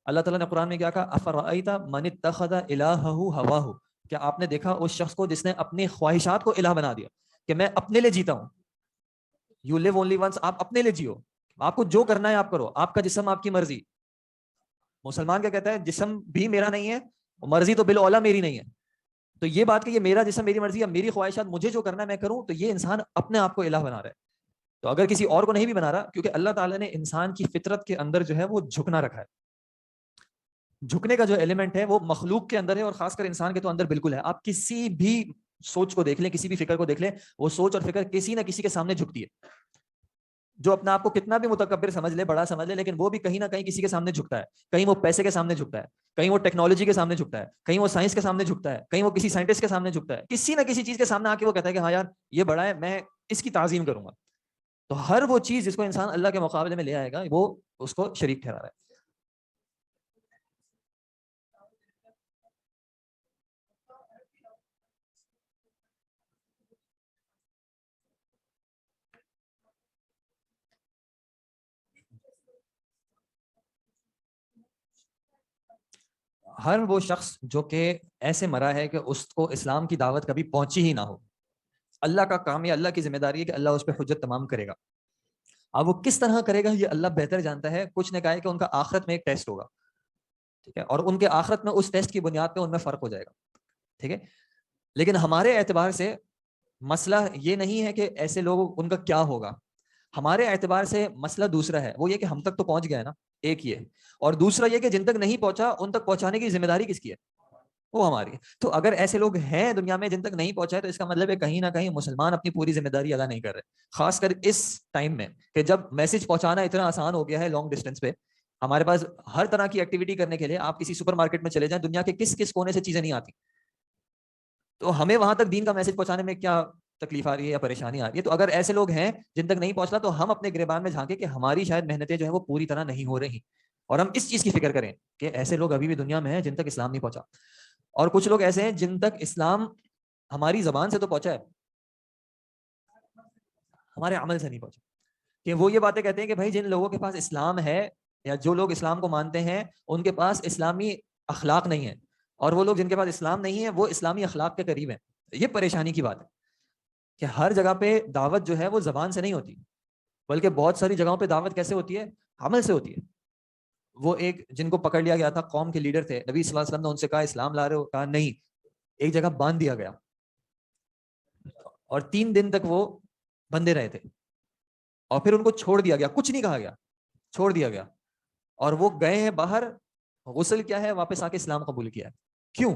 اللہ تعالیٰ نے قرآن میں کیا کہا؟ افرأیت من اتخذ الہہ ہواہ, کیا آپ نے دیکھا اس شخص کو جس نے اپنی خواہشات کو الہ بنا دیا, کہ میں اپنے لیے جیتا ہوں. یو لیو اونلی ونس, آپ اپنے لیے جیو, آپ کو جو کرنا ہے آپ کرو, آپ کا جسم آپ کی مرضی. مسلمان کیا کہتا ہے؟ جسم بھی میرا نہیں ہے, مرضی تو بالاولیٰ میری نہیں ہے. تو یہ بات کہ یہ میرا جسم میری مرضی یا میری خواہشات, مجھے جو کرنا ہے میں کروں, تو یہ انسان اپنے آپ کو الہ بنا رہا ہے. تو اگر کسی اور کو نہیں بھی بنا رہا, کیونکہ اللہ تعالیٰ نے انسان کی فطرت کے اندر جو ہے وہ جھکنا رکھا ہے. جھکنے کا جو ایلیمنٹ ہے وہ مخلوق کے اندر ہے, اور خاص کر انسان کے تو اندر بالکل ہے. آپ کسی بھی سوچ کو دیکھ لیں, کسی بھی فکر کو دیکھ لیں, وہ سوچ اور فکر کسی نہ کسی کے سامنے جھکتی ہے. جو اپنا آپ کو کتنا بھی متکبر سمجھ لے, بڑا سمجھ لے, لیکن وہ بھی کہیں نہ کہیں کسی کے سامنے جھکتا ہے. کہیں وہ پیسے کے سامنے جھکتا ہے, کہیں وہ ٹیکنالوجی کے سامنے جھکتا ہے, کہیں وہ سائنس کے سامنے جھکتا ہے, کہیں وہ کسی سائنٹسٹ کے سامنے جھکتا ہے. کسی نہ کسی چیز کے سامنے آ کے وہ کہتا ہے کہ ہاں یار یہ بڑا ہے, میں اس کی تعظیم کروں گا. تو ہر وہ چیز جس کو انسان اللہ کے مقابلے میں لے آئے گا وہ اس کو شریک ٹھہرا رہا ہے. ہر وہ شخص جو کہ ایسے مرا ہے کہ اس کو اسلام کی دعوت کبھی پہنچی ہی نہ ہو, اللہ کا کام ہے, اللہ کی ذمہ داری ہے کہ اللہ اس پہ حجت تمام کرے گا. اب وہ کس طرح کرے گا یہ اللہ بہتر جانتا ہے. کچھ نے کہا ہے کہ ان کا آخرت میں ایک ٹیسٹ ہوگا, ٹھیک ہے, اور ان کے آخرت میں اس ٹیسٹ کی بنیاد پہ ان میں فرق ہو جائے گا, ٹھیک ہے. لیکن ہمارے اعتبار سے مسئلہ یہ نہیں ہے کہ ایسے لوگ ان کا کیا ہوگا. ہمارے اعتبار سے مسئلہ دوسرا ہے, وہ یہ کہ ہم تک تو پہنچ گیا ہے نا, ایک یہ, اور دوسرا یہ کہ جن تک نہیں پہنچا ان تک پہنچانے کی ذمہ داری کس کی ہے, وہ ہماری ہے. تو اگر ایسے لوگ ہیں دنیا میں جن تک نہیں پہنچا ہے تو اس کا مطلب ہے کہیں نہ کہیں مسلمان اپنی پوری ذمہ داری ادا نہیں کر رہے, خاص کر اس ٹائم میں کہ جب میسج پہنچانا اتنا آسان ہو گیا ہے لانگ ڈسٹینس پہ. ہمارے پاس ہر طرح کی ایکٹیویٹی کرنے کے لیے آپ کسی سپر مارکیٹ میں چلے جائیں, دنیا کے کس کس کونے سے چیزیں نہیں آتی, تو ہمیں وہاں تک دین کا میسج پہنچانے میں کیا تکلیف آ رہی ہے یا پریشانی آ رہی ہے. تو اگر ایسے لوگ ہیں جن تک نہیں پہنچنا تو ہم اپنے گریبان میں جھانکے کہ ہماری شاید محنتیں جو ہے وہ پوری طرح نہیں ہو رہی, اور ہم اس چیز کی فکر کریں کہ ایسے لوگ ابھی بھی دنیا میں ہیں جن تک اسلام نہیں پہنچا. اور کچھ لوگ ایسے ہیں جن تک اسلام ہماری زبان سے تو پہنچا ہے, ہمارے عمل سے نہیں پہنچا. کہ وہ یہ باتیں کہتے ہیں کہ بھائی جن لوگوں کے پاس اسلام ہے یا جو لوگ اسلام کو مانتے ہیں ان کے پاس اسلامی اخلاق نہیں ہے, اور وہ لوگ جن کے پاس اسلام نہیں ہے وہ اسلامی اخلاق کے قریب ہیں. یہ پریشانی کی بات ہے کہ ہر جگہ پہ دعوت جو ہے وہ زبان سے نہیں ہوتی, بلکہ بہت ساری جگہوں پہ دعوت کیسے ہوتی ہے, عمل سے ہوتی ہے. وہ ایک جن کو پکڑ لیا گیا تھا, قوم کے لیڈر تھے, نبی صلی اللہ علیہ وسلم نے ان سے کہا اسلام لا رہے ہو, کہا نہیں, ایک جگہ باندھ دیا گیا اور 3 دن تک وہ بندے رہے تھے, اور پھر ان کو چھوڑ دیا گیا, کچھ نہیں کہا گیا, چھوڑ دیا گیا, اور وہ گئے ہیں باہر, غسل کیا ہے, واپس آ کے اسلام قبول کیا ہے. کیوں؟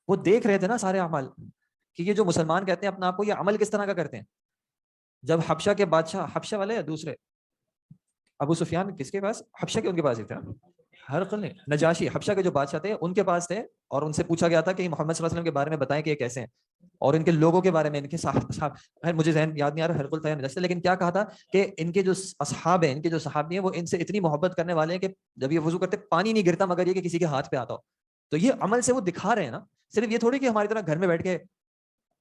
وہ دیکھ رہے تھے نا سارے اعمال کہ یہ جو مسلمان کہتے ہیں اپنا آپ کو, یہ عمل کس طرح کا کرتے ہیں. جب حبشہ کے بادشاہ, حبشہ والے یا دوسرے, ابو سفیان کس کے پاس, حبشہ کے ان کے پاس ہی تھا, ہرقل نے, نجاشی, حبشہ کے جو بادشاہ تھے ان کے پاس تھے, اور ان سے پوچھا گیا تھا کہ محمد صلی اللہ علیہ وسلم کے بارے میں بتائیں کہ یہ کیسے ہیں, اور ان کے لوگوں کے بارے میں, ان کے صاحب, مجھے ذہن یاد نہیں آ رہا, ہرقل تھا یا نجاشی, لیکن کیا کہا تھا کہ ان کے جو اصحاب ہیں, ان کے جو صحابی ہیں, وہ ان سے اتنی محبت کرنے والے ہیں کہ جب یہ وضو کرتے پانی نہیں گرتا مگر یہ کہ کسی کے ہاتھ پہ آتا ہو. تو یہ عمل سے وہ دکھا رہے ہیں نا, صرف یہ تھوڑی کہ ہماری طرح گھر میں بیٹھ کے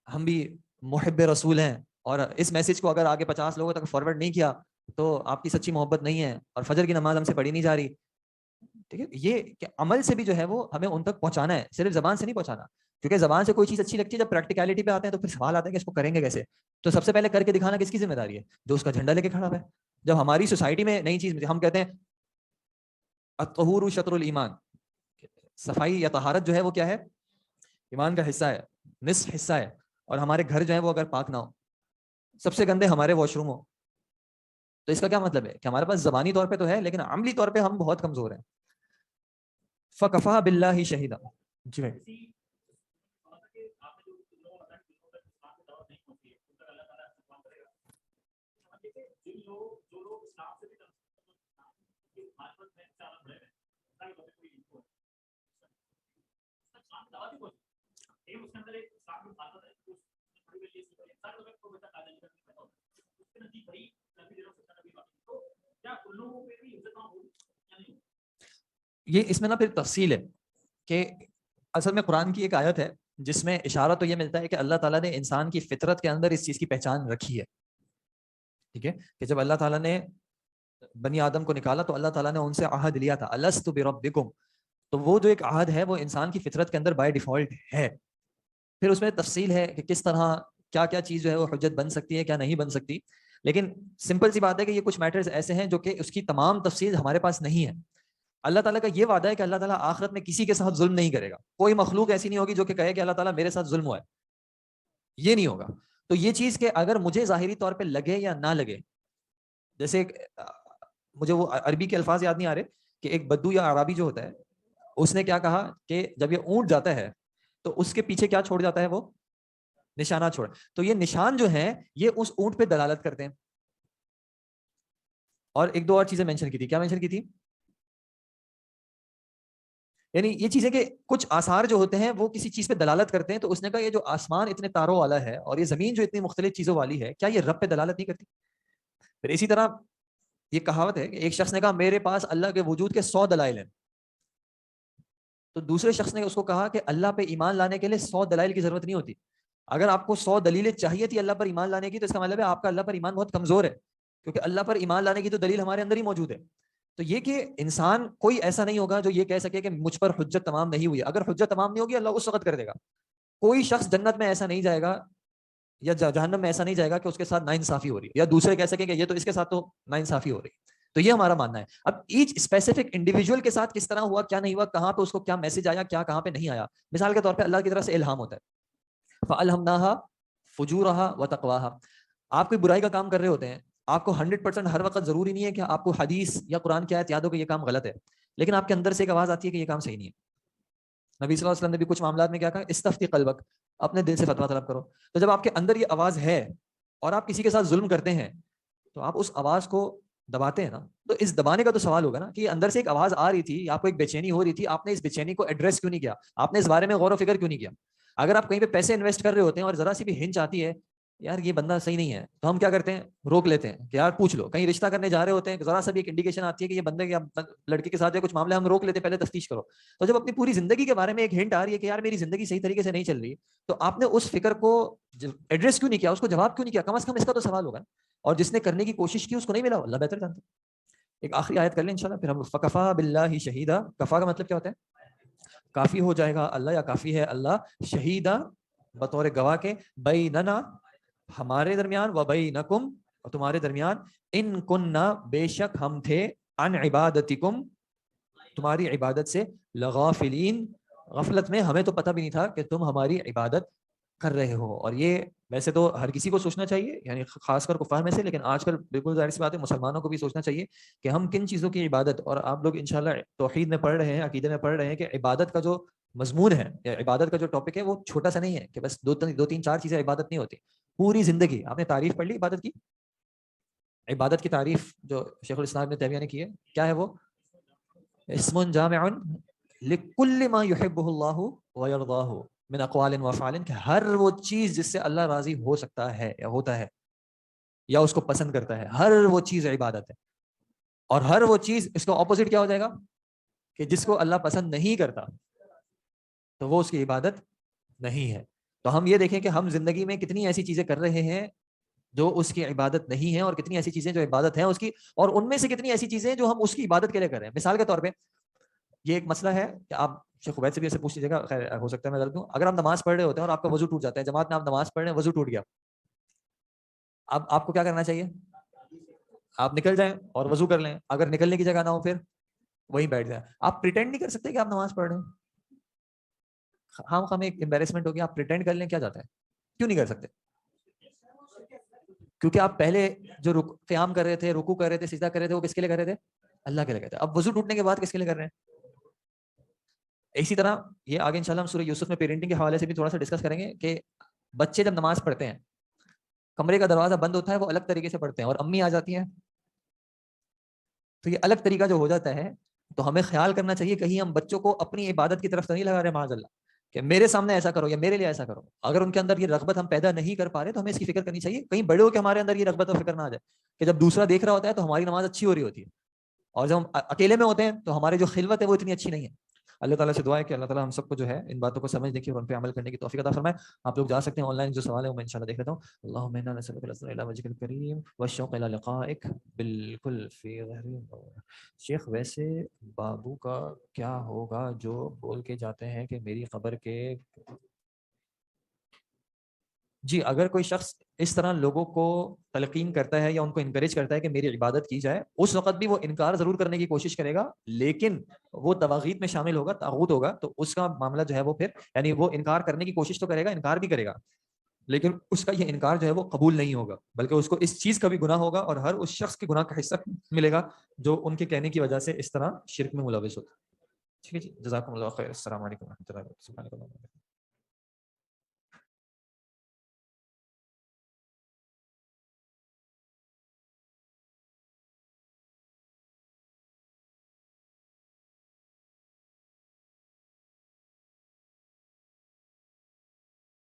ہم بھی محب رسول ہیں اور اس میسج کو اگر آگے 50 لوگوں تک فارورڈ نہیں کیا تو آپ کی سچی محبت نہیں ہے اور فجر کی نماز ہم سے پڑھی نہیں جا رہی. ٹھیک ہے, یہ کہ عمل سے بھی جو ہے وہ ہمیں ان تک پہنچانا ہے, صرف زبان سے نہیں پہنچانا, کیونکہ زبان سے کوئی چیز اچھی لگتی ہے, جب پریکٹیکلٹی پہ آتے ہیں تو پھر سوال آتا ہے کہ اس کو کریں گے کیسے. تو سب سے پہلے کر کے دکھانا کس کی ذمہ داری ہے, جو اس کا جھنڈا لے کے کھڑا ہے. جب ہماری سوسائٹی میں نئی چیز, ہم کہتے ہیں الطہور شطر الایمان, صفائی یا طہارت جو ہے وہ کیا ہے, ایمان کا حصہ ہے, نصف حصہ ہے, اور ہمارے گھر جو ہے وہ اگر پاک نہ ہو, سب سے گندے ہمارے واش روم ہو, تو اس کا کیا مطلب ہے کہ ہمارے پاس زبانی طور پہ تو ہے لیکن عملی طور پہ ہم بہت کمزور ہیں. فکفا باللہ شہیدا. جی بھائی. یہ اس میں نا پھر تفصیل ہے کہ اصل میں قرآن کی ایک آیت ہے جس میں اشارہ تو یہ ملتا ہے کہ اللہ تعالیٰ نے انسان کی فطرت کے اندر اس چیز کی پہچان رکھی ہے. ٹھیک ہے, کہ جب اللہ تعالیٰ نے بنی آدم کو نکالا تو اللہ تعالیٰ نے ان سے عہد لیا تھا, الست بربکم, تو وہ جو ایک عہد ہے وہ انسان کی فطرت کے اندر بائی ڈیفالٹ ہے. پھر اس میں تفصیل ہے کہ کس طرح کیا کیا چیز جو ہے وہ حجت بن سکتی ہے, کیا نہیں بن سکتی. لیکن سمپل سی بات ہے کہ یہ کچھ میٹرز ایسے ہیں جو کہ اس کی تمام تفصیل ہمارے پاس نہیں ہے. اللہ تعالیٰ کا یہ وعدہ ہے کہ اللہ تعالیٰ آخرت میں کسی کے ساتھ ظلم نہیں کرے گا. کوئی مخلوق ایسی نہیں ہوگی جو کہ کہے کہ اللہ تعالیٰ میرے ساتھ ظلم ہوا ہے, یہ نہیں ہوگا. تو یہ چیز کہ اگر مجھے ظاہری طور پہ لگے یا نہ لگے, جیسے مجھے وہ عربی کے الفاظ یاد نہیں آ رہے کہ ایک بدو یا عربی جو ہوتا ہے اس نے کیا کہا کہ جب یہ اونٹ جاتا ہے تو اس کے پیچھے کیا چھوڑ جاتا ہے, وہ نشانات چھوڑ. تو یہ نشان جو ہیں یہ اس اونٹ پہ دلالت کرتے ہیں. اور ایک دو اور چیزیں مینشن کی تھی. کیا مینشن کی تھی؟ یعنی یہ چیزیں کہ کچھ آثار جو ہوتے ہیں وہ کسی چیز پہ دلالت کرتے ہیں. تو اس نے کہا یہ جو آسمان اتنے تاروں والا ہے اور یہ زمین جو اتنی مختلف چیزوں والی ہے, کیا یہ رب پہ دلالت نہیں کرتی؟ پھر اسی طرح یہ کہاوت ہے کہ ایک شخص نے کہا میرے پاس اللہ کے وجود کے 100 دلائل ہیں. تو دوسرے شخص نے اس کو کہا کہ اللہ پہ ایمان لانے کے لیے 100 دلائل کی ضرورت نہیں ہوتی. اگر آپ کو 100 دلیلیں چاہیے تھی اللہ پر ایمان لانے کی, تو اس کا مطلب ہے آپ کا اللہ پر ایمان بہت کمزور ہے, کیونکہ اللہ پر ایمان لانے کی تو دلیل ہمارے اندر ہی موجود ہے. تو یہ کہ انسان کوئی ایسا نہیں ہوگا جو یہ کہہ سکے کہ مجھ پر حجت تمام نہیں ہوئی. اگر حجت تمام نہیں ہوگی اللہ اس وقت کر دے گا. کوئی شخص جنت میں ایسا نہیں جائے گا یا جہنم میں ایسا نہیں جائے گا کہ اس کے ساتھ ناانصافی ہو رہی ہے, یا دوسرے کہہ سکیں کہ یہ تو اس کے ساتھ تو ناانصافی ہو رہی ہے. تو یہ ہمارا ماننا ہے. اب ایچ اسپیسیفک انڈیویجول کے ساتھ کس طرح ہوا, کیا نہیں ہوا, کہاں پہ اس کو کیا میسج آیا, کیا کہاں پہ نہیں آیا. مثال کے طور پہ اللہ کی طرف سے الہام ہوتا ہے, فَأَلْهَمْنَاهَا فُجُورَهَا وَتَقْوَاهَا. آپ کوئی برائی کا کام کر رہے ہوتے ہیں, آپ کو 100% ہر وقت ضروری نہیں ہے کہ آپ کو حدیث یا قرآن کی آیت یاد ہو کہ یہ کام غلط ہے, لیکن آپ کے اندر سے ایک آواز آتی ہے کہ یہ کام صحیح نہیں ہے. نبی صلی اللہ علیہ وسلم نے بھی کچھ معاملات میں کیا کہا, استفتی قلبک, اپنے دل سے فتویٰ طلب کرو. تو جب آپ کے اندر یہ آواز ہے اور آپ کسی کے ساتھ ظلم کرتے ہیں تو آپ اس آواز کو دباتے ہیں نا. تو اس دبانے کا تو سوال ہوگا نا کہ اندر سے ایک آواز آ رہی تھی, آپ کو ایک بے چینی ہو رہی تھی, آپ نے اس بے چینی کو ایڈریس کیوں نہیں کیا, آپ نے اس بارے میں غور و فکر کیوں نہیں کیا. اگر آپ کہیں پہ پیسے انویسٹ کر رہے ہوتے ہیں اور ذرا سی بھی ہنچ آتی ہے یار یہ بندہ صحیح نہیں ہے, تو ہم کیا کرتے ہیں, روک لیتے ہیں کہ یار پوچھ لو. کہیں رشتہ کرنے جا رہے ہوتے ہیں, ذرا سا بھی ایک انڈیکیشن آتی ہے کہ یہ بندے یا لڑکی کے ساتھ کچھ معاملہ, ہم روک لیتے ہیں, پہلے تفتیش کرو. تو جب اپنی پوری زندگی کے بارے میں ایک ہنٹ آ رہی ہے کہ یار میری زندگی صحیح طریقے سے نہیں چل رہی, تو آپ نے اس فکر کو ایڈریس کیوں نہیں کیا, اس کو جواب کیوں نہیں کیا. کم از کم اس کا تو سوال ہوگا. اور جس نے کرنے کی کوشش کی اس کو نہیں ملا, اللہ بہتر جانتا. ایک آخری آیت کر لیں انشاءاللہ, پھر ہم فکفا باللہ شہیدا. کفا کا مطلب کیا ہوتا ہے, کافی ہو جائے گا اللہ, یا کافی ہے اللہ, شہیدا بطور گواہ کے, بیننا ہمارے درمیان, و بینکم اور تمہارے درمیان, ان کننا بے شک ہم تھے, عن عبادتکم تمہاری عبادت سے, لغافلین غفلت میں, ہمیں تو پتہ بھی نہیں تھا کہ تم ہماری عبادت کر رہے ہو. اور یہ ویسے تو ہر کسی کو سوچنا چاہیے, یعنی خاص کر کفار میں سے, لیکن آج کل بالکل ظاہر سی بات ہے مسلمانوں کو بھی سوچنا چاہیے کہ ہم کن چیزوں کی عبادت, اور آپ لوگ انشاءاللہ توحید میں پڑھ رہے ہیں, عقیدے میں پڑھ رہے ہیں کہ عبادت کا جو مضمون ہے یا عبادت کا جو ٹاپک ہے وہ چھوٹا سا نہیں ہے کہ بس دو تین چار چیزیں عبادت نہیں ہوتی. پوری زندگی آپ نے تعریف پڑھ لی عبادت کی. عبادت کی تعریف جو شیخ الاسلام ابن تیمیہ نے کی ہے, کیا ہے وہ, اسم جامع لکل ما یحبہ اللہ ویرضاہ من اقوال و افعال, کہ ہر وہ چیز جس سے اللہ راضی ہو سکتا ہے یا ہوتا ہے یا اس کو پسند کرتا ہے, ہر وہ چیز عبادت ہے. اور ہر وہ چیز, اس کا اپوزٹ کیا ہو جائے گا کہ جس کو اللہ پسند نہیں کرتا تو وہ اس کی عبادت نہیں ہے. تو ہم یہ دیکھیں کہ ہم زندگی میں کتنی ایسی چیزیں کر رہے ہیں جو اس کی عبادت نہیں ہے, اور کتنی ایسی چیزیں جو عبادت ہیں اس کی, اور ان میں سے کتنی ایسی چیزیں جو ہم اس کی عبادت کے لیے کر رہے ہیں. مثال کے طور پہ یہ ایک مسئلہ ہے کہ آپ شیخ عبید سے بھی ایسے پوچھ لیجیے گا, خیر ہو سکتا ہے میں غلط ہوں. اگر آپ نماز پڑھ رہے ہوتے ہیں اور آپ کا وضو ٹوٹ جاتا ہے, جماعت میں آپ نماز پڑھ رہے ہیں, وضو ٹوٹ گیا, اب آپ کو کیا کرنا چاہیے, آپ نکل جائیں اور وضو کر لیں. اگر نکلنے کی جگہ نہ ہو پھر وہیں بیٹھ جائیں. آپ پریٹینڈ نہیں کر سکتے کہ آپ نماز پڑھ رہے ہیں, ہم ایک امبیرسمنٹ ہوگی, آپ پریٹینڈ کر لیں, کیا جاتا ہے, کیوں نہیں کر سکتے, کیونکہ آپ پہلے جو قیام کر رہے تھے, رکوع کر رہے تھے, سجدہ کر رہے تھے, وہ کس کے لیے کر رہے تھے, اللہ کے لیے کر رہے تھے. اب وضو ٹوٹنے کے بعد کس کے لیے کر رہے ہیں. اسی طرح یہ آگے انشاءاللہ ہم سورہ یوسف میں پیرنٹنگ کے حوالے سے بھی تھوڑا سا ڈسکس کریں گے کہ بچے جب نماز پڑھتے ہیں, کمرے کا دروازہ بند ہوتا ہے, وہ الگ طریقے سے پڑھتے ہیں, اور امی آ جاتی ہیں, تو یہ الگ طریقہ جو ہو جاتا ہے, تو ہمیں خیال کرنا چاہیے کہیں ہم بچوں کو اپنی عبادت کی طرف تو نہیں لگا رہے معاذ اللہ, کہ میرے سامنے ایسا کرو یا میرے لیے ایسا کرو. اگر ان کے اندر یہ رغبت ہم پیدا نہیں کر پا رہے تو ہمیں اس کی فکر کرنی چاہیے, کہیں بڑے ہو کے ہمارے اندر یہ رغبت اور فکر نہ آ جائے کہ جب دوسرا دیکھ رہا ہوتا ہے تو ہماری نماز اچھی ہو رہی ہوتی ہے, اور جب ہم اکیلے میں ہوتے ہیں تو ہماری جو خلوت ہے وہ اتنی اچھی نہیں ہے. اللہ تعالیٰ سے دعا ہے کہ اللہ تعالیٰ ہم سب کو جو ہے ان باتوں کو سمجھنے کی اور ان پہ عمل کرنے کی توفیق عطا فرمائے. آپ لوگ جا سکتے ہیں, آن لائن جو سوال ہے وہ میں انشاءاللہ دیکھ لیتا ہوں. اللہم انا نسألک الحسن الی وجهک الکریم والشوق الی لقائک بالکل فی ظہر. شیخ ویسے بابو کا کیا ہوگا جو بول کے جاتے ہیں کہ میری قبر کے, جی اگر کوئی شخص اس طرح لوگوں کو تلقین کرتا ہے یا ان کو انکریج کرتا ہے کہ میری عبادت کی جائے, اس وقت بھی وہ انکار ضرور کرنے کی کوشش کرے گا, لیکن وہ طواغیت میں شامل ہوگا, طاغوت ہوگا, تو اس کا معاملہ جو ہے وہ پھر, یعنی وہ انکار کرنے کی کوشش تو کرے گا, انکار بھی کرے گا, لیکن اس کا یہ انکار جو ہے وہ قبول نہیں ہوگا, بلکہ اس کو اس چیز کا بھی گناہ ہوگا, اور ہر اس شخص کے گناہ کا حصہ ملے گا جو ان کے کہنے کی وجہ سے اس طرح شرک میں ملوث ہوتا ہے. ٹھیک ہے جی, جزاکم اللہ خیر. السلام علیکم و رحمۃ اللہ وبرکاتہ.